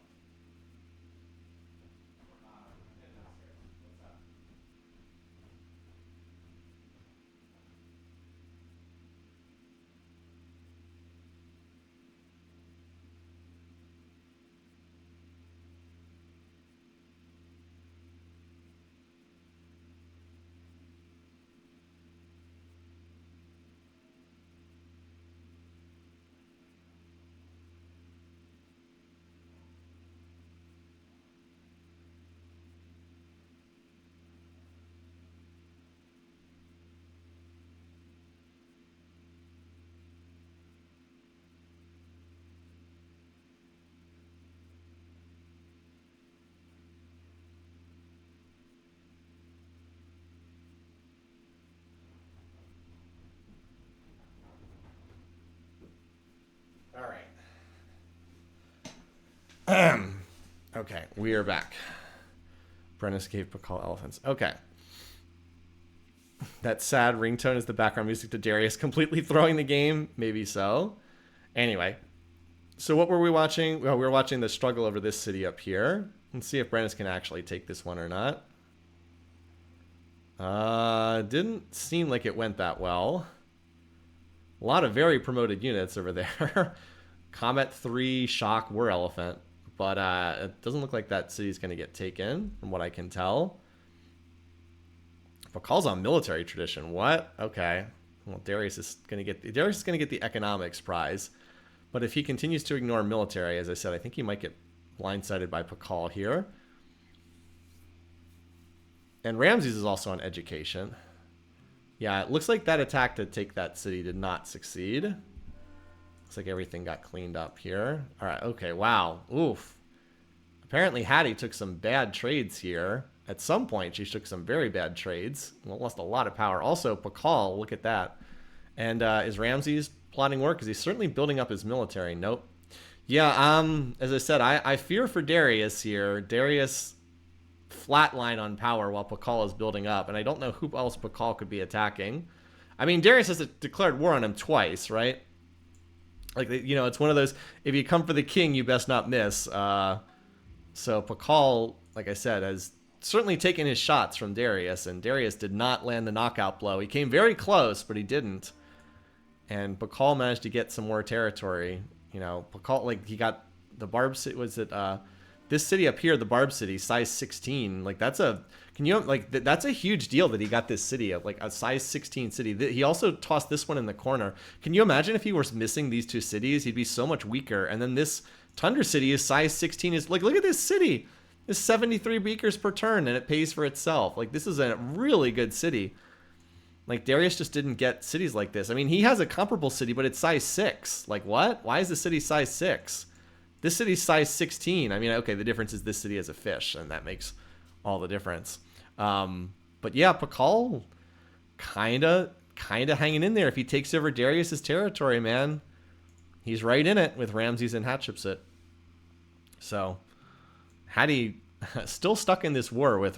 Okay, we are back. Brennus gave Pakal elephants. Okay. That sad ringtone is the background music to Darius completely throwing the game. Maybe so. Anyway. So what were we watching? Well, we were watching the struggle over this city up here. Let's see if Brennus can actually take this one or not. Didn't seem like it went that well. A lot of very promoted units over there. Comet 3, Shock, War Elephant. But it doesn't look like that city's going to get taken, from what I can tell. Pakal's on military tradition. What? Okay. Well, Darius is going to get the economics prize. But if he continues to ignore military, as I said, I think he might get blindsided by Pakal here. And Ramses is also on education. Yeah, it looks like that attack to take that city did not succeed. Looks like everything got cleaned up here. All right, okay, wow. Oof. Apparently Hattie took some bad trades here. At some point, she took some very bad trades. Lost a lot of power. Also, Pakal, look at that. And is Ramses plotting work? Because he's certainly building up his military. Nope. Yeah, as I said, I fear for Darius here. Darius flatline on power while Pakal is building up. And I don't know who else Pakal could be attacking. I mean, Darius has declared war on him twice, right? Like, you know, it's one of those, if you come for the king, you best not miss. So Pakal, like I said, has certainly taken his shots from Darius, and Darius did not land the knockout blow. He came very close, but he didn't. And Pakal managed to get some more territory. You know, Pakal, like, he got the Barb City, was it, this city up here, the Barb City, size 16. Like, that's a, can you, like, that's a huge deal that he got this city of, like, a size 16 city. He also tossed this one in the corner. Can you imagine if he was missing these two cities? He'd be so much weaker. And then this Tundra City is size 16. Is, like, look at this city. It's 73 beakers per turn, and it pays for itself. Like, this is a really good city. Like, Darius just didn't get cities like this. I mean, he has a comparable city, but it's size 6. Like, what? Why is the city size 6? This city's size 16. I mean, okay, the difference is this city has a fish, and that makes all the difference. But yeah, Pakal kind of hanging in there. If he takes over Darius's territory, man, he's right in it with Ramses and Hatshepsut. So, Hattie still stuck in this war with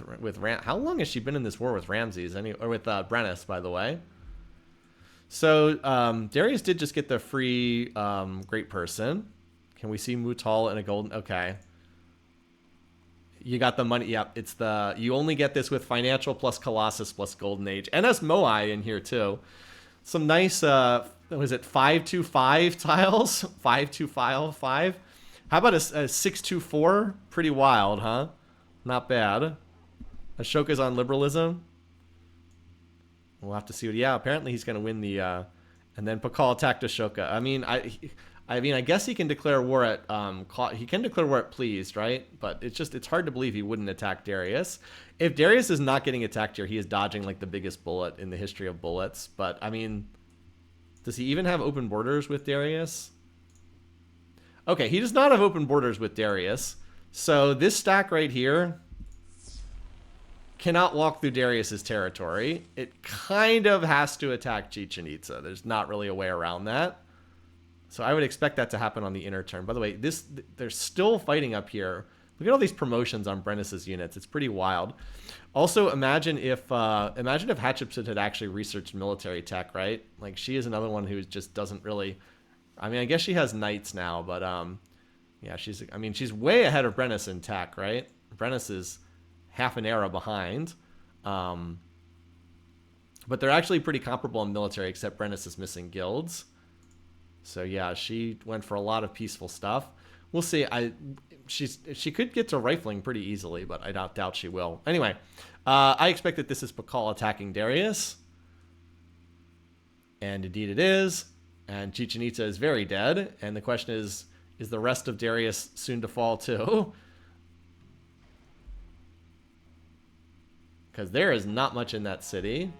how long has she been in this war with Ramses? Or with Brennus, by the way. So Darius did just get the free great person. Can we see Mutal and a golden? Okay. You got the money. Yep, it's the, you only get this with financial plus Colossus plus Golden Age. And as Moai in here too. Some nice, was it 5-2-5 tiles? 5-2-5. How about a 6-2-4? Pretty wild, huh? Not bad. Ashoka's on liberalism. We'll have to see what. Yeah, apparently he's going to win the. And then Pakal attacked Ashoka. I mean, I guess he can declare war at. He can declare war at pleased, right? But it's hard to believe he wouldn't attack Darius. If Darius is not getting attacked here, he is dodging like the biggest bullet in the history of bullets. But I mean, does he even have open borders with Darius? Okay, he does not have open borders with Darius. So this stack right here cannot walk through Darius's territory. It kind of has to attack Chichen Itza. There's not really a way around that. So I would expect that to happen on the inner turn. By the way, they're still fighting up here. Look at all these promotions on Brennus's units. It's pretty wild. Also, imagine if Hatshepsut had actually researched military tech, right? Like, she is another one who just doesn't really. I mean, I guess she has knights now, but yeah, she's way ahead of Brennus in tech, right? Brennus is half an era behind. But they're actually pretty comparable in military, except Brennus is missing guilds. So yeah, she went for a lot of peaceful stuff. We'll see. She could get to rifling pretty easily, but I doubt she will. Anyway, I expect that this is Pakal attacking Darius. And indeed it is. And Chichen Itza is very dead. And the question is the rest of Darius soon to fall too? Because there is not much in that city.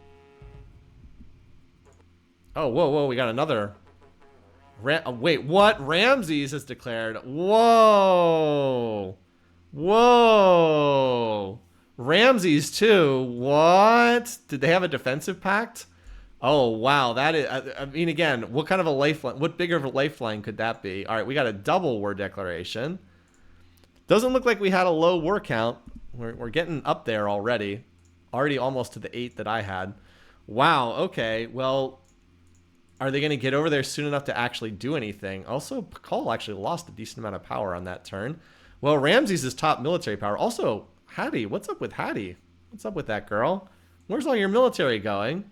Oh, whoa, we got another. Wait, what? Ramses has declared. Whoa. Ramses too. What? Did they have a defensive pact? Oh, wow. That is, I mean, again, what kind of a lifeline, what bigger of a lifeline could that be? All right, we got a double war declaration. Doesn't look like we had a low war count. We're getting up there already. Already almost to the 8 that I had. Wow, okay. Well, are they going to get over there soon enough to actually do anything? Also, Pakal actually lost a decent amount of power on that turn. Well, Ramses is top military power. Also, Hattie, what's up with Hattie? What's up with that girl? Where's all your military going?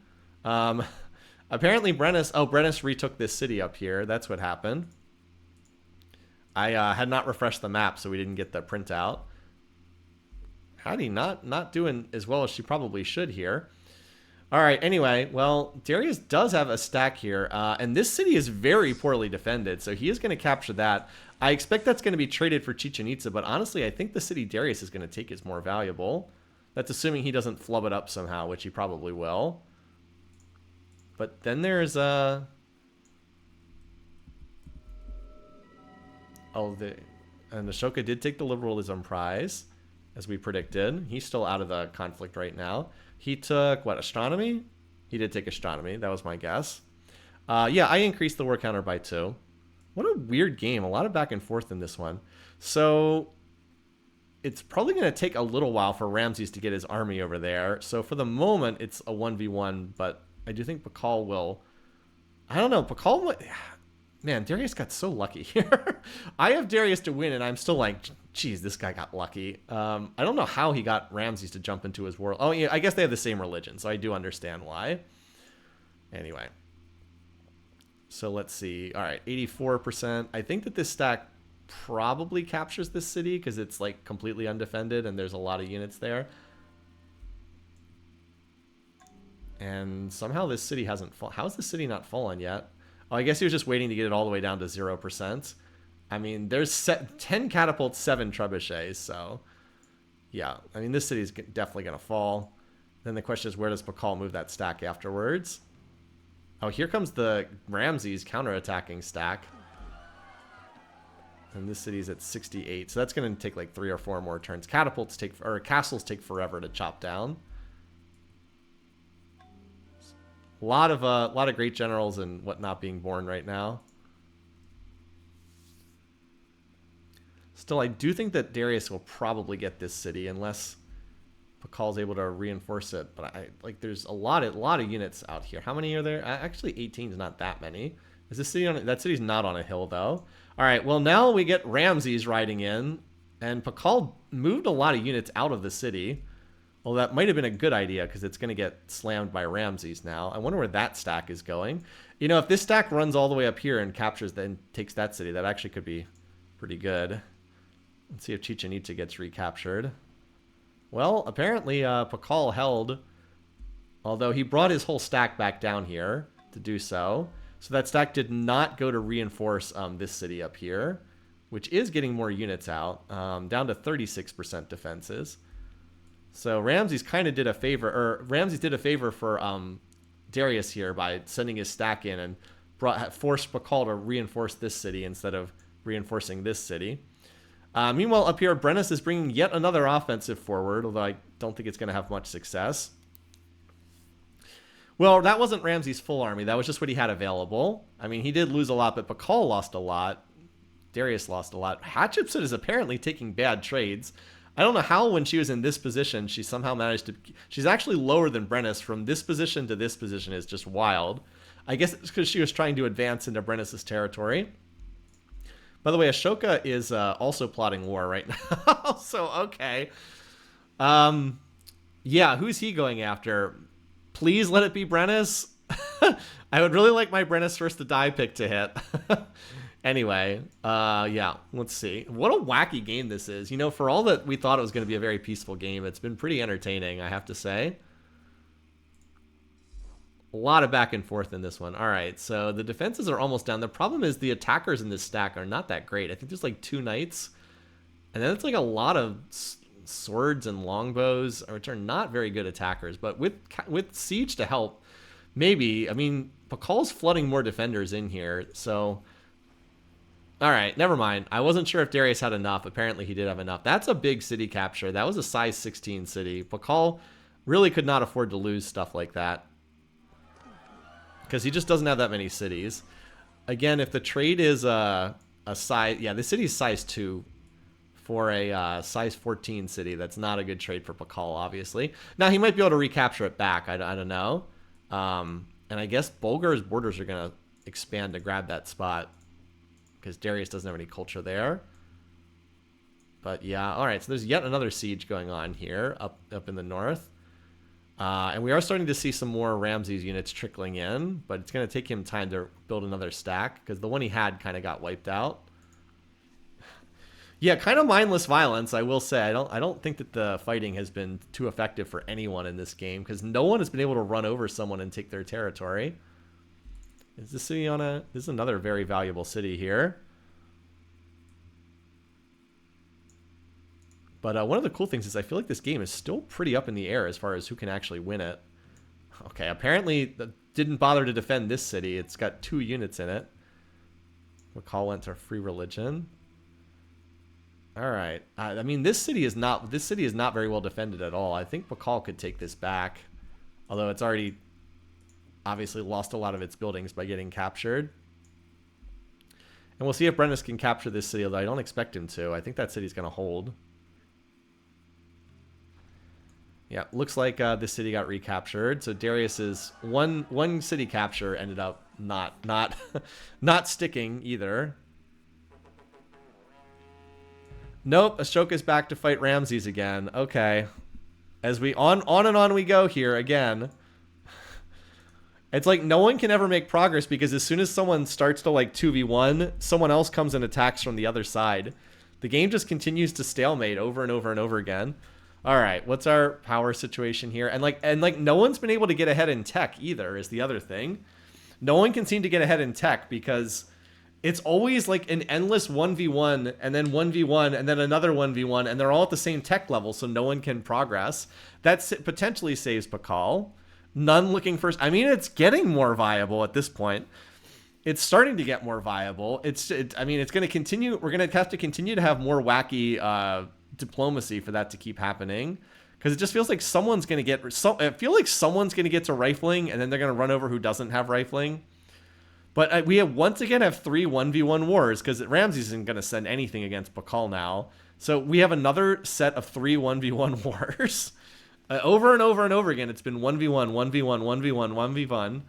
Apparently Brennus... Oh, Brennus retook this city up here. That's what happened. I had not refreshed the map, so we didn't get the printout. Hattie not doing as well as she probably should here. All right, anyway, well, Darius does have a stack here, and this city is very poorly defended, so he is going to capture that. I expect that's going to be traded for Chichen Itza, but honestly, I think the city Darius is going to take is more valuable. That's assuming he doesn't flub it up somehow, which he probably will. But then there's and Ashoka did take the liberalism prize, as we predicted. He's still out of the conflict right now. He took, what, astronomy? He did take astronomy. That was my guess. Yeah, I increased the war counter by 2. What a weird game. A lot of back and forth in this one. So it's probably going to take a little while for Ramses to get his army over there. So for the moment, it's a 1v1, but I do think Pakal will... I don't know. Pakal... Man, Darius got so lucky here. I have Darius to win, and I'm still like, geez, this guy got lucky. I don't know how he got Ramses to jump into his world. Oh, yeah, I guess they have the same religion, so I do understand why. Anyway. So let's see. All right, 84%. I think that this stack probably captures this city because it's like completely undefended, and there's a lot of units there. And somehow this city hasn't fallen. How is the city not fallen yet? Oh, I guess he was just waiting to get it all the way down to 0%. I mean, there's 10 catapults, 7 trebuchets, so... Yeah, I mean, this city's definitely going to fall. Then the question is, where does Pakal move that stack afterwards? Oh, here comes the Ramses counterattacking stack. And this city's at 68, so that's going to take like 3 or 4 more turns. Catapults take... Or castles take forever to chop down. A lot of great generals and whatnot being born right now. Still, I do think that Darius will probably get this city unless Pakal's able to reinforce it. But there's a lot of units out here. How many are there? Actually, 18 is not that many. Is this city on? That city's not on a hill though. All right. Well, now we get Ramses riding in, and Pakal moved a lot of units out of the city. Well, that might have been a good idea because it's going to get slammed by Ramses now. I wonder where that stack is going. You know, if this stack runs all the way up here and captures, then takes that city, that actually could be pretty good. Let's see if Chichen Itza gets recaptured. Well, apparently Pakal held, although he brought his whole stack back down here to do so. So that stack did not go to reinforce this city up here, which is getting more units out, down to 36% defenses. So Ramses kind of did a favor, or Ramses did a favor for Darius here by sending his stack in and forced Pakal to reinforce this city instead of reinforcing this city. Meanwhile, up here, Brennus is bringing yet another offensive forward, although I don't think it's going to have much success. Well, that wasn't Ramses' full army. That was just what he had available. I mean, he did lose a lot, but Pakal lost a lot. Darius lost a lot. Hatshepsut is apparently taking bad trades. I don't know how when she was in this position, she somehow managed to... She's actually lower than Brennus. From this position to this position is just wild. I guess it's because she was trying to advance into Brennus' territory. By the way, Ashoka is also plotting war right now. So, okay. Yeah, who's he going after? Please let it be Brennus. I would really like my Brennus first to die pick to hit. Anyway, yeah, let's see. What a wacky game this is. You know, for all that we thought it was going to be a very peaceful game, it's been pretty entertaining, I have to say. A lot of back and forth in this one. All right, so the defenses are almost down. The problem is the attackers in this stack are not that great. I think there's like 2 knights, and then it's like a lot of swords and longbows, which are not very good attackers. But with siege to help, maybe. I mean, Pakal's flooding more defenders in here, so... All right, never mind. I wasn't sure if Darius had enough. Apparently, he did have enough. That's a big city capture. That was a size 16 city. Pakal really could not afford to lose stuff like that because he just doesn't have that many cities. Again, if the trade is a size... Yeah, the city's size 2. for a size 14 city. That's not a good trade for Pakal, obviously. Now, he might be able to recapture it back. I don't know. And I guess Bulgar's borders are going to expand to grab that spot because Darius doesn't have any culture there. But yeah, all right. So there's yet another siege going on here up in the north. And we are starting to see some more Ramses units trickling in, but it's going to take him time to build another stack because the one he had kind of got wiped out. Yeah, kind of mindless violence, I will say. I don't think that the fighting has been too effective for anyone in this game because no one has been able to run over someone and take their territory. Is this city on a... This is another very valuable city here. But one of the cool things is I feel like this game is still pretty up in the air as far as who can actually win it. Okay, apparently that didn't bother to defend this city. It's got 2 units in it. McCall went to free religion. All right. I mean, this city is not very well defended at all. I think Pakal could take this back, although it's already obviously lost a lot of its buildings by getting captured. And we'll see if Brennus can capture this city, although I don't expect him to. I think that city's going to hold. Yeah, looks like this city got recaptured. So Darius's one city capture ended up not sticking either. Nope, Ashoka's back to fight Ramses again. Okay. As we on and on we go here again. It's like no one can ever make progress because as soon as someone starts to like 2v1, someone else comes and attacks from the other side. The game just continues to stalemate over and over and over again. All right, what's our power situation here? And like no one's been able to get ahead in tech either is the other thing. No one can seem to get ahead in tech because it's always like an endless 1v1 and then 1v1 and then another 1v1 and they're all at the same tech level so no one can progress. That potentially saves Pakal. None looking first. I mean, it's getting more viable at this point. It's starting to get more viable. I mean, it's going to continue. We're going to have to continue to have more wacky diplomacy for that to keep happening because it just feels like someone's going to get... I feel like someone's going to get to rifling and then they're going to run over who doesn't have rifling. But we have once again have 3 1v1 wars because Ramses isn't going to send anything against Pakal now. So we have another set of 3 1v1 wars. Over and over and over again, it's been 1v1, 1v1, 1v1, 1v1.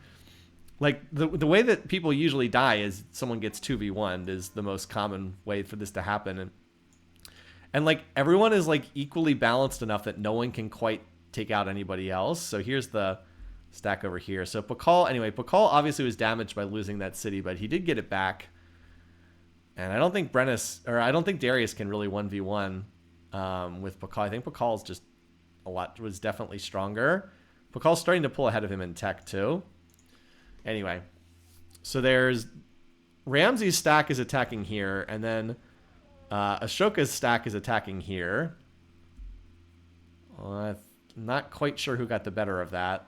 Like, the way that people usually die is someone gets 2v1 is the most common way for this to happen. And like, everyone is, like, equally balanced enough that no one can quite take out anybody else. So here's the... stack over here. So Pakal, anyway, Pakal obviously was damaged by losing that city, but he did get it back. And I don't think Darius can really 1v1 with Pakal. I think Pakal's just was definitely stronger. Pakal's starting to pull ahead of him in tech too. Anyway, so there's Ramses' stack is attacking here, and then Ashoka's stack is attacking here. I'm not quite sure who got the better of that.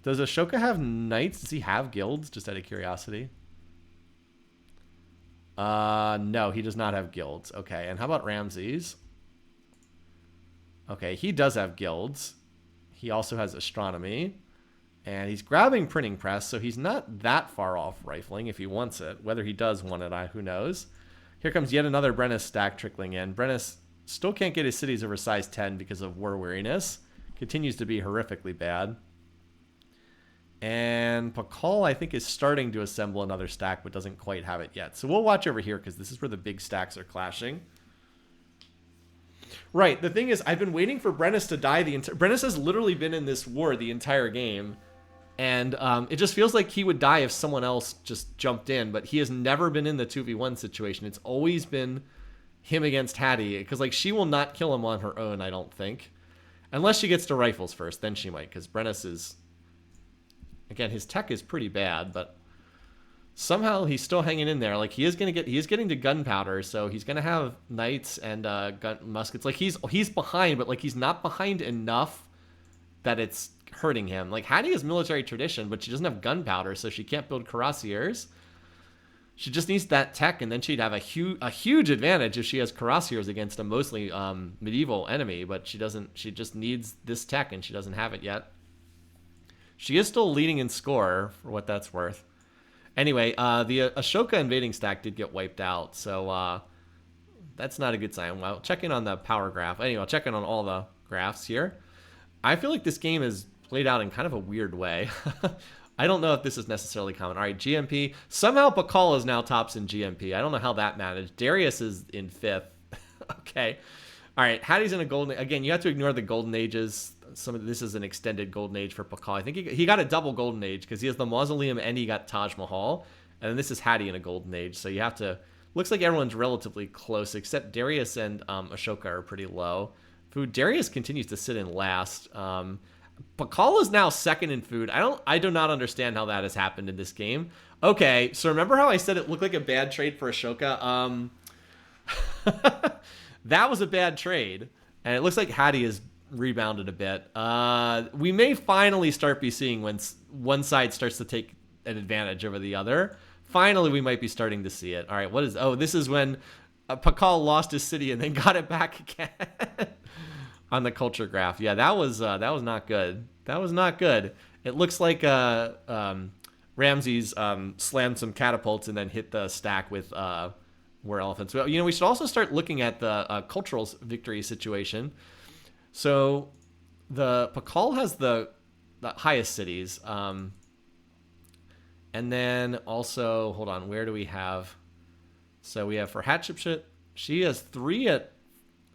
Does Ashoka have knights? Does he have guilds? Just out of curiosity. No, he does not have guilds. Okay, and how about Ramses? Okay, he does have guilds. He also has astronomy. And he's grabbing printing press, so he's not that far off rifling if he wants it. Whether he does want it, who knows. Here comes yet another Brennus stack trickling in. Brennus still can't get his cities over size 10 because of war weariness. Continues to be horrifically bad. And Pakal, I think, is starting to assemble another stack, but doesn't quite have it yet. So we'll watch over here because this is where the big stacks are clashing. Right. The thing is, I've been waiting for Brennus to die. Brennus has literally been in this war the entire game. And it just feels like he would die if someone else just jumped in. But he has never been in the 2v1 situation. It's always been him against Hattie. Because like, she will not kill him on her own, I don't think. Unless she gets to rifles first. Then she might. Because Brennus is... Again, his tech is pretty bad, but somehow he's still hanging in there. Like he is getting to gunpowder, so he's gonna have knights and gun muskets. Like he's behind, but like he's not behind enough that it's hurting him. Like Hattie has military tradition, but she doesn't have gunpowder, so she can't build cuirassiers. She just needs that tech, and then she'd have a huge advantage if she has cuirassiers against a mostly medieval enemy. But she doesn't. She just needs this tech, and she doesn't have it yet. She is still leading in score, for what that's worth. Anyway, the Ashoka invading stack did get wiped out, so That's not a good sign. Well, check in on the power graph. Anyway, I'll check in on all the graphs here. I feel like this game is played out in kind of a weird way. I don't know if this is necessarily common. All right, GMP. Somehow Pakal is now tops in GMP. I don't know how that managed. Darius is in 5th. Okay. All right, Hattie's in a golden... Again, you have to ignore the golden ages. This is an extended golden age for Pakal. I think he got a double golden age because he has the mausoleum and he got Taj Mahal. And then this is Hattie in a golden age. So you have to... Looks like everyone's relatively close, except Darius and Ashoka are pretty low. Food. Darius continues to sit in last. Pakal is now 2nd in food. I do not understand how that has happened in this game. Okay, so remember how I said it looked like a bad trade for Ashoka? That was a bad trade, and it looks like Hattie has rebounded a bit. We may finally start seeing when one side starts to take an advantage over the other. Finally, we might be starting to see it. All right, what is... Oh, this is when Pakal lost his city and then got it back again on the culture graph. Yeah, that was not good. That was not good. It looks like Ramses slammed some catapults and then hit the stack with war elephants. Well, we should also start looking at the cultural victory situation. So the Pakal has the highest cities. And then also, hold on, where do we have? So we have for Hatshepsut, she has 3 at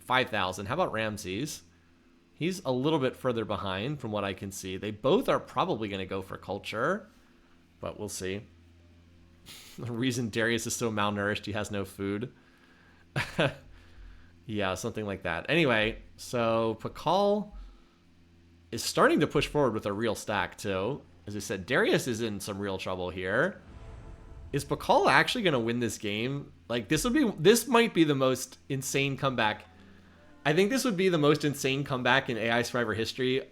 5,000. How about Ramses? He's a little bit further behind from what I can see. They both are probably going to go for culture, but we'll see. The reason Darius is so malnourished, he has no food. Yeah, something like that. Anyway, so Pakal is starting to push forward with a real stack too. As I said, Darius is in some real trouble here. Is Pakal actually going to win this game? Like, this might be the most insane comeback. I think this would be the most insane comeback in AI Survivor history,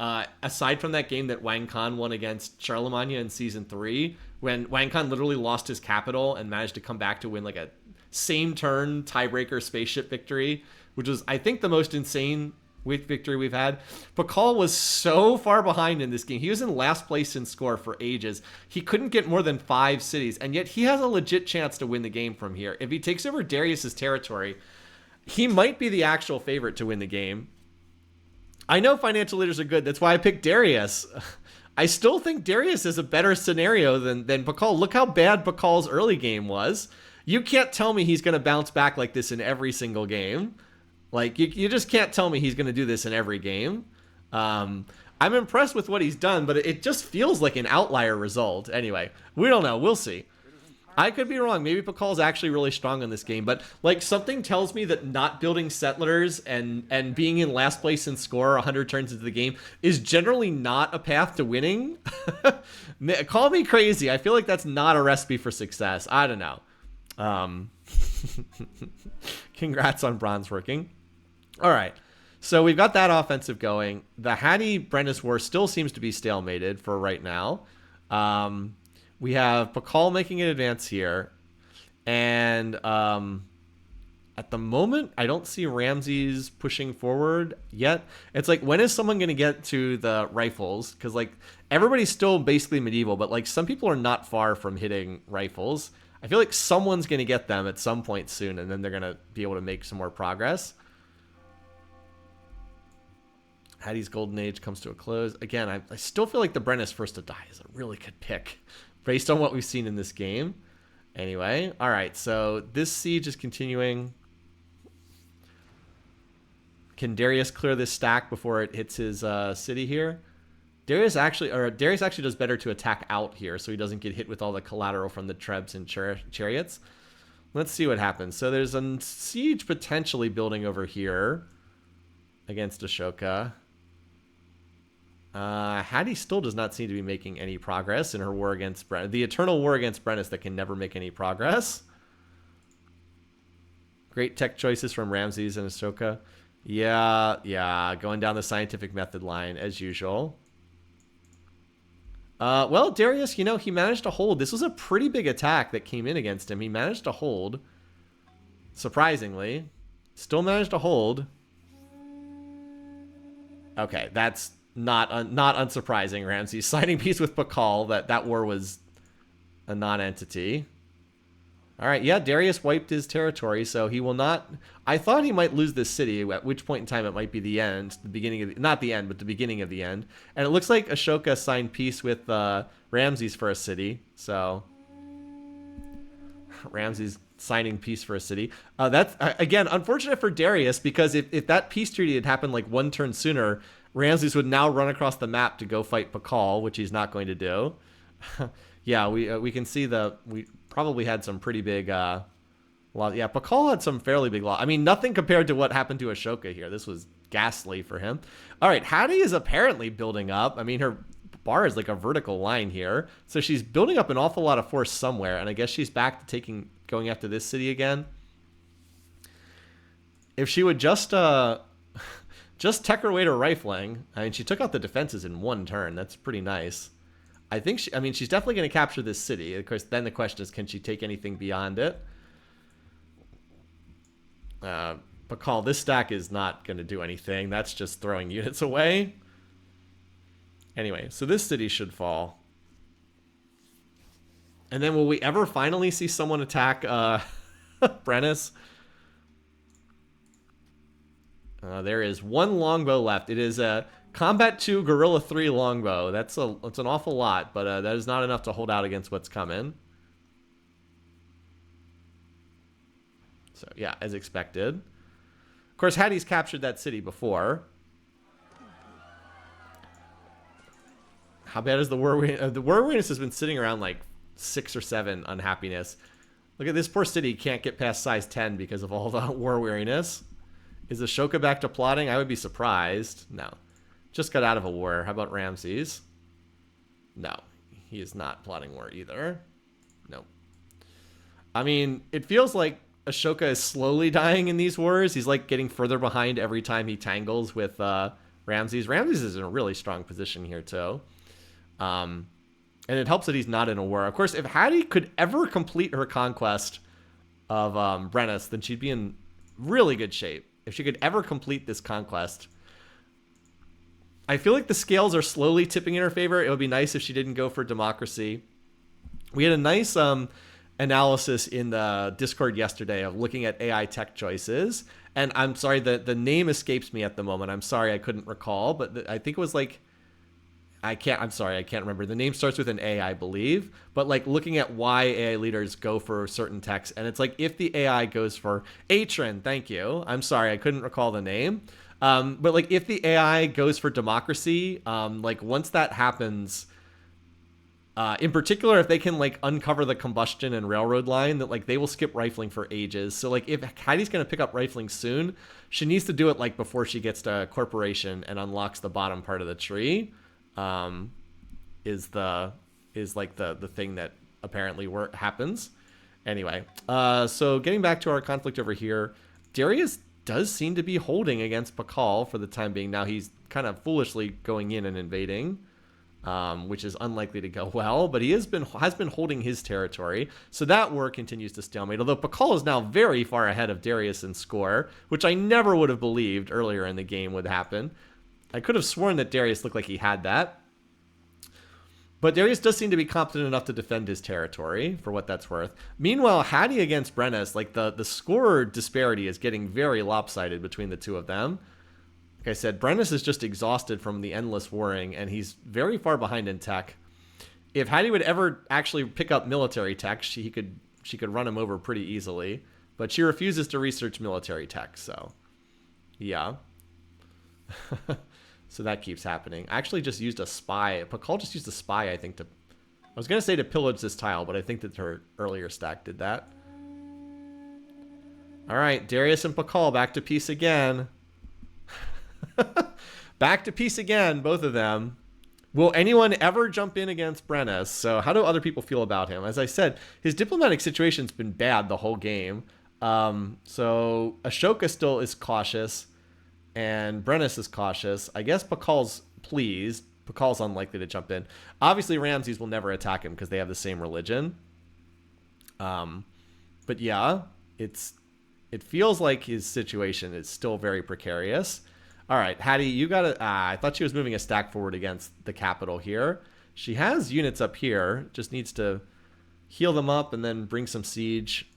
aside from that game that Wang Khan won against Charlemagne in Season 3, when Wang Khan literally lost his capital and managed to come back to win like a same-turn tiebreaker spaceship victory, which was, I think, the most insane victory we've had. Pakal was so far behind in this game. He was in last place in score for ages. He couldn't get more than 5 cities, and yet he has a legit chance to win the game from here. If he takes over Darius's territory, he might be the actual favorite to win the game. I know financial leaders are good. That's why I picked Darius. I still think Darius is a better scenario than Pakal. Look how bad Pakal's early game was. You can't tell me he's going to bounce back like this in every single game. Like, you just can't tell me he's going to do this in every game. I'm impressed with what he's done, but it just feels like an outlier result. Anyway, we don't know. We'll see. I could be wrong. Maybe Pakal's actually really strong in this game, but like something tells me that not building settlers and being in last place in score 100 turns into the game is generally not a path to winning. Call me crazy. I feel like that's not a recipe for success. I don't know. Congrats on bronze working. All right. So we've got that offensive going. The Hattie-Brennis war still seems to be stalemated for right now. We have Pakal making an advance here. And at the moment, I don't see Ramses pushing forward yet. It's like, when is someone going to get to the rifles? Because, like, everybody's still basically medieval, but, like, some people are not far from hitting rifles. I feel like someone's going to get them at some point soon, and then they're going to be able to make some more progress. Hattie's golden age comes to a close. Again, I still feel like the Brennis first to die is a really good pick based on what we've seen in this game. Anyway, all right, so this siege is continuing. Can Darius clear this stack before it hits his city here? Darius actually does better to attack out here so he doesn't get hit with all the collateral from the Trebs and chariots. Let's see what happens. So there's a siege potentially building over here against Ashoka. Hattie still does not seem to be making any progress in her war against Brennis. The eternal war against Brennis that can never make any progress. Great tech choices from Ramses and Ashoka. Yeah, going down the scientific method line as usual. Well, Darius, he managed to hold. This was a pretty big attack that came in against him. He managed to hold. Surprisingly. Still managed to hold. Okay, that's not unsurprising, Ramses. Signing peace with Pakal, that war was a non-entity. All right, yeah, Darius wiped his territory, so he will not... I thought he might lose this city, at which point in time it might be the end, the beginning of... not the end, but the beginning of the end. And it looks like Ashoka signed peace with Ramses for a city, so... Ramses signing peace for a city. That's, again, unfortunate for Darius, because if that peace treaty had happened like one turn sooner, Ramses would now run across the map to go fight Pakal, which he's not going to do. Yeah, we can see we probably had some pretty big loss. Yeah, Pakal had some fairly big loss. I mean, nothing compared to what happened to Ashoka here. This was ghastly for him. All right, Hattie is apparently building up. I mean, her bar is like a vertical line here, so she's building up an awful lot of force somewhere, and I guess she's back to going after this city again. If she would just tech her way to rifling. I mean, she took out the defenses in one turn. That's pretty nice. I think she's definitely going to capture this city. Of course, then the question is, can she take anything beyond it? Pakal, this stack is not going to do anything. That's just throwing units away. Anyway, so this city should fall. And then will we ever finally see someone attack Brennus? There is one longbow left. It is a Combat 2 Guerrilla 3 longbow. That's an awful lot, but that is not enough to hold out against what's coming. So yeah, as expected. Of course, Hattie's captured that city before. How bad is the war weariness? The war weariness has been sitting around like 6 or 7 unhappiness. Look at this poor city, can't get past size 10 because of all the war weariness. Is Ashoka back to plotting? I would be surprised. No. Just got out of a war. How about Ramses? No. He is not plotting war either. Nope. I mean, it feels like Ashoka is slowly dying in these wars. He's like getting further behind every time he tangles with Ramses. Ramses is in a really strong position here too. And it helps that he's not in a war. Of course, if Hattie could ever complete her conquest of Brennus, then she'd be in really good shape. If she could ever complete this conquest. I feel like the scales are slowly tipping in her favor. It would be nice if she didn't go for democracy. We had a nice analysis in the Discord yesterday of looking at AI tech choices. And I'm sorry, the name escapes me at the moment. I'm sorry, I couldn't recall. But I think it was like... I'm sorry, I can't remember. The name starts with an A, I believe. But like looking at why AI leaders go for certain techs. And it's like if the AI goes for Atron, thank you. I'm sorry, I couldn't recall the name. But like if the AI goes for democracy, like once that happens, in particular, if they can like uncover the combustion and railroad line, that like they will skip rifling for ages. So like if Hattie's going to pick up rifling soon, she needs to do it like before she gets to corporation and unlocks the bottom part of the tree. Is like the thing that apparently happens. Anyway, so getting back to our conflict over here, Darius does seem to be holding against Pakal for the time being. Now he's kind of foolishly going in and invading, which is unlikely to go well, but he has been holding his territory. So that war continues to stalemate, although Pakal is now very far ahead of Darius in score, which I never would have believed earlier in the game would happen. I could have sworn that Darius looked like he had that. But Darius does seem to be competent enough to defend his territory, for what that's worth. Meanwhile, Hattie against Brennus, like the score disparity is getting very lopsided between the two of them. Like I said, Brennus is just exhausted from the endless warring, and he's very far behind in tech. If Hattie would ever actually pick up military tech, she could run him over pretty easily. But she refuses to research military tech, so yeah. So that keeps happening. I actually just used a spy. Pakal just used a spy, I think, I was going to say to pillage this tile, but I think that her earlier stack did that. All right, Darius and Pakal back to peace again. Back to peace again, both of them. Will anyone ever jump in against Brennus? So how do other people feel about him? As I said, his diplomatic situation's been bad the whole game. So Ashoka still is cautious. And Brennus is cautious. I guess Pakal's pleased. Pakal's unlikely to jump in. Obviously, Ramses will never attack him because they have the same religion. But yeah, it feels like his situation is still very precarious. All right, Hattie, you got to... I thought she was moving a stack forward against the capital here. She has units up here. Just needs to heal them up, and then bring some siege.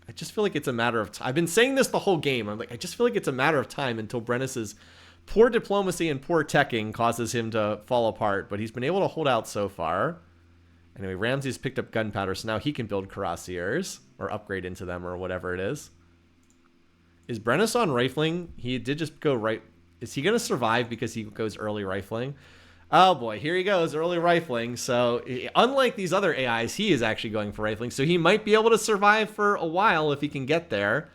I just feel like it's a matter of time. I've been saying this the whole game. I'm like, I just feel like it's a matter of time until Brennus's poor diplomacy and poor teching causes him to fall apart. But he's been able to hold out so far. Anyway, Ramses picked up gunpowder, so now he can build cuirassiers or upgrade into them or whatever it is. Is Brennus on rifling? He did just go right. Is he going to survive because he goes early rifling? Oh boy, here he goes, early rifling. So unlike these other AIs, he is actually going for rifling. So he might be able to survive for a while if he can get there.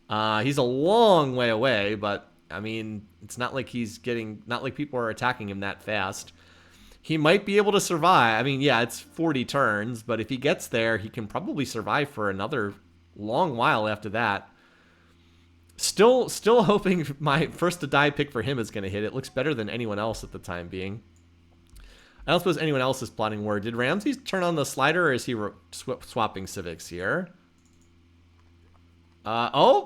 He's a long way away, but I mean, it's not like not like people are attacking him that fast. He might be able to survive. I mean, yeah, it's 40 turns, but if he gets there, he can probably survive for another long while after that. Still hoping my first to die pick for him is going to hit. It looks better than anyone else at the time being. I don't suppose anyone else is plotting war. Did Ramses turn on the slider, or is he swapping civics here? 100%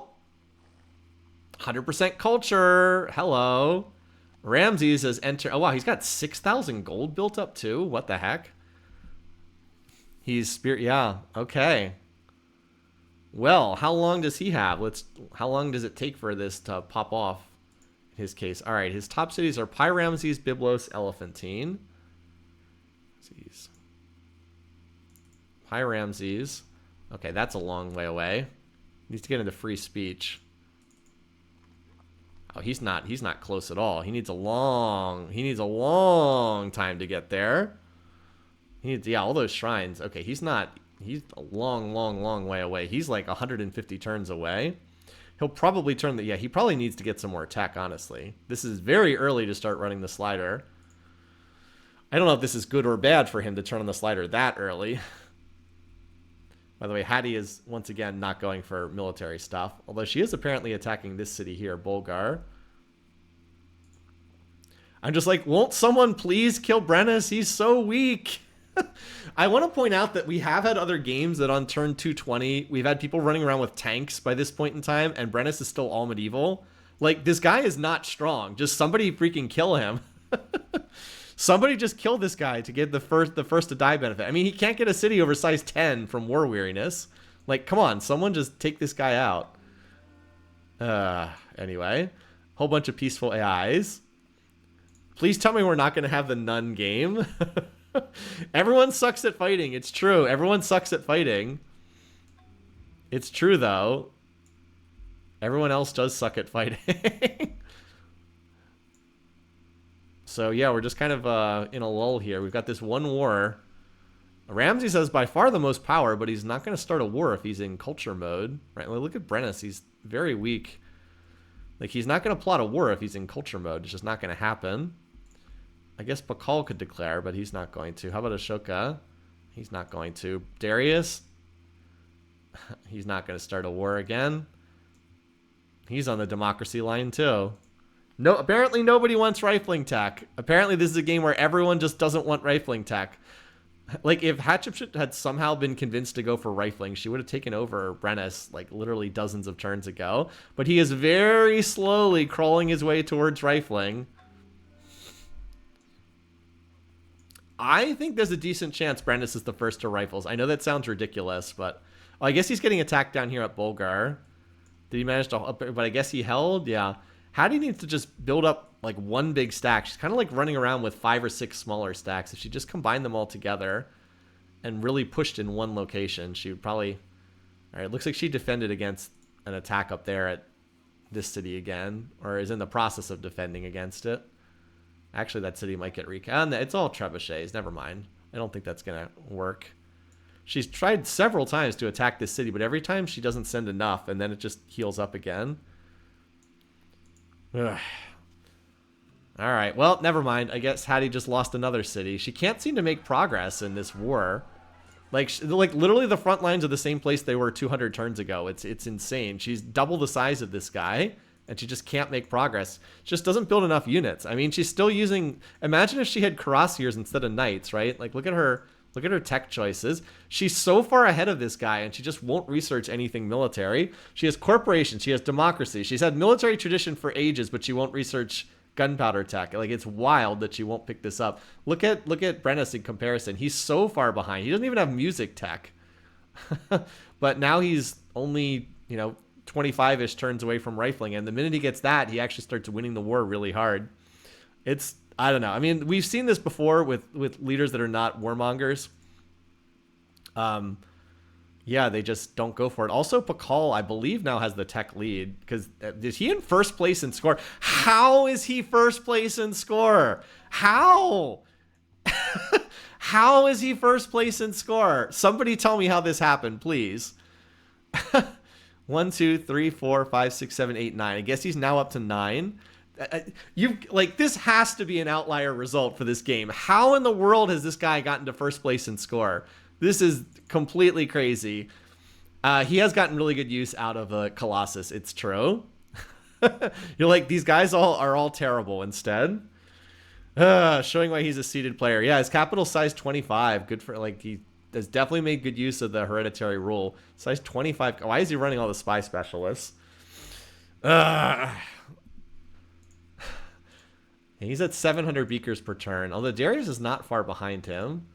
culture. Hello. Ramses has entered. Oh, wow. He's got 6,000 gold built up, too. What the heck? He's spirit. Yeah. Okay. Well, how long does he have? How long does it take for this to pop off in his case? All right. His top cities are Pyramses, Byblos, Elephantine. Jeez. Pyramses. Okay, that's a long way away. Needs to get into free speech. Oh, he's not close at all. He needs a long time to get there. He needs, yeah, all those shrines. Okay, he's a long way away. He's like 150 turns away. He'll probably turn the, yeah, he probably needs to get some more tech, honestly. This is very early to start running the slider. I don't know if this is good or bad for him to turn on the slider that early. By the way, Hattie is, once again, not going for military stuff. Although she is apparently attacking this city here, Bulgar. I'm just like, won't someone please kill Brennus? He's so weak. I want to point out that we have had other games that on turn 220, we've had people running around with tanks by this point in time, and Brennus is still all medieval. Like, this guy is not strong. Just somebody freaking kill him. Somebody just kill this guy to get the first to die benefit. I mean, he can't get a city over size 10 from war weariness. Like, come on, someone just take this guy out. Anyway, whole bunch of peaceful AIs. Please tell me we're not going to have the nun game. Everyone sucks at fighting. It's true. Everyone sucks at fighting. It's true, though. Everyone else does suck at fighting. So, yeah, we're just kind of in a lull here. We've got this one war. Ramses has by far the most power, but he's not going to start a war if he's in culture mode. Right? Look at Brennus. He's very weak. Like, he's not going to plot a war if he's in culture mode. It's just not going to happen. I guess Bakal could declare, but he's not going to. How about Ashoka? He's not going to. Darius? He's not going to start a war again. He's on the democracy line, too. No, apparently nobody wants rifling tech. Apparently this is a game where everyone just doesn't want rifling tech. Like, if Hatshepsut had somehow been convinced to go for rifling, she would have taken over Brennus, like, literally dozens of turns ago. But he is very slowly crawling his way towards rifling. I think there's a decent chance Brennus is the first to rifles. I know that sounds ridiculous, but... Oh, I guess he's getting attacked down here at Bulgar. Did he manage to... But I guess he held? Yeah. Hattie needs to just build up, like, one big stack. She's kind of like running around with 5 or 6 smaller stacks. If she just combined them all together and really pushed in one location, she would probably... All right, looks like she defended against an attack up there at this city again, or is in the process of defending against it. Actually, that city might get recon. It's all trebuchets. Never mind. I don't think that's going to work. She's tried several times to attack this city, but every time she doesn't send enough, and then it just heals up again. Ugh. All right. Well, never mind. I guess Hattie just lost another city. She can't seem to make progress in this war. Like literally the front lines are the same place they were 200 turns ago. It's insane. She's double the size of this guy, and she just can't make progress. She just doesn't build enough units. I mean, she's still using... Imagine if she had cuirassiers instead of knights, right? Like, look at her tech choices. She's so far ahead of this guy, and she just won't research anything military. She has corporations. She has democracy. She's had military tradition for ages, but she won't research gunpowder tech. Like, it's wild that she won't pick this up. Look at Brennis in comparison. He's so far behind. He doesn't even have music tech. But now he's only, 25-ish turns away from rifling, and the minute he gets that, he actually starts winning the war really hard. It's, I don't know. I mean, we've seen this before with leaders that are not warmongers. Yeah, they just don't go for it. Also, Pakal, I believe, now has the tech lead, because is he in first place in score? How is he first place in score? How? How is he first place in score? Somebody tell me how this happened, please. 1, 2, 3, 4, 5, 6, 7, 8, 9. I guess he's now up to 9. This has to be an outlier result for this game. How in the world has this guy gotten to first place in score? This is completely crazy. He has gotten really good use out of Colossus. It's true. You're like, these guys are all terrible instead. Showing why he's a seeded player. Yeah, his capital size 25. Good for, like, he has definitely made good use of the hereditary rule. Size 25. Why is he running all the spy specialists? He's at 700 beakers per turn. Although Darius is not far behind him.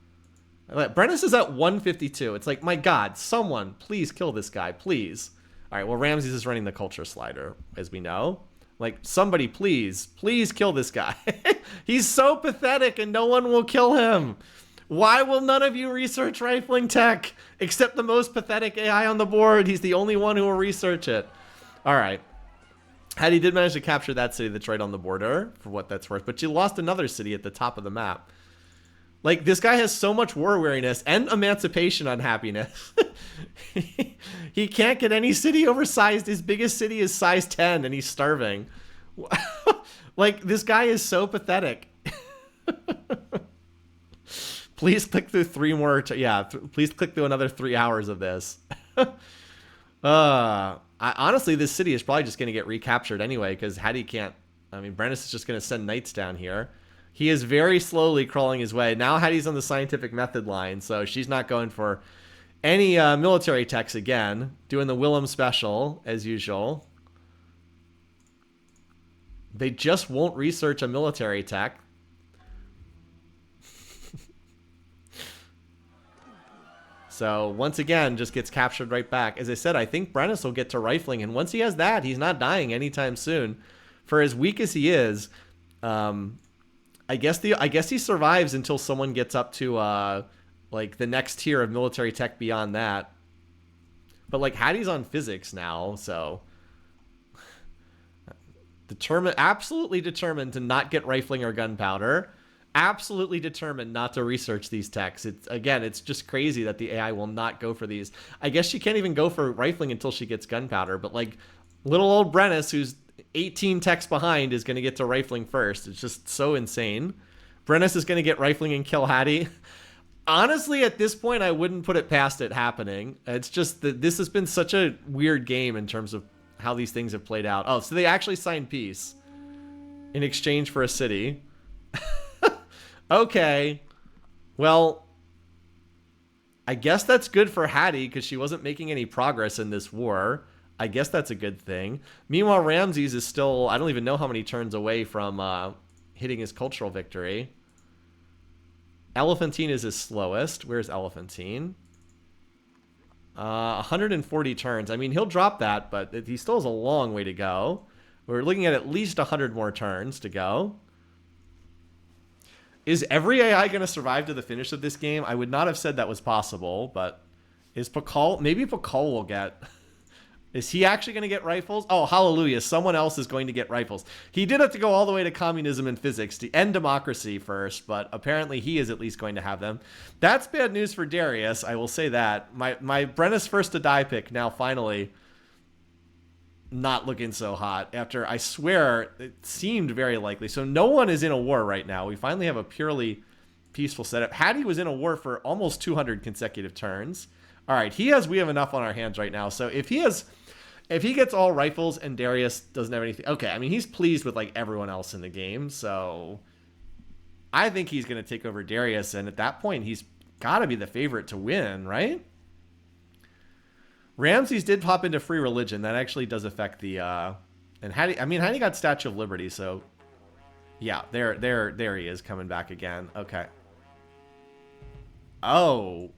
Brennis is at 152. It's like, my God, someone, please kill this guy, please. All right, well, Ramses is running the culture slider, as we know. Like, somebody, please kill this guy. He's so pathetic and no one will kill him. Why will none of you research rifling tech? Except the most pathetic AI on the board. He's the only one who will research it. All right. Hattie did manage to capture that city that's right on the border, for what that's worth. But she lost another city at the top of the map. Like, this guy has so much war weariness and emancipation unhappiness. He can't get any city oversized. His biggest city is size 10, and he's starving. Like, this guy is so pathetic. Please click through 3 more. Please click through another 3 hours of this. Honestly, this city is probably just going to get recaptured anyway, because Hattie can't. I mean, Brennis is just going to send knights down here. He is very slowly crawling his way. Now Hattie's on the scientific method line, so she's not going for any military techs again. Doing the Willem special, as usual. They just won't research a military tech. So, once again, just gets captured right back. As I said, I think Brennis will get to rifling, and once he has that, he's not dying anytime soon. For as weak as he is, I guess he survives until someone gets up to like the next tier of military tech beyond that. But like Hattie's on physics now, so absolutely determined to not get rifling or gunpowder. Absolutely determined not to research these techs. It's just crazy that the AI will not go for these. I guess she can't even go for rifling until she gets gunpowder. But like little old Brennis, who's 18 techs behind, is going to get to rifling first. It's just so insane. Brennis is going to get rifling and kill Hattie. Honestly, at this point, I wouldn't put it past it happening. It's just that this has been such a weird game in terms of how these things have played out. Oh, so they actually signed peace in exchange for a city. Okay. Well, I guess that's good for Hattie because she wasn't making any progress in this war. I guess that's a good thing. Meanwhile, Ramses is still, I don't even know how many turns away from hitting his cultural victory. Elephantine is his slowest. Where's Elephantine? 140 turns. I mean, he'll drop that, but he still has a long way to go. We're looking at least 100 more turns to go. Is every AI going to survive to the finish of this game? I would not have said that was possible, but is Pakal... Maybe Pakal will get... Is he actually going to get rifles? Oh, hallelujah. Someone else is going to get rifles. He did have to go all the way to communism and physics to end democracy first, but apparently he is at least going to have them. That's bad news for Darius, I will say that. My Brennis first to die pick now finally not looking so hot after, I swear, it seemed very likely. So no one is in a war right now. We finally have a purely peaceful setup. Hattie was in a war for almost 200 consecutive turns. All right, we have enough on our hands right now. So if he gets all rifles and Darius doesn't have anything, okay, I mean, he's pleased with like everyone else in the game. So I think he's going to take over Darius. And at that point, he's got to be the favorite to win, right? Ramses did pop into free religion. That actually does affect the, and Hattie got Statue of Liberty. So Yeah, there he is coming back again. Okay. Oh.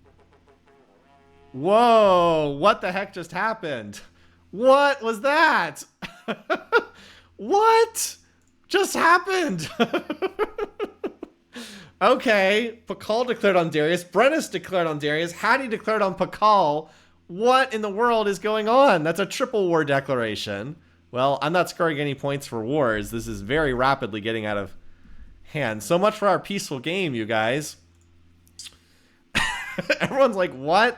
Whoa, what the heck just happened? What was that? What just happened? Okay, Pakal declared on Darius. Brennis declared on Darius. Hattie declared on Pakal. What in the world is going on? That's a triple war declaration. Well, I'm not scoring any points for wars. This is very rapidly getting out of hand. So much for our peaceful game, you guys. Everyone's like, what?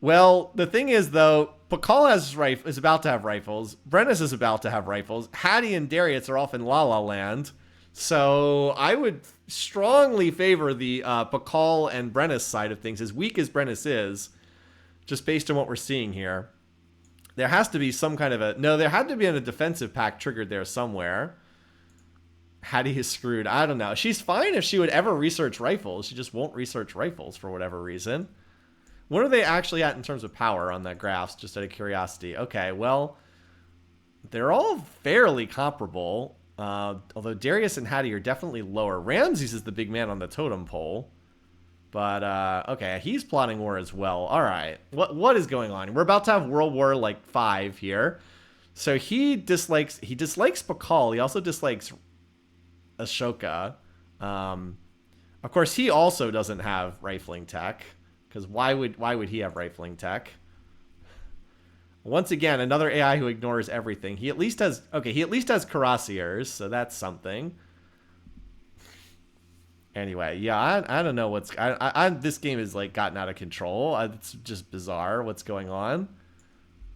Well, the thing is, though, Pakal is about to have rifles. Brennis is about to have rifles. Hattie and Darius are off in La La Land. So I would strongly favor the Pakal and Brennis side of things, as weak as Brennis is, just based on what we're seeing here. There has to be some kind of a... No, there had to be a defensive pact triggered there somewhere. Hattie is screwed. I don't know. She's fine if she would ever research rifles. She just won't research rifles for whatever reason. What are they actually at in terms of power on that graphs, just out of curiosity? Okay, well, they're all fairly comparable. Although Darius and Hattie are definitely lower. Ramses is the big man on the totem pole. But, okay, he's plotting war as well. All right, what is going on? We're about to have World War, like, 5 here. So he dislikes Pakal. He also dislikes Ashoka. Of course, he also doesn't have rifling tech. Because why would he have rifling tech? Once again, another AI who ignores everything. He at least has cuirassiers, so that's something. Anyway, yeah, I don't know what's... this game has, like, gotten out of control. It's just bizarre what's going on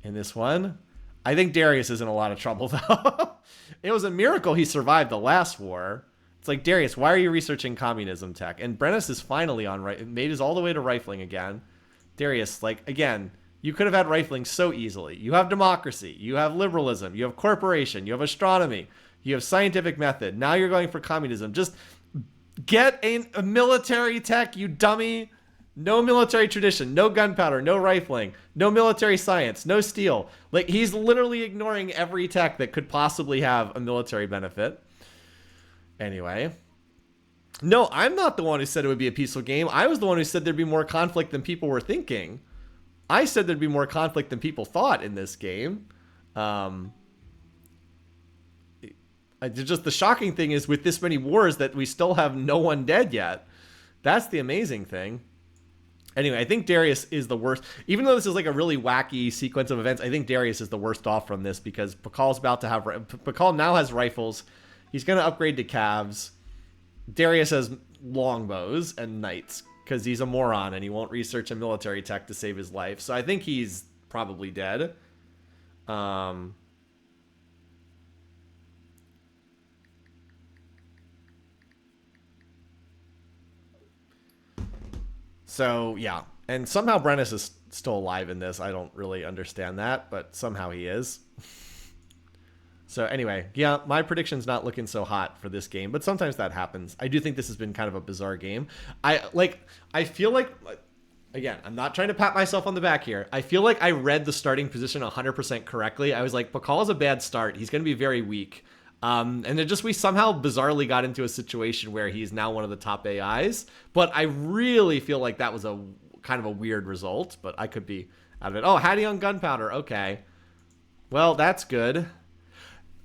in this one. I think Darius is in a lot of trouble, though. It was a miracle he survived the last war. It's like, Darius, why are you researching communism tech? And Brennis is finally on made his all the way to rifling again. Darius, like, again, you could have had rifling so easily. You have democracy. You have liberalism. You have corporation. You have astronomy. You have scientific method. Now you're going for communism. Just get a military tech, you dummy. No military tradition. No gunpowder. No rifling. No military science. No steel. Like, he's literally ignoring every tech that could possibly have a military benefit. Anyway. No, I'm not the one who said it would be a peaceful game. I was the one who said there'd be more conflict than people were thinking. I said there'd be more conflict than people thought in this game. Just the shocking thing is with this many wars that we still have no one dead yet. That's the amazing thing. Anyway, I think Darius is the worst. Even though this is like a really wacky sequence of events, I think Darius is the worst off from this because Pakal now has rifles. He's going to upgrade to calves. Darius has longbows and knights because he's a moron and he won't research a military tech to save his life. So I think he's probably dead. So, yeah. And somehow Brennis is still alive in this. I don't really understand that, but somehow he is. So anyway, yeah, my prediction's not looking so hot for this game, but sometimes that happens. I do think this has been kind of a bizarre game. I feel like, again, I'm not trying to pat myself on the back here. I feel like I read the starting position 100% correctly. I was like, Pakal is a bad start. He's going to be very weak. And we somehow bizarrely got into a situation where he's now one of the top AIs. But I really feel like that was a kind of a weird result, but I could be out of it. Oh, Hattie on gunpowder. Okay. Well, that's good.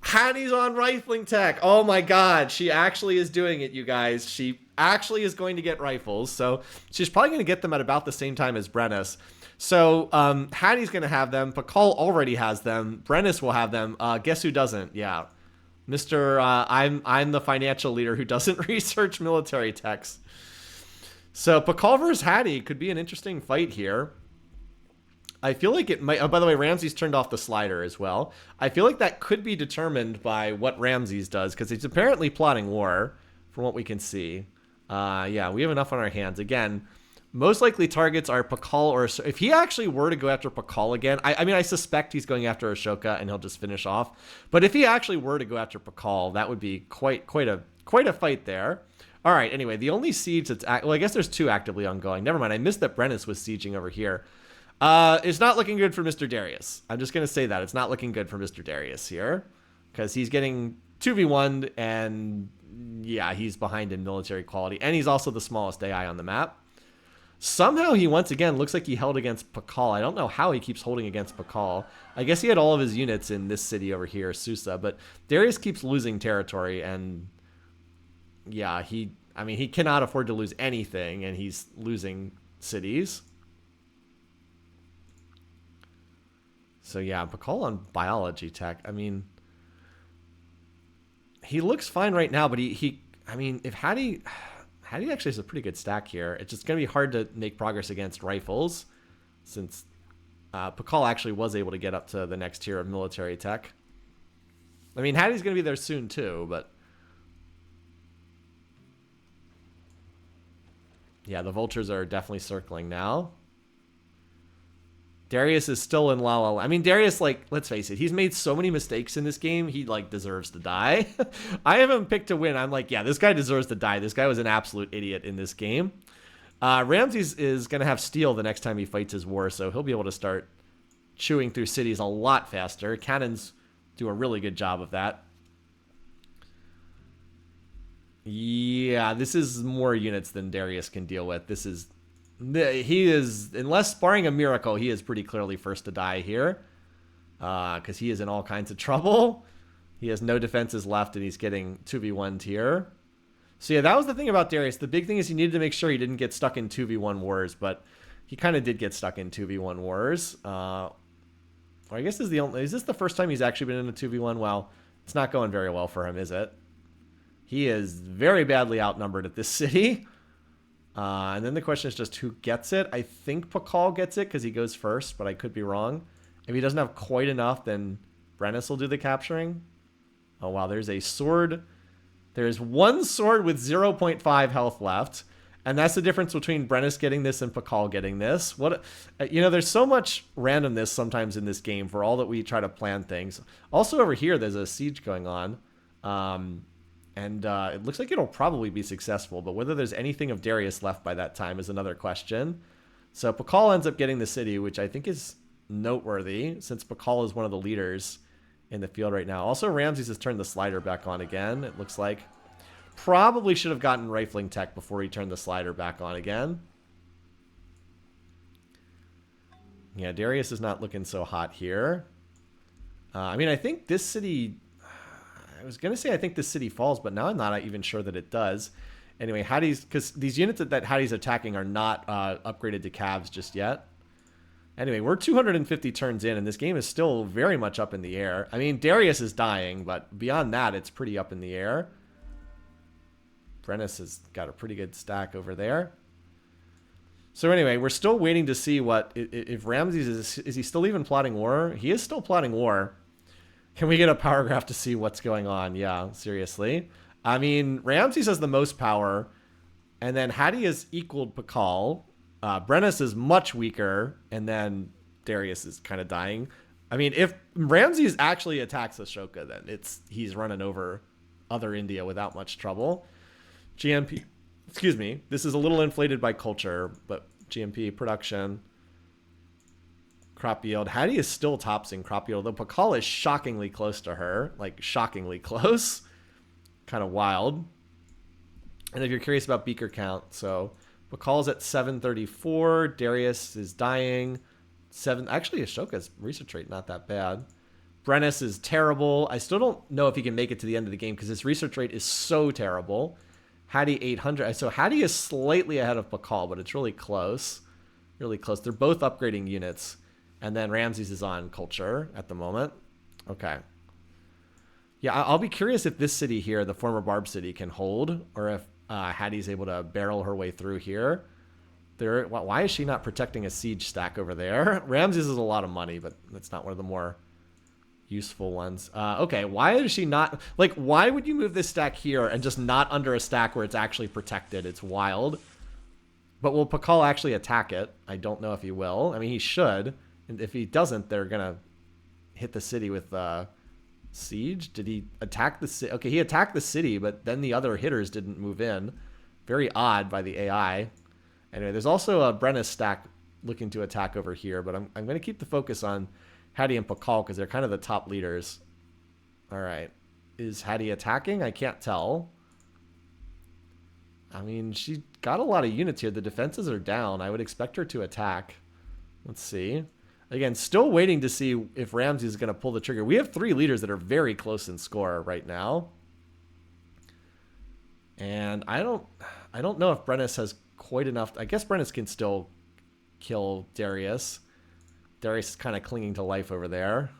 Hattie's on rifling tech. Oh my god, she actually is doing it, you guys. She actually is going to get rifles. So she's probably going to get them at about the same time as Brennis. So Hattie's going to have them. Pakal already has them. Brennis will have them. Guess who doesn't? Yeah. Mr. I'm the financial leader who doesn't research military techs. So Pakal versus Hattie could be an interesting fight here. I feel like it might... Oh, by the way, Ramses turned off the slider as well. I feel like that could be determined by what Ramses does, because he's apparently plotting war, from what we can see. Yeah, we have enough on our hands. Again, most likely targets are Pakal or... If he actually were to go after Pakal again... I mean, I suspect he's going after Ashoka, and he'll just finish off. But if he actually were to go after Pakal, that would be quite a fight there. All right, anyway, the only siege that's... Well, I guess there's two actively ongoing. Never mind, I missed that Brennis was sieging over here. It's not looking good for Mr. Darius. I'm just going to say that. It's not looking good for Mr. Darius here. Because he's getting 2v1'd and yeah, he's behind in military quality. And he's also the smallest AI on the map. Somehow he once again looks like he held against Pakal. I don't know how he keeps holding against Pakal. I guess he had all of his units in this city over here, Susa. But Darius keeps losing territory. And yeah, he cannot afford to lose anything. And he's losing cities. So yeah, Pakal on biology tech. I mean, he looks fine right now, but if Hattie actually has a pretty good stack here. It's just going to be hard to make progress against rifles, since Pakal actually was able to get up to the next tier of military tech. I mean, Hattie's going to be there soon too, but yeah, the vultures are definitely circling now. Darius is still in La La. I mean, Darius, like, let's face it, he's made so many mistakes in this game, he, like, deserves to die. I have him picked to win. I'm like, yeah, this guy deserves to die. This guy was an absolute idiot in this game. Ramses is going to have steel the next time he fights his war, so he'll be able to start chewing through cities a lot faster. Cannons do a really good job of that. Yeah, this is more units than Darius can deal with. He is, unless barring a miracle, he is pretty clearly first to die here. Because he is in all kinds of trouble. He has no defenses left, and he's getting 2v1'd here. So yeah, that was the thing about Darius. The big thing is he needed to make sure he didn't get stuck in 2v1 wars, but he kind of did get stuck in 2v1 wars. I guess is this the first time he's actually been in a 2v1? Well, it's not going very well for him, is it? He is very badly outnumbered at this city. And then the question is just who gets it. I think Pakal gets it because he goes first, but I could be wrong. If he doesn't have quite enough, then Brennus will do the capturing. Oh, wow. There's a sword. There's one sword with 0.5 health left. And that's the difference between Brennus getting this and Pakal getting this. There's so much randomness sometimes in this game for all that we try to plan things. Also over here, there's a siege going on. And it looks like it'll probably be successful, but whether there's anything of Darius left by that time is another question. So Pakal ends up getting the city, which I think is noteworthy, since Pakal is one of the leaders in the field right now. Also, Ramses has turned the slider back on again, it looks like. Probably should have gotten rifling tech before he turned the slider back on again. Yeah, Darius is not looking so hot here. I think this city... I was going to say I think this city falls, but now I'm not even sure that it does. Anyway, because these units that Hattie's attacking are not upgraded to calves just yet. Anyway, we're 250 turns in, and this game is still very much up in the air. I mean, Darius is dying, but beyond that, it's pretty up in the air. Brennus has got a pretty good stack over there. So anyway, we're still waiting to see if Ramses is he still even plotting war? He is still plotting war. Can we get a power graph to see what's going on? Yeah, seriously. I mean, Ramses has the most power, and then Hattie has equaled Pakal. Brennus is much weaker, and then Darius is kind of dying. I mean, if Ramses actually attacks Ashoka, then he's running over other India without much trouble. GMP, excuse me, this is a little inflated by culture, but GMP production. Crop yield. Hattie is still tops in crop yield, though Pakal is shockingly close to her. Like, shockingly close. Kind of wild. And if you're curious about beaker count, so Pakal's at 734. Darius is dying. Actually, Ashoka's research rate not that bad. Brennus is terrible. I still don't know if he can make it to the end of the game because his research rate is so terrible. Hattie 800. So Hattie is slightly ahead of Pakal, but it's really close. Really close. They're both upgrading units. And then Ramses is on culture at the moment. Okay. Yeah, I'll be curious if this city here, the former Barb city, can hold, or if Hattie's able to barrel her way through here. Why is she not protecting a siege stack over there? Ramses is a lot of money, but that's not one of the more useful ones. Okay, why is she not... Like, why would you move this stack here and just not under a stack where it's actually protected? It's wild. But will Pakal actually attack it? I don't know if he will. I mean, he should. And if he doesn't, they're going to hit the city with siege. Did he attack the city? Okay, he attacked the city, but then the other hitters didn't move in. Very odd by the AI. Anyway, there's also a Brennus stack looking to attack over here, but I'm going to keep the focus on Hattie and Pakal because they're kind of the top leaders. All right. Is Hattie attacking? I can't tell. I mean, she got a lot of units here. The defenses are down. I would expect her to attack. Let's see. Again, still waiting to see if Ramsey is going to pull the trigger. We have 3 leaders that are very close in score right now. And I don't know if Brennus has quite enough. I guess Brennus can still kill Darius. Darius is kind of clinging to life over there.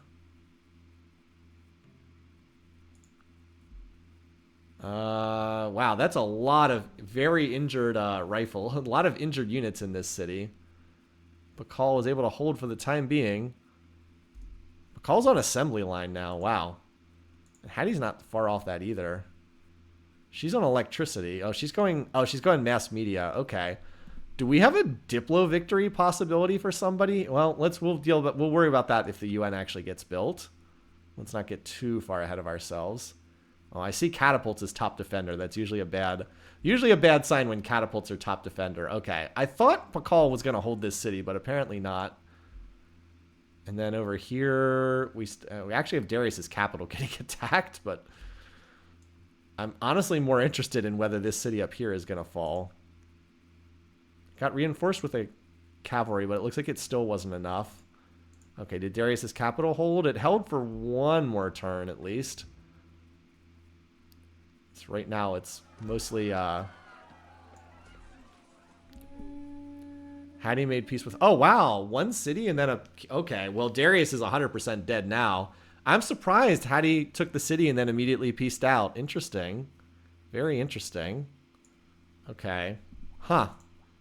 Wow, that's a lot of very injured rifle. A lot of injured units in this city. Pakal was able to hold for the time being. Pakal's on assembly line now. Wow. And Hattie's not far off that either. She's on electricity. Oh, she's going mass media. Okay. Do we have a Diplo victory possibility for somebody? Well, we'll worry about that if the UN actually gets built. Let's not get too far ahead of ourselves. Oh, I see catapults as top defender. That's usually a bad sign when catapults are top defender. Okay. I thought Pakal was going to hold this city, but apparently not. And then over here, we actually have Darius's capital getting attacked, but I'm honestly more interested in whether this city up here is going to fall. Got reinforced with a cavalry, but it looks like it still wasn't enough. Okay, did Darius's capital hold? It held for one more turn at least. So right now it's mostly Hattie made peace with... Oh, wow. One city and then a... Okay, well, Darius is 100% dead now. I'm surprised Hattie took the city and then immediately peaced out. Interesting. Very interesting. Okay. Huh.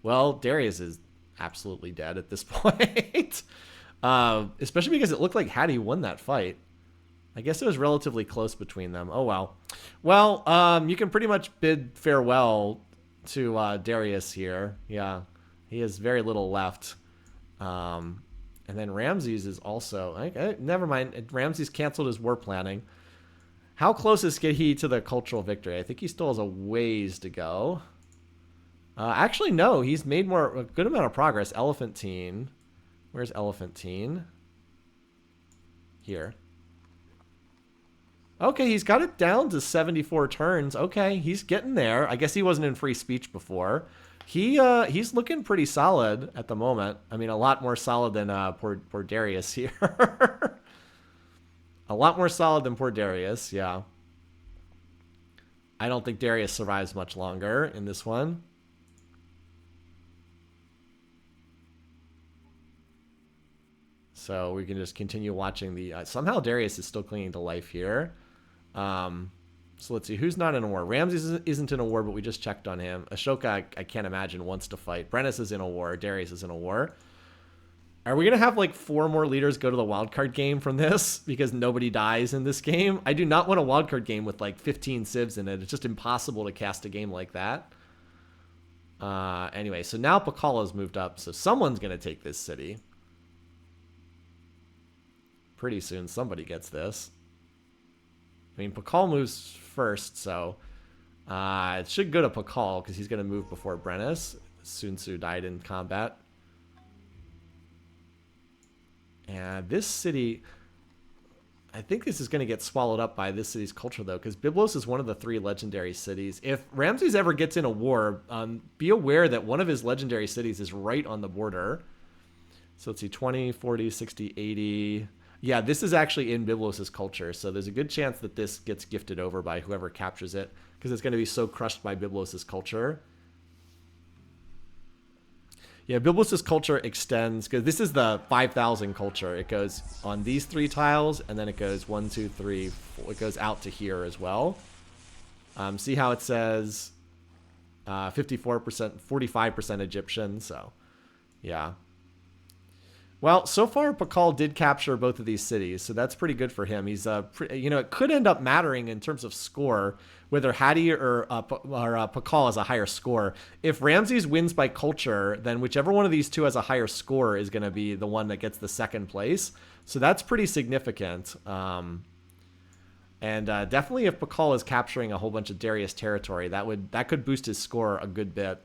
Well, Darius is absolutely dead at this point. Especially because it looked like Hattie won that fight. I guess it was relatively close between them. Oh, well. Well, you can pretty much bid farewell to Darius here. Yeah. He has very little left. And then Ramses is also... never mind. Ramses canceled his war planning. How close is he to the cultural victory? I think he still has a ways to go. Actually, no. He's made a good amount of progress. Elephantine. Where's Elephantine? Here. Okay, he's got it down to 74 turns. Okay, he's getting there. I guess he wasn't in free speech before. He's looking pretty solid at the moment. I mean, a lot more solid than poor Darius here. A lot more solid than poor Darius, yeah. I don't think Darius survives much longer in this one. So we can just continue watching the... somehow Darius is still clinging to life here. So let's see. Who's not in a war? Ramses isn't in a war, but we just checked on him. Ashoka, I can't imagine, wants to fight. Brennus is in a war. Darius is in a war. Are we going to have like 4 more leaders go to the wildcard game from this? Because nobody dies in this game? I do not want a wildcard game with like 15 civs in it. It's just impossible to cast a game like that. Anyway, so now Pakala's moved up. So someone's going to take this city. Pretty soon somebody gets this. I mean, Pakal moves first, so it should go to Pakal because he's going to move before Brennus. Sun Tzu died in combat. And this city, I think this is going to get swallowed up by this city's culture, though, because Byblos is one of the 3 legendary cities. If Ramses ever gets in a war, be aware that one of his legendary cities is right on the border. So let's see, 20, 40, 60, 80... Yeah, this is actually in Byblos' culture, so there's a good chance that this gets gifted over by whoever captures it, because it's going to be so crushed by Byblos' culture. Yeah, Byblos' culture extends, because this is the 5,000 culture. It goes on these 3 tiles, and then it goes 1, 2, 3, 4. It goes out to here as well. See how it says 54%, 45% Egyptian, so yeah. Well, so far Pakal did capture both of these cities, so that's pretty good for him. He's it could end up mattering in terms of score whether Hattie or Pakal has a higher score. If Ramses wins by culture, then whichever one of these 2 has a higher score is going to be the one that gets the 2nd place. So that's pretty significant. And definitely if Pakal is capturing a whole bunch of Darius territory, that could boost his score a good bit.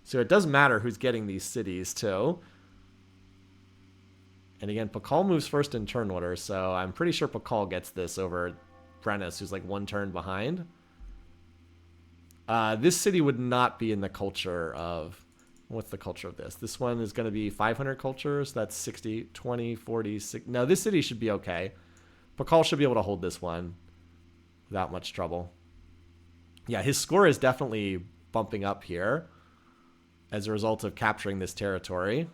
So it does matter who's getting these cities too. And again, Pakal moves first in turn order, so I'm pretty sure Pakal gets this over Brennus, who's like 1 turn behind. This city would not be in the culture of... What's the culture of this? This one is going to be 500 cultures. That's 60, 20, 40, 60. No, this city should be okay. Pakal should be able to hold this one without much trouble. Yeah, his score is definitely bumping up here as a result of capturing this territory.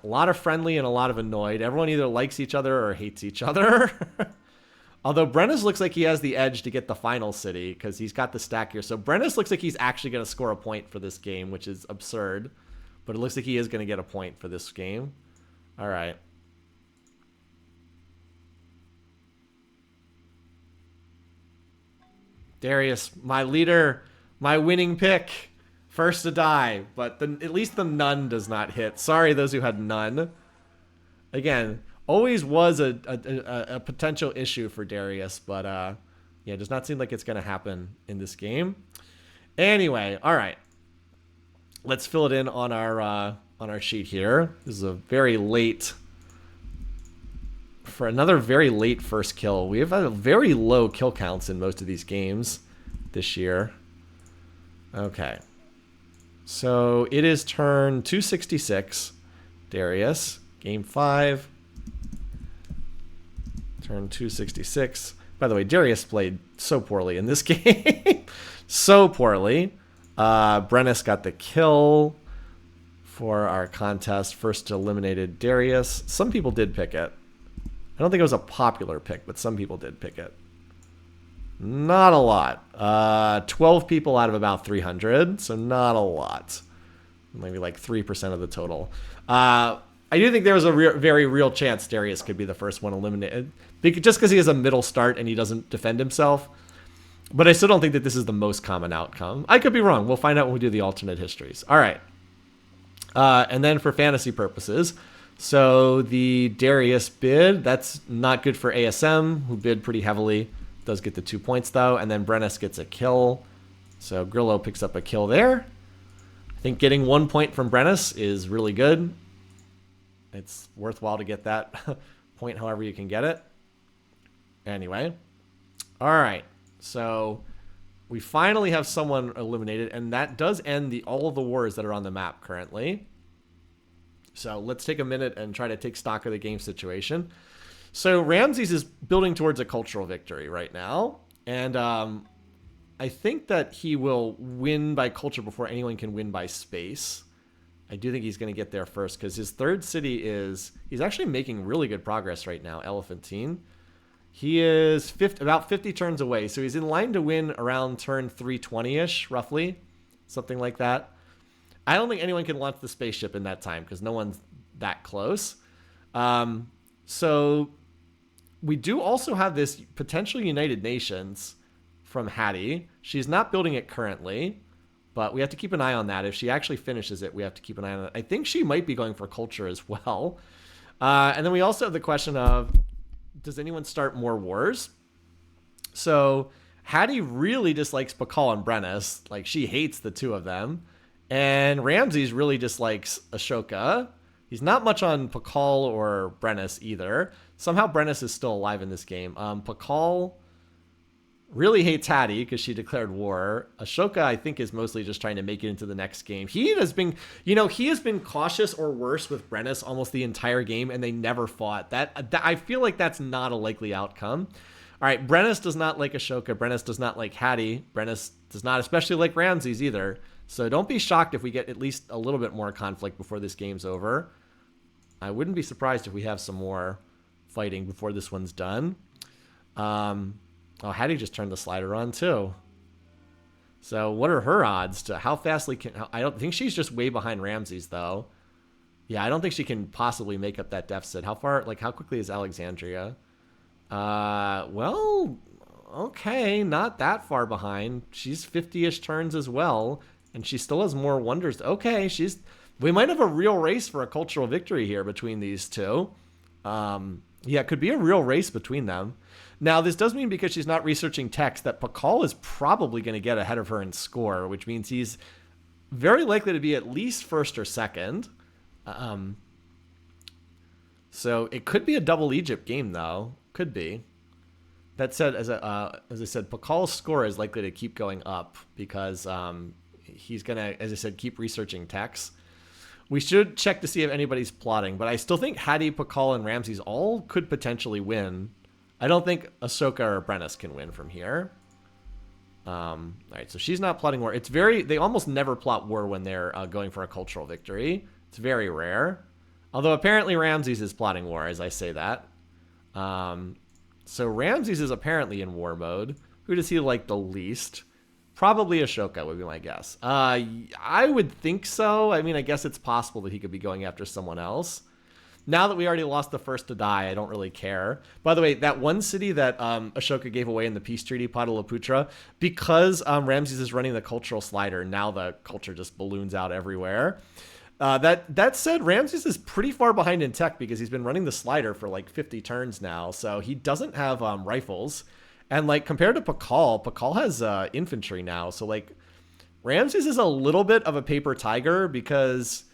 A lot of friendly and a lot of annoyed. Everyone either likes each other or hates each other. Although Brennus looks like he has the edge to get the final city because he's got the stack here. So Brennus looks like he's actually going to score a point for this game, which is absurd. But it looks like he is going to get a point for this game. All right. Darius, my leader, my winning pick. First to die. But at least the none does not hit. Sorry, those who had none. Again... Always was a potential issue for Darius, but yeah, it does not seem like it's going to happen in this game. Anyway, all right. Let's fill it in on our sheet here. This is a very late... For another very late first kill. We have had very low kill counts in most of these games this year. Okay. So it is turn 266. Darius. Game 5. Turn 266. By the way, Darius played so poorly in this game. So poorly. Brennus got the kill for our contest. First eliminated Darius. Some people did pick it. I don't think it was a popular pick, but some people did pick it. Not a lot. 12 people out of about 300, so not a lot. Maybe like 3% of the total. I do think there was a very real chance Darius could be the first one eliminated. Just because he has a middle start and he doesn't defend himself. But I still don't think that this is the most common outcome. I could be wrong. We'll find out when we do the alternate histories. All right. And then for fantasy purposes. So the Darius bid, that's not good for ASM, who bid pretty heavily. Does get the 2 points, though. And then Brennus gets a kill. So Grillo picks up a kill there. I think getting 1 point from Brennus is really good. It's worthwhile to get that point however you can get it. Anyway. All right. So we finally have someone eliminated, and that does end all of the wars that are on the map currently. So let's take a minute and try to take stock of the game situation. So Ramses is building towards a cultural victory right now. And I think that he will win by culture before anyone can win by space. I do think he's going to get there first because his third city he's actually making really good progress right now, Elephantine. He is about 50 turns away, so he's in line to win around turn 320-ish, roughly, something like that. I don't think anyone can launch the spaceship in that time because no one's that close. So we do also have this potential United Nations from Hattie. She's not building it currently. But we have to keep an eye on that. If she actually finishes it, we have to keep an eye on it. I think she might be going for culture as well. And then we also have the question of, does anyone start more wars? So Hattie really dislikes Pakal and Brennus. Like, she hates the two of them. And Ramses really dislikes Ashoka. He's not much on Pakal or Brennus either. Somehow Brennus is still alive in this game. Pakal really hates Hattie because she declared war. Ashoka, I think, is mostly just trying to make it into the next game. He has been, he has been cautious or worse with Brennus almost the entire game, and they never fought. That I feel like that's not a likely outcome. All right, Brennus does not like Ashoka. Brennus does not like Hattie. Brennus does not especially like Ramses either. So don't be shocked if we get at least a little bit more conflict before this game's over. I wouldn't be surprised if we have some more fighting before this one's done. Oh, Hattie just turned the slider on too. So what are her odds to how fastly can... I don't think she's just way behind Ramses though. Yeah, I don't think she can possibly make up that deficit. How quickly is Alexandria? Well, okay, not that far behind. She's 50-ish turns as well, and she still has more wonders. Okay, we might have a real race for a cultural victory here between these two. Yeah, it could be a real race between them. Now, this does mean because she's not researching text that Pakal is probably going to get ahead of her in score, which means he's very likely to be at least first or second. So it could be a double Egypt game, though. Could be. That said, as I said, Pakal's score is likely to keep going up because he's gonna, as I said, keep researching techs. We should check to see if anybody's plotting, but I still think Hattie, Pakal, and Ramses all could potentially win. I don't think Ahsoka or Brennis can win from here. All right, so she's not plotting war. It's they almost never plot war when they're going for a cultural victory. It's very rare. Although apparently Ramses is plotting war as I say that. So Ramses is apparently in war mode. Who does he like the least? Probably Ashoka would be my guess. I would think so. I mean, I guess it's possible that he could be going after someone else. Now that we already lost the first to die, I don't really care. By the way, that one city that Ashoka gave away in the peace treaty, Pataliputra, because Ramses is running the cultural slider, now the culture just balloons out everywhere. That said, Ramses is pretty far behind in tech because he's been running the slider for like 50 turns now, so he doesn't have rifles. And like compared to Pakal has infantry now, so like Ramses is a little bit of a paper tiger because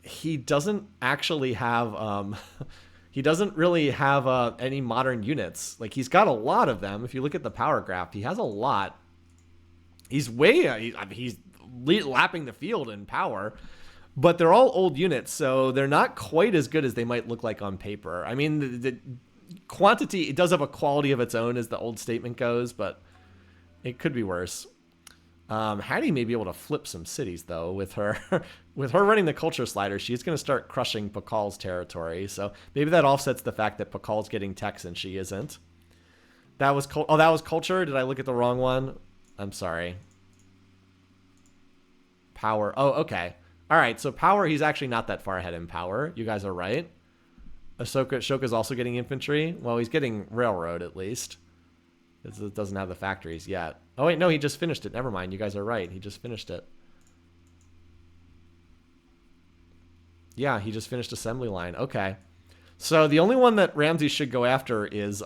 he doesn't actually have he doesn't really have any modern units. Like he's got a lot of them. If you look at the power graph, he has a lot. He's he's lapping the field in power. But they're all old units, so they're not quite as good as they might look like on paper. I mean, the quantity, it does have a quality of its own, as the old statement goes, but it could be worse. Hattie may be able to flip some cities, though, with her with her running the culture slider. She's going to start crushing Pakal's territory, so maybe that offsets the fact that Pakal's getting techs and she isn't. That was that was culture. Did I look at the wrong one? I'm sorry. Power. Oh, okay. All right, so power, he's actually not that far ahead in power. You guys are right. Ashoka's also getting infantry. Well, he's getting railroad, at least. It doesn't have the factories yet. Oh, wait, no, he just finished it. Never mind, you guys are right. He just finished it. Yeah, he just finished assembly line. Okay. So the only one that Ramses should go after is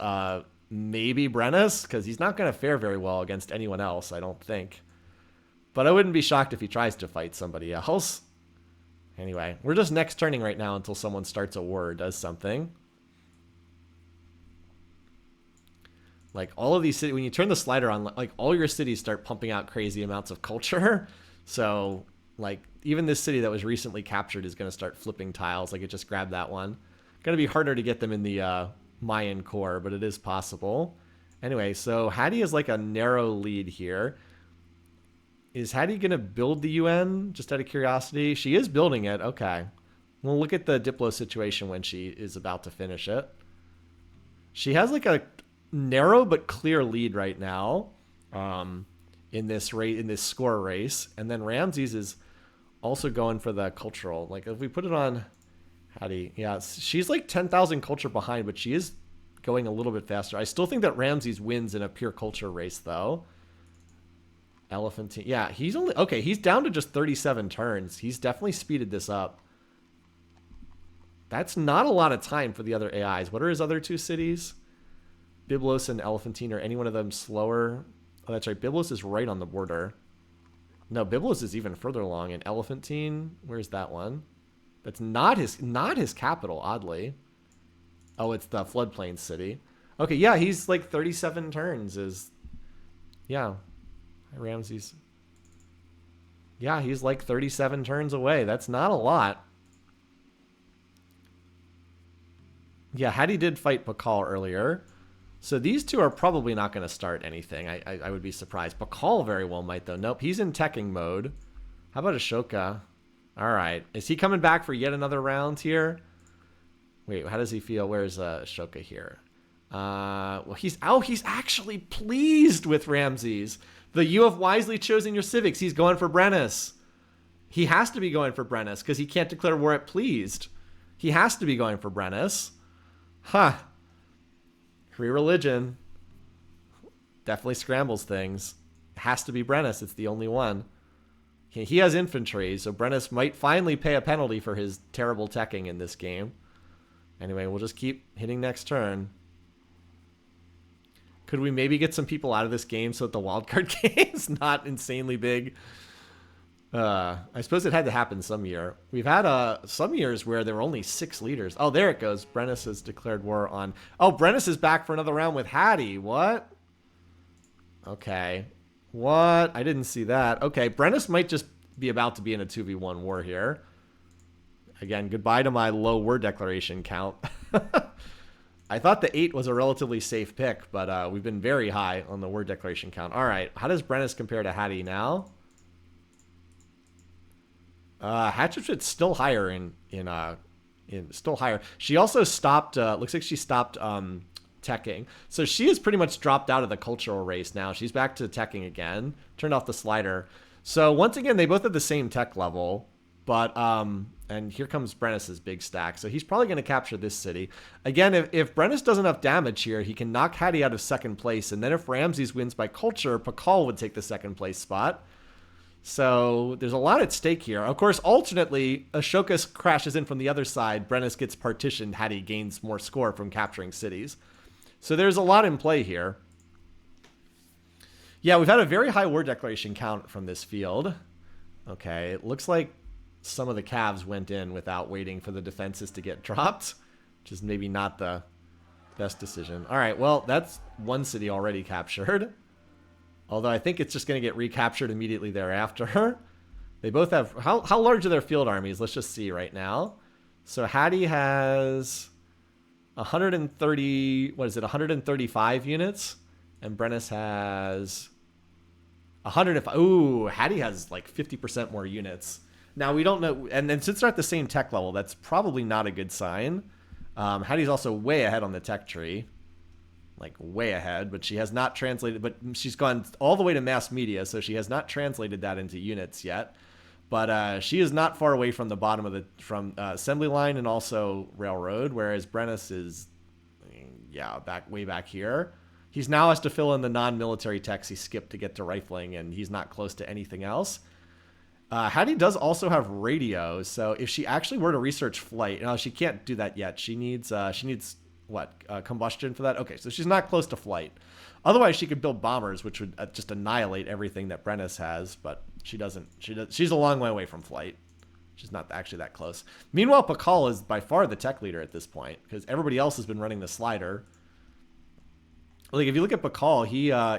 maybe Brennis, because he's not going to fare very well against anyone else, I don't think. But I wouldn't be shocked if he tries to fight somebody else. Anyway, we're just next turning right now until someone starts a war or does something. Like all of these cities, when you turn the slider on, like all your cities start pumping out crazy amounts of culture. So like even this city that was recently captured is going to start flipping tiles. Like it just grabbed that one. Going to be harder to get them in the Mayan core, but it is possible. Anyway, so Hattie is like a narrow lead here. Is Hattie going to build the UN, just out of curiosity? She is building it. Okay. We'll look at the Diplo situation when she is about to finish it. She has like a narrow but clear lead right now in this score race. And then Ramses is also going for the cultural. Like if we put it on Hattie, yeah, she's like 10,000 culture behind, but she is going a little bit faster. I still think that Ramses wins in a pure culture race, though. Elephantine. Yeah, he's only... Okay, he's down to just 37 turns. He's definitely speeded this up. That's not a lot of time for the other AIs. What are his other two cities? Byblos and Elephantine. Are any one of them slower? Oh, that's right. Byblos is right on the border. No, Byblos is even further along. And Elephantine, where's that one? That's not his capital, oddly. Oh, it's the floodplain city. Okay, yeah, he's like 37 turns is... Yeah. Ramses. Yeah, he's like 37 turns away. That's not a lot. Yeah, Hattie did fight Pakal earlier. So these two are probably not going to start anything. I would be surprised. Pakal very well might, though. Nope, he's in teching mode. How about Ashoka? All right. Is he coming back for yet another round here? Wait, how does he feel? Where's Ashoka here? Well, he's actually pleased with Ramses. You have wisely chosen your civics. He's going for Brennis. He has to be going for Brennis because he can't declare war at pleased. He has to be going for Brennis. Huh. Free religion. Definitely scrambles things. It has to be Brennis. It's the only one. He has infantry, so Brennis might finally pay a penalty for his terrible teching in this game. Anyway, we'll just keep hitting next turn. Could we maybe get some people out of this game so that the wildcard game is not insanely big? I suppose it had to happen some year. We've had some years where there were only 6 leaders. Oh, there it goes. Brennus has declared war on... Oh, Brennus is back for another round with Hattie. What? Okay. What? I didn't see that. Okay, Brennus might just be about to be in a 2v1 war here. Again, goodbye to my low word declaration count. I thought the 8 was a relatively safe pick, but we've been very high on the word declaration count. All right, how does Brennus compare to Hattie now? Hatchet's still higher in still higher. She also stopped. Looks like she stopped teching, so she has pretty much dropped out of the cultural race now. She's back to teching again. Turned off the slider. So once again, they both have the same tech level, but and here comes Brennus's big stack. So he's probably going to capture this city again. If Brennus does enough damage here, he can knock Hattie out of second place, and then if Ramses wins by culture, Pakal would take the second place spot. So there's a lot at stake here. Of course, alternately, Ashoka crashes in from the other side. Brennus gets partitioned. Hattie gains more score from capturing cities. So there's a lot in play here. Yeah, we've had a very high word declaration count from this field. Okay, it looks like some of the calves went in without waiting for the defenses to get dropped, which is maybe not the best decision. All right, well, that's one city already captured. Although I think it's just going to get recaptured immediately thereafter. They both have... How large are their field armies? Let's just see right now. So Hattie has 130... What is it? 135 units. And Brennus has 105. Ooh, Hattie has like 50% more units. Now, we don't know... And then since they're at the same tech level, that's probably not a good sign. Hattie's also way ahead on the tech tree. Like way ahead, but she has not translated, but she's gone all the way to mass media, so she has not translated that into units yet. But she is not far away from the bottom of the assembly line and also railroad, whereas Brennus is, yeah, way back here. He's now has to fill in the non-military techs he skipped to get to rifling, and he's not close to anything else. Hattie does also have radio, so if she actually were to research flight, no, she can't do that yet. She needs what, combustion for that? Okay, so she's not close to flight. Otherwise, she could build bombers, which would just annihilate everything that Brennus has, but she doesn't. She's a long way away from flight. She's not actually that close. Meanwhile, Pakal is by far the tech leader at this point, because everybody else has been running the slider. Like, if you look at Pakal,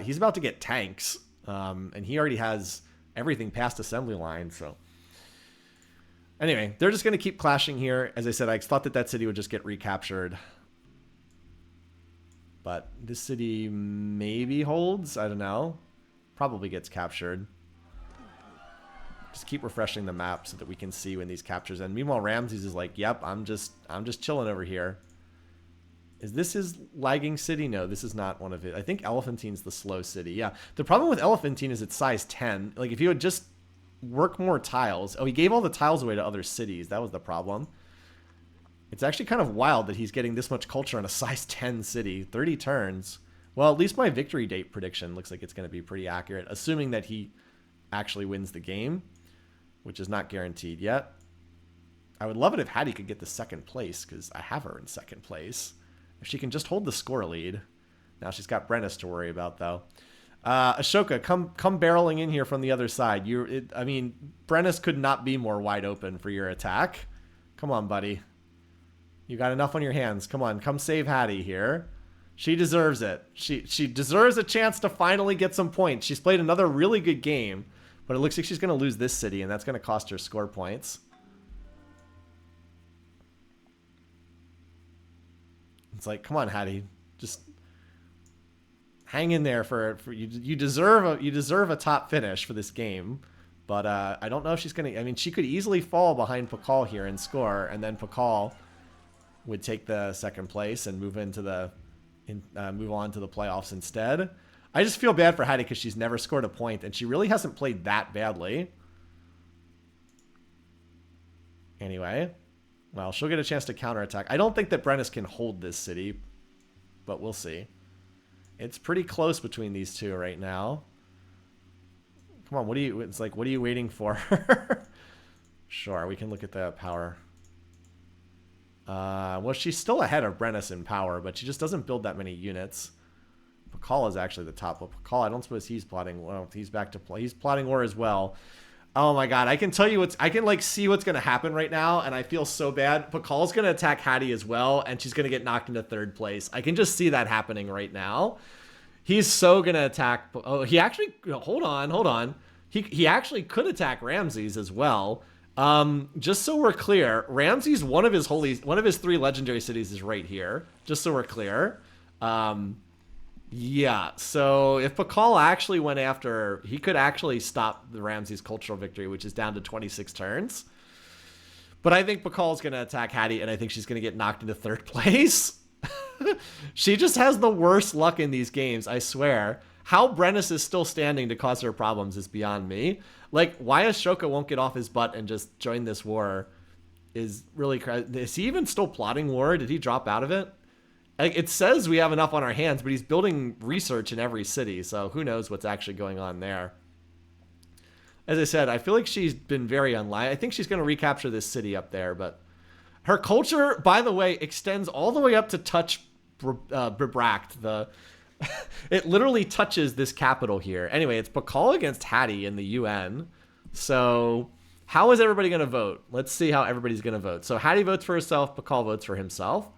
he's about to get tanks, and he already has everything past assembly line, so... Anyway, they're just going to keep clashing here. As I said, I thought that city would just get recaptured. But this city maybe holds. I don't know. Probably gets captured. Just keep refreshing the map so that we can see when these captures end. Meanwhile, Ramses is like, "Yep, I'm just chilling over here." Is this his lagging city? No, this is not one of it. I think Elephantine's the slow city. Yeah. The problem with Elephantine is it's size 10. Like, if you would just work more tiles. Oh, he gave all the tiles away to other cities. That was the problem. It's actually kind of wild that he's getting this much culture in a size 10 city. 30 turns. Well, at least my victory date prediction looks like it's going to be pretty accurate, assuming that he actually wins the game, which is not guaranteed yet. I would love it if Hattie could get the second place, because I have her in second place. If she can just hold the score lead. Now she's got Brennus to worry about, though. Ashoka, come barreling in here from the other side. I mean, Brennus could not be more wide open for your attack. Come on, buddy. You got enough on your hands. Come on, come save Hattie here. She deserves it. She deserves a chance to finally get some points. She's played another really good game, but it looks like she's going to lose this city, and that's going to cost her score points. It's like, come on, Hattie, just hang in there for you. You deserve a top finish for this game, but I don't know if she's going to. I mean, she could easily fall behind Pakal here and score, and then Pakal would take the second place and move on to the playoffs instead. I just feel bad for Hattie because she's never scored a point, and she really hasn't played that badly. Anyway, well, she'll get a chance to counterattack. I don't think that Brennus can hold this city, but we'll see. It's pretty close between these two right now. Come on, what are you waiting for? Sure, we can look at the power. Well, she's still ahead of Brennus in power, but she just doesn't build that many units. Pakal is actually the top. But Pakal, I don't suppose he's plotting. Well, he's back to play. He's plotting war as well. Oh my god, I can tell you I can like see what's gonna happen right now, and I feel so bad. Pakal's gonna attack Hattie as well, and she's gonna get knocked into third place. I can just see that happening right now. He's so gonna attack. Oh, he actually. Hold on. He actually could attack Ramses as well. Just so we're clear, Ramses, one of his 3 legendary cities is right here. Just so we're clear. Yeah, so if Pakal actually went after, he could actually stop the Ramses cultural victory, which is down to 26 turns. But I think Pakal's going to attack Hattie, and I think she's going to get knocked into third place. She just has the worst luck in these games, I swear. How Brennis is still standing to cause her problems is beyond me. Like, why Ashoka won't get off his butt and just join this war is really crazy. Is he even still plotting war? Did he drop out of it? Like, it says we have enough on our hands, but he's building research in every city, so who knows what's actually going on there. As I said, I feel like she's been very unlikely. I think she's going to recapture this city up there, but her culture, by the way, extends all the way up to touch Bibrakt. It literally touches this capital here. Anyway, it's Pakal against Hattie in the UN. So how is everybody going to vote? Let's see how everybody's going to vote. So Hattie votes for herself. Pakal votes for himself.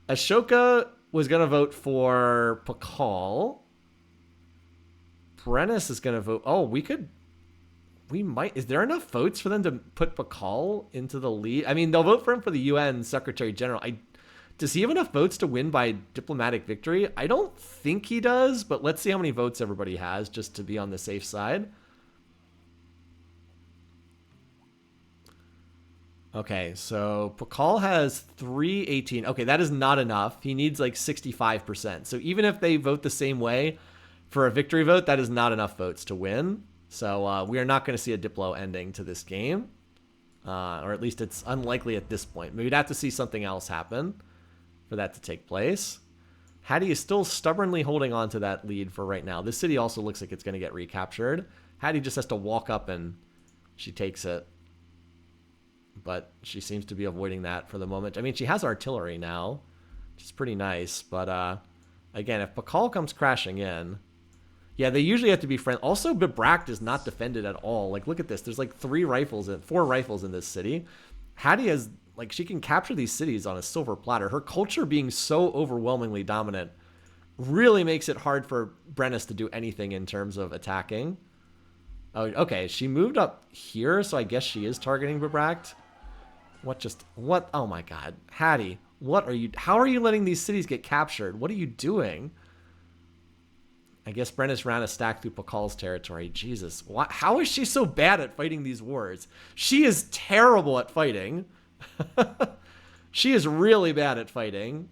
Ashoka was going to vote for Pakal. Brennis is going to vote. Oh, we might. Is there enough votes for them to put Pakal into the lead? I mean, they'll vote for him for the UN Secretary General. Does he have enough votes to win by diplomatic victory? I don't think he does, but let's see how many votes everybody has just to be on the safe side. Okay, so Pakal has 318. Okay, that is not enough. He needs like 65%. So even if they vote the same way for a victory vote, that is not enough votes to win. So we are not going to see a Diplo ending to this game. Or at least it's unlikely at this point. We'd have to see something else happen for that to take place. Hattie is still stubbornly holding on to that lead for right now. This city also looks like it's going to get recaptured. Hattie just has to walk up and she takes it. But she seems to be avoiding that for the moment. I mean, she has artillery now, which is pretty nice. But again, if Pakal comes crashing in, yeah, they usually have to be friendly. Also, Bibrakt is not defended at all. Like, look at this. There's like 4 rifles in this city. Hattie has, like, she can capture these cities on a silver platter. Her culture being so overwhelmingly dominant really makes it hard for Brennis to do anything in terms of attacking. Oh, okay. She moved up here, so I guess she is targeting Bibrakt. What? Oh my God. Hattie, how are you letting these cities get captured? What are you doing? I guess Brennis ran a stack through Pakal's territory. Jesus. How is she so bad at fighting these wars? She is terrible at fighting. She is really bad at fighting.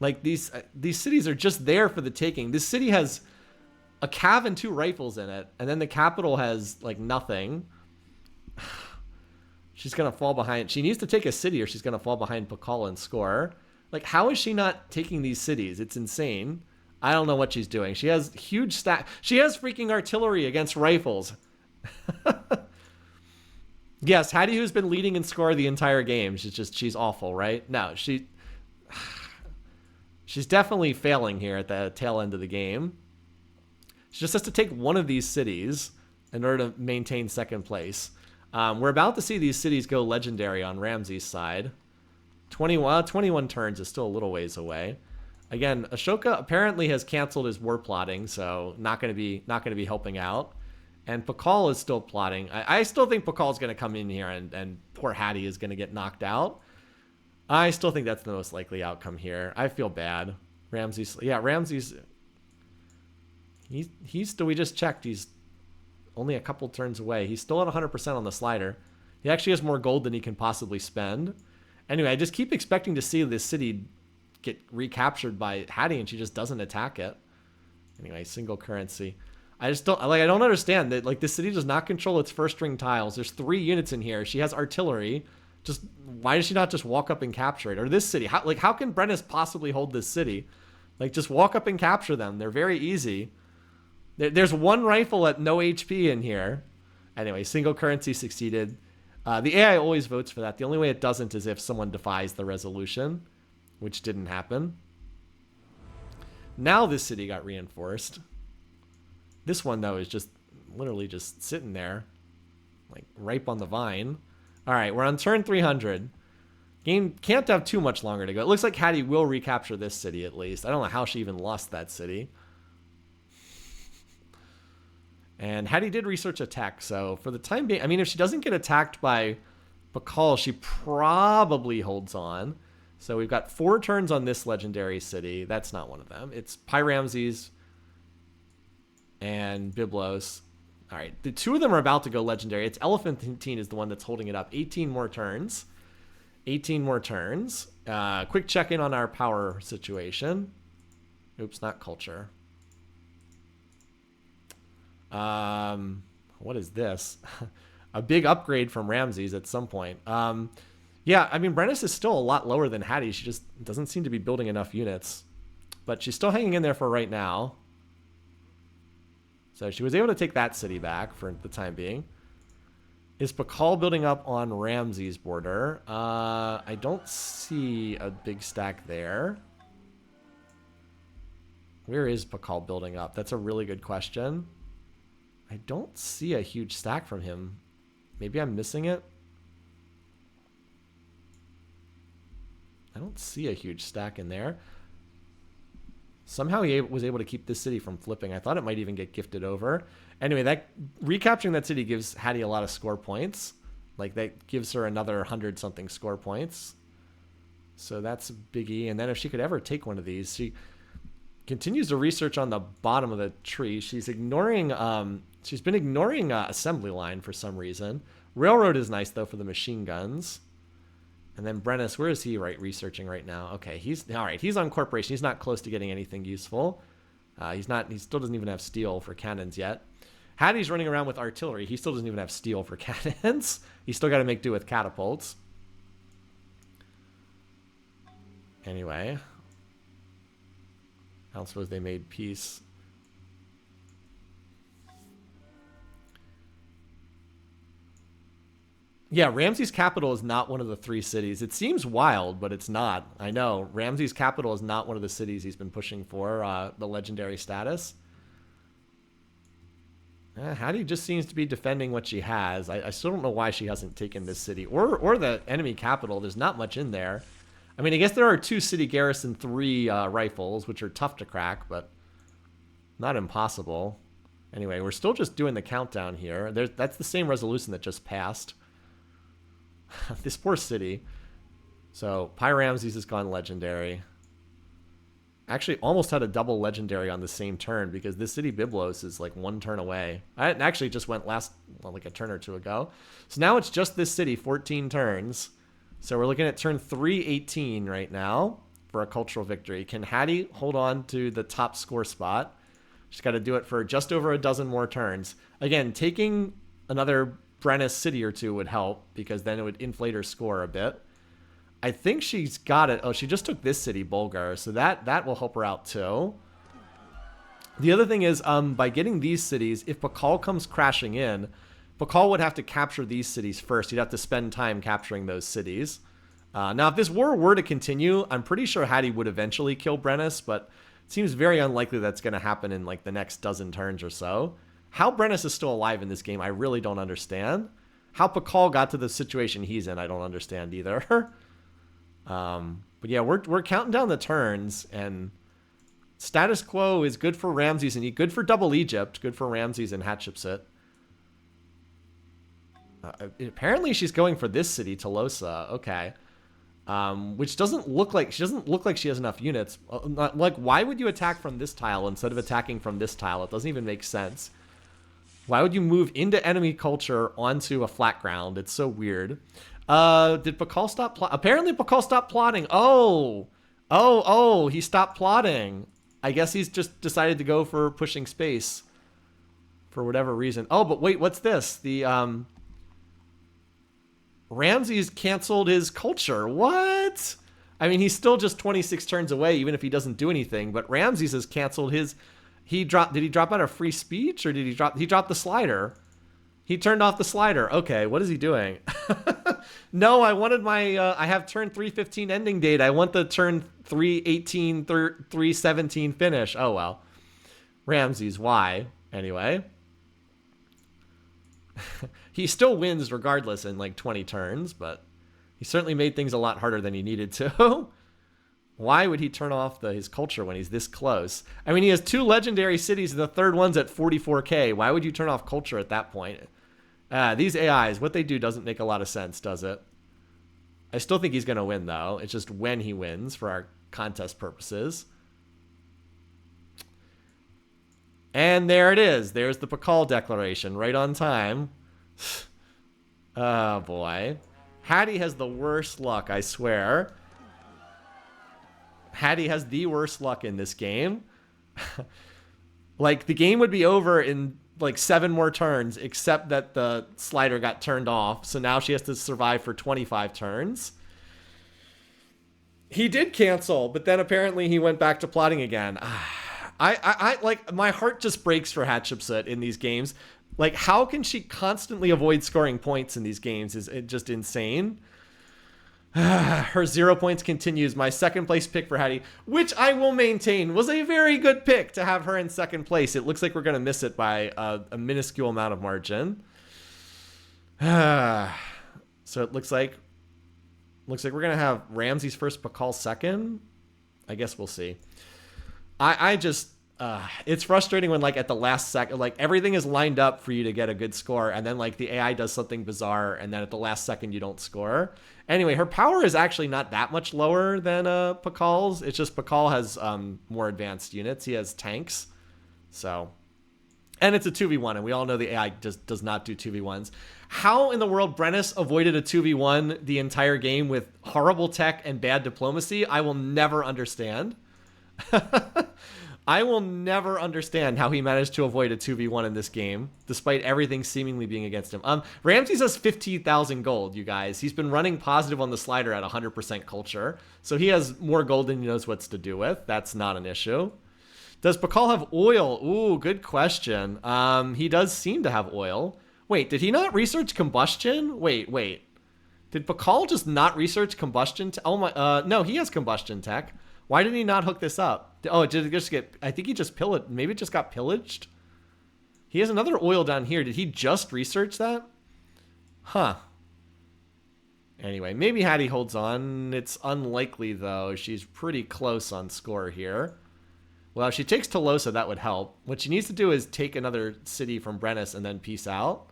Like, these cities are just there for the taking. This city has a cav and 2 rifles in it, and then the capital has, like, nothing. She's going to fall behind. She needs to take a city or she's going to fall behind Pakal and score. Like, how is she not taking these cities? It's insane. I don't know what she's doing. She has huge stack. She has freaking artillery against rifles. Yes, Hattie, who's been leading in score the entire game. She's awful, right? No, she's definitely failing here at the tail end of the game. She just has to take one of these cities in order to maintain second place. We're about to see these cities go legendary on Ramses' side. 21 turns is still a little ways away. Again, Ashoka apparently has canceled his war plotting, so not going to be helping out. And Pakal is still plotting. I still think Pakal's going to come in here and poor Hattie is going to get knocked out. I still think that's the most likely outcome here. I feel bad. Ramses. He's still, we just checked. He's only a couple turns away. He's still at 100% on the slider. He actually has more gold than he can possibly spend. Anyway, I just keep expecting to see this city get recaptured by Hattie, and she just doesn't attack it. Anyway, single currency. I don't understand that, like, this city does not control its first string tiles. There's 3 units in here. She has artillery. Just why does she not just walk up and capture it? Or this city? How can Brennis possibly hold this city? Like, just walk up and capture them. They're very easy. There's 1 rifle at no HP in here. Anyway, single currency succeeded. The AI always votes for that. The only way it doesn't is if someone defies the resolution, which didn't happen. Now this city got reinforced. This one, though, is just literally just sitting there, like ripe on the vine. All right, we're on turn 300. Game can't have too much longer to go. It looks like Hattie will recapture this city at least. I don't know how she even lost that city. And Hattie did research attack, so for the time being, I mean, if she doesn't get attacked by Pakal, she probably holds on. So we've got 4 turns on this legendary city. That's not one of them. It's Pyramses and Byblos. All right, the 2 of them are about to go legendary. It's Elephantine is the one that's holding it up. 18 more turns. 18 more turns. Quick check-in on our power situation. Oops, not culture. What is this? A big upgrade from Ramses at some point. Yeah, I mean, Brennus is still a lot lower than Hattie. She just doesn't seem to be building enough units. But she's still hanging in there for right now. So she was able to take that city back for the time being. Is Pakal building up on Ramses' border? I don't see a big stack there. Where is Pakal building up? That's a really good question. I don't see a huge stack from him. Maybe I'm missing it. I don't see a huge stack in there. Somehow he was able to keep this city from flipping. I thought it might even get gifted over. Anyway, that recapturing that city gives Hattie a lot of score points. Like, that gives her another 100-something score points. So that's a biggie. And then if she could ever take one of these, she continues to research on the bottom of the tree. She's ignoring, she's been ignoring assembly line for some reason. Railroad is nice, though, for the machine guns. And then Brennus, where is he researching right now? Okay, he's all right. He's on corporation. He's not close to getting anything useful. He still doesn't even have steel for cannons yet. Hattie's running around with artillery. He still doesn't even have steel for cannons. He's still got to make do with catapults. Anyway, I don't suppose they made peace. Yeah, Ramses' capital is not one of the 3 cities. It seems wild, but it's not. I know. Ramses' capital is not one of the cities he's been pushing for, the legendary status. Hattie just seems to be defending what she has. I still don't know why she hasn't taken this city. Or the enemy capital. There's not much in there. I mean, I guess there are 2 city garrison, 3 rifles, which are tough to crack, but not impossible. Anyway, we're still just doing the countdown here. That's the same resolution that just passed. This poor city. So Pyramses has gone legendary. Actually almost had a double legendary on the same turn because this city Byblos is like 1 turn away. It actually just went like a turn or 2 ago. So now it's just this city, 14 turns. So we're looking at turn 318 right now for a cultural victory. Can Hattie hold on to the top score spot? She's got to do it for just over a dozen more turns. Again, taking another Brennus city or 2 would help because then it would inflate her score a bit. I think she's got it. Oh, she just took this city, Bulgar, so that will help her out too. The other thing is, by getting these cities, if Pakal comes crashing in, Pakal would have to capture these cities first. He'd have to spend time capturing those cities. Now, if this war were to continue, I'm pretty sure Hattie would eventually kill Brennus, but it seems very unlikely that's going to happen in like the next dozen turns or so. How Brennus is still alive in this game, I really don't understand. How Pakal got to the situation he's in, I don't understand either. But yeah, we're counting down the turns, and status quo is good for Ramses and good for Double Egypt, good for Ramses and Hatshepsut. Apparently she's going for this city, Tolosa. Okay. Which doesn't look like she has enough units. Like, why would you attack from this tile instead of attacking from this tile? It doesn't even make sense. Why would you move into enemy culture onto a flat ground? It's so weird. Did Pakal stop plotting? Apparently Pakal stopped plotting. Oh, he stopped plotting. I guess he's just decided to go for pushing space for whatever reason. Oh, but wait, what's this? The Ramses canceled his culture. What? I mean, he's still just 26 turns away, even if he doesn't do anything. But Ramses has canceled his. Did he drop out of free speech, or did he drop? He dropped the slider. He turned off the slider. Okay, what is he doing? No, I wanted my. I have turn 315 ending date. I want the turn 318, 317 finish. Oh well. Ramses, why? Anyway. He still wins regardless in like 20 turns, but he certainly made things a lot harder than he needed to. Why would he turn off his culture when he's this close? I mean, he has 2 legendary cities and the third one's at 44k. Why would you turn off culture at that point? These AIs, what they do doesn't make a lot of sense, does it? I still think he's going to win, though. It's just when he wins for our contest purposes. And there it is. There's the Pakal declaration, right on time. Oh, boy. Hattie has the worst luck, I swear. Hattie has the worst luck in this game. Like, the game would be over in, like, 7 more turns, except that the slider got turned off. So now she has to survive for 25 turns. He did cancel, but then apparently he went back to plotting again. I like, my heart just breaks for Hatshepsut in these games. Like, how can she constantly avoid scoring points in these games is just insane. Her 0 points continues. My second place pick for Hattie, which I will maintain was a very good pick to have her in second place. It looks like we're going to miss it by a minuscule amount of margin. So it looks like we're going to have Ramsey's first, Pakal second. I guess we'll see. I just, it's frustrating when, like, at the last second, like, everything is lined up for you to get a good score, and then, like, the AI does something bizarre, and then at the last second you don't score. Anyway, her power is actually not that much lower than Pakal's. It's just Pakal has more advanced units. He has tanks. So, and it's a 2v1, and we all know the AI just does not do 2v1s. How in the world Brennis avoided a 2v1 the entire game with horrible tech and bad diplomacy, I will never understand. I will never understand how he managed to avoid a 2v1 in this game, despite everything seemingly being against him. Ramses has 15,000 gold, you guys. He's been running positive on the slider at 100% culture, so he has more gold than he knows what to do with. That's not an issue. Does Pakal have oil? Ooh, good question. He does seem to have oil. Wait, did he not research combustion? Wait. Did Pakal just not research combustion? Oh my, no, he has combustion tech. Why did he not hook this up? Oh, did it just get... I think he just pillaged... Maybe it just got pillaged? He has another oil down here. Did he just research that? Huh. Anyway, maybe Hattie holds on. It's unlikely, though. She's pretty close on score here. Well, if she takes Tolosa, that would help. What she needs to do is take another city from Brennis and then peace out.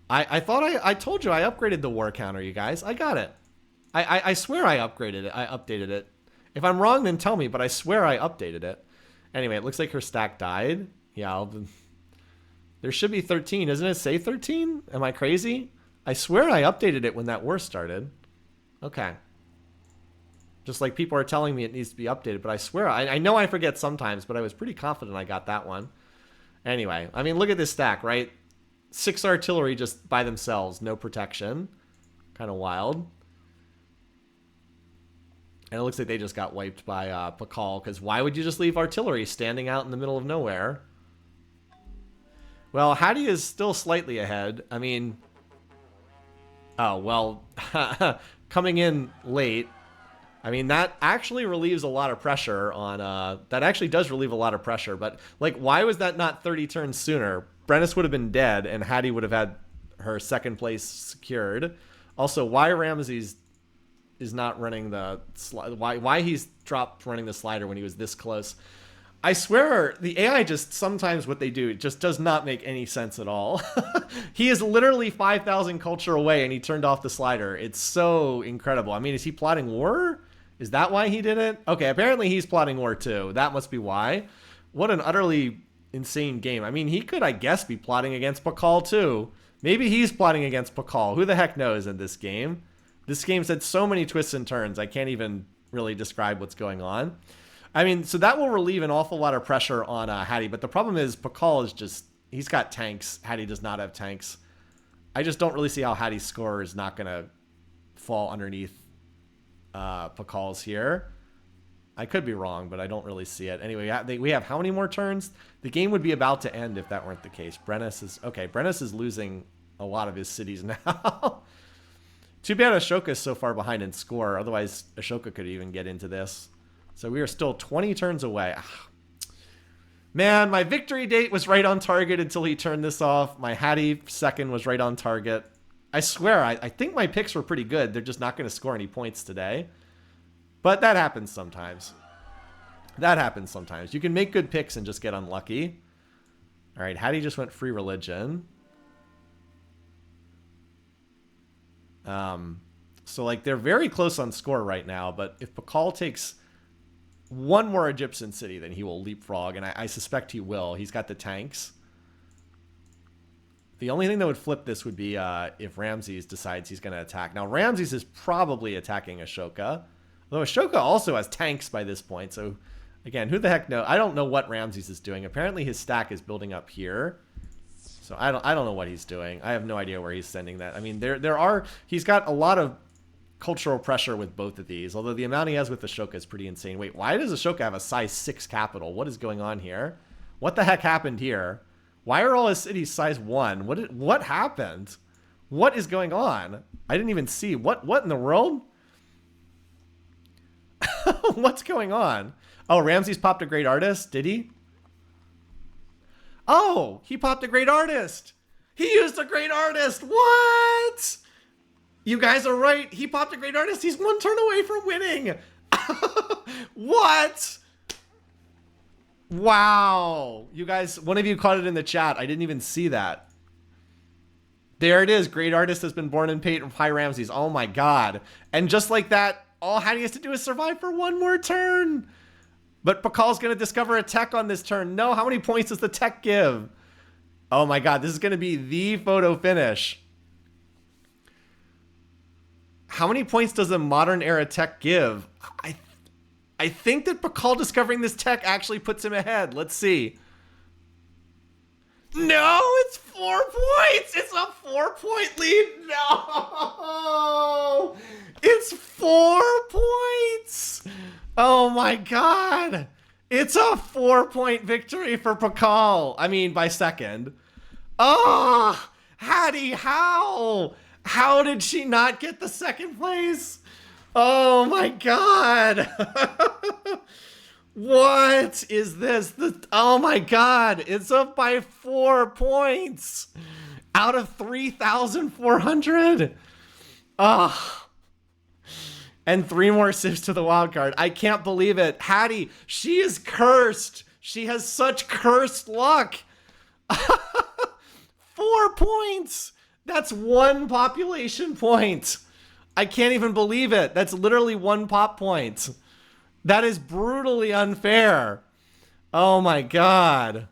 I thought I told you I upgraded the war counter, you guys. I got it. I swear I upgraded it. I updated it. If I'm wrong, then tell me, but I swear I updated it. Anyway, it looks like her stack died. Yeah, there should be 13. Doesn't it say 13? Am I crazy? I swear I updated it when that war started. Okay. Just like people are telling me it needs to be updated, but I swear, I know I forget sometimes, but I was pretty confident I got that one. Anyway, I mean, look at this stack, right? 6 artillery just by themselves, no protection. Kind of wild. And it looks like they just got wiped by Pakal, because why would you just leave artillery standing out in the middle of nowhere? Well, Hattie is still slightly ahead. I mean... Oh, well, coming in late. I mean, that actually relieves a lot of pressure on... that actually does relieve a lot of pressure, but, like, why was that not 30 turns sooner? Brennis would have been dead, and Hattie would have had her second place secured. Also, why Ramses is not running the why he's dropped running the slider when he was this close. I swear the AI just sometimes what they do just does not make any sense at all. He is literally 5,000 culture away and he turned off the slider. It's so incredible. I mean, is he plotting war? Is that why he did it? Okay, apparently he's plotting war too. That must be why. What an utterly insane game. I mean, he could, I guess, be plotting against Pakal too. Maybe he's plotting against Pakal. Who the heck knows in this game? This game's had so many twists and turns, I can't even really describe what's going on. I mean, so that will relieve an awful lot of pressure on Hattie, but the problem is Pakal is just, he's got tanks. Hattie does not have tanks. I just don't really see how Hattie's score is not going to fall underneath Pakal's here. I could be wrong, but I don't really see it. Anyway, we have how many more turns? The game would be about to end if that weren't the case. Brennis is losing a lot of his cities now. Too bad Ashoka is so far behind in score. Otherwise, Ashoka could even get into this. So we are still 20 turns away. Man, my victory date was right on target until he turned this off. My Hattie second was right on target. I swear, I think my picks were pretty good. They're just not going to score any points today. But that happens sometimes. That happens sometimes. You can make good picks and just get unlucky. All right, Hattie just went free religion. So, like, they're very close on score right now. But if Pakal takes one more Egyptian city, then he will leapfrog. And I suspect he will. He's got the tanks. The only thing that would flip this would be if Ramses decides he's going to attack. Now, Ramses is probably attacking Ashoka. Although Ashoka also has tanks by this point. So, again, who the heck knows? I don't know what Ramses is doing. Apparently, his stack is building up here. So, I don't know what he's doing. I have no idea where he's sending that. I mean, he's got a lot of cultural pressure with both of these. Although the amount he has with Ashoka is pretty insane. Wait, why does Ashoka have a size 6 capital? What is going on here? What the heck happened here? Why are all his cities size 1? What happened? What is going on? I didn't even see. What in the world? What's going on? Oh, Ramses popped a great artist, did he? Oh, he popped a great artist. He used a great artist. What? You guys are right. He popped a great artist. He's one turn away from winning. What? Wow. You guys, one of you caught it in the chat. I didn't even see that. There it is. Great artist has been born in Peyton High Ramses. Oh my God. And just like that, all Hattie has to do is survive for one more turn. But Pakal's going to discover a tech on this turn. No, how many points does the tech give? Oh my God, this is going to be the photo finish. How many points does a modern era tech give? I think that Pakal discovering this tech actually puts him ahead. Let's see. No, it's 4 points. It's a 4-point lead. No, it's 4 points. Oh my God. It's a 4-point victory for Pakal. I mean, by second. Oh, Hattie, how? How did she not get the second place? Oh my God. What is this? Oh my God. It's up by 4 points out of 3,400. Ah. And 3 more Civs to the wild card. I can't believe it. Hattie, she is cursed. She has such cursed luck. 4 points. That's 1 population point. I can't even believe it. That's literally 1 pop point. That is brutally unfair. Oh my God.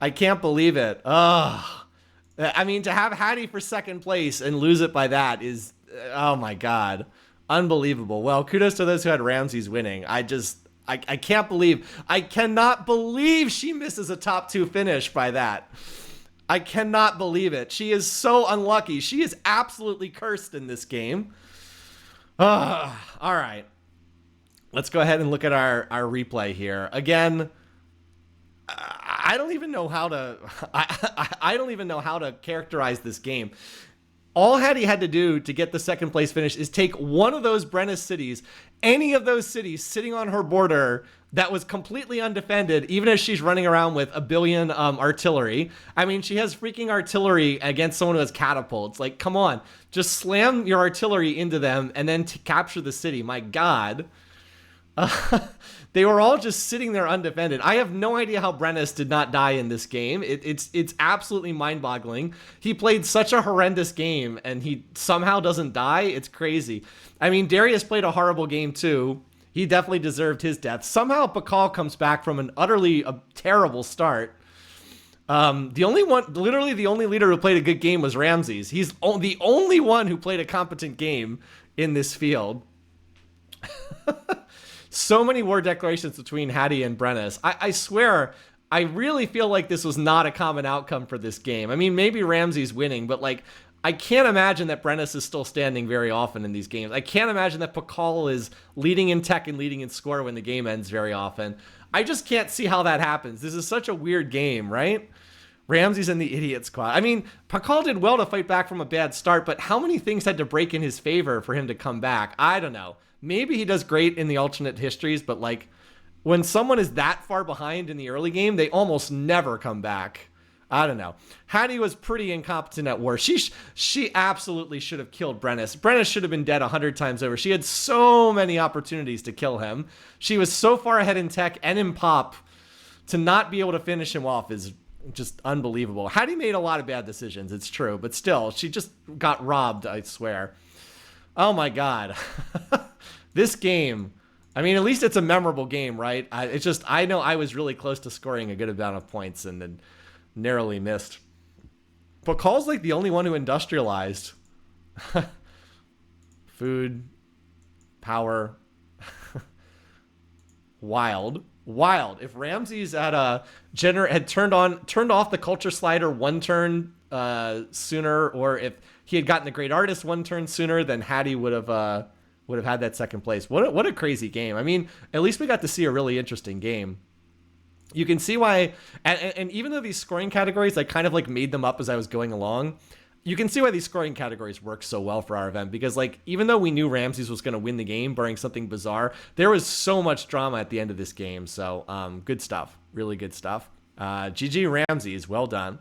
I can't believe it. Ugh. I mean, to have Hattie for second place and lose it by that is, oh my God, unbelievable. Well, kudos to those who had Ramses winning. I can't believe, I cannot believe she misses a top 2 finish by that. I cannot believe it. She is so unlucky. She is absolutely cursed in this game. All right. Let's go ahead and look at our replay here. Again, I don't even know how to I don't even know how to characterize this game. All Hattie had to do to get the second place finish is take one of those Brennus cities, any of those cities sitting on her border that was completely undefended, even as she's running around with a billion artillery. I mean, she has freaking artillery against someone who has catapults. Like, come on, just slam your artillery into them and then capture the city. My God. They were all just sitting there undefended. I have no idea how Brennus did not die in this game. It's absolutely mind-boggling. He played such a horrendous game, and he somehow doesn't die. It's crazy. I mean, Darius played a horrible game too. He definitely deserved his death. Somehow Pakal comes back from an utterly terrible start. Literally the only leader who played a good game was Ramses. He's the only one who played a competent game in this field. So many war declarations between Hattie and Brennus. I swear, I really feel like this was not a common outcome for this game. I mean, maybe Ramses winning, but like, I can't imagine that Brennus is still standing very often in these games. I can't imagine that Pakal is leading in tech and leading in score when the game ends very often. I just can't see how that happens. This is such a weird game, right? Ramses and the idiot squad. I mean, Pakal did well to fight back from a bad start, but how many things had to break in his favor for him to come back? I don't know. Maybe he does great in the alternate histories, but like, when someone is that far behind in the early game, they almost never come back. I don't know. Hattie was pretty incompetent at war. She absolutely should have killed Brennis. Brennis should have been dead 100 times over. She had so many opportunities to kill him. She was so far ahead in tech and in pop. To not be able to finish him off is just unbelievable. Hattie made a lot of bad decisions, it's true. But still, she just got robbed, I swear. Oh my God. This game... I mean, at least it's a memorable game, right? I know I was really close to scoring a good amount of points and then narrowly missed. But Call's like the only one who industrialized. Food, power, wild. If Ramses had turned off the culture slider one turn sooner, or if he had gotten the great artist one turn sooner, then Hattie would have had that second place. What a crazy game. I mean, at least we got to see a really interesting game. You can see why, and even though these scoring categories, I kind of like made them up as I was going along, you can see why these scoring categories work so well for our event, because like, even though we knew Ramses was going to win the game, barring something bizarre, there was so much drama at the end of this game. So good stuff, really good stuff. GG Ramses, well done.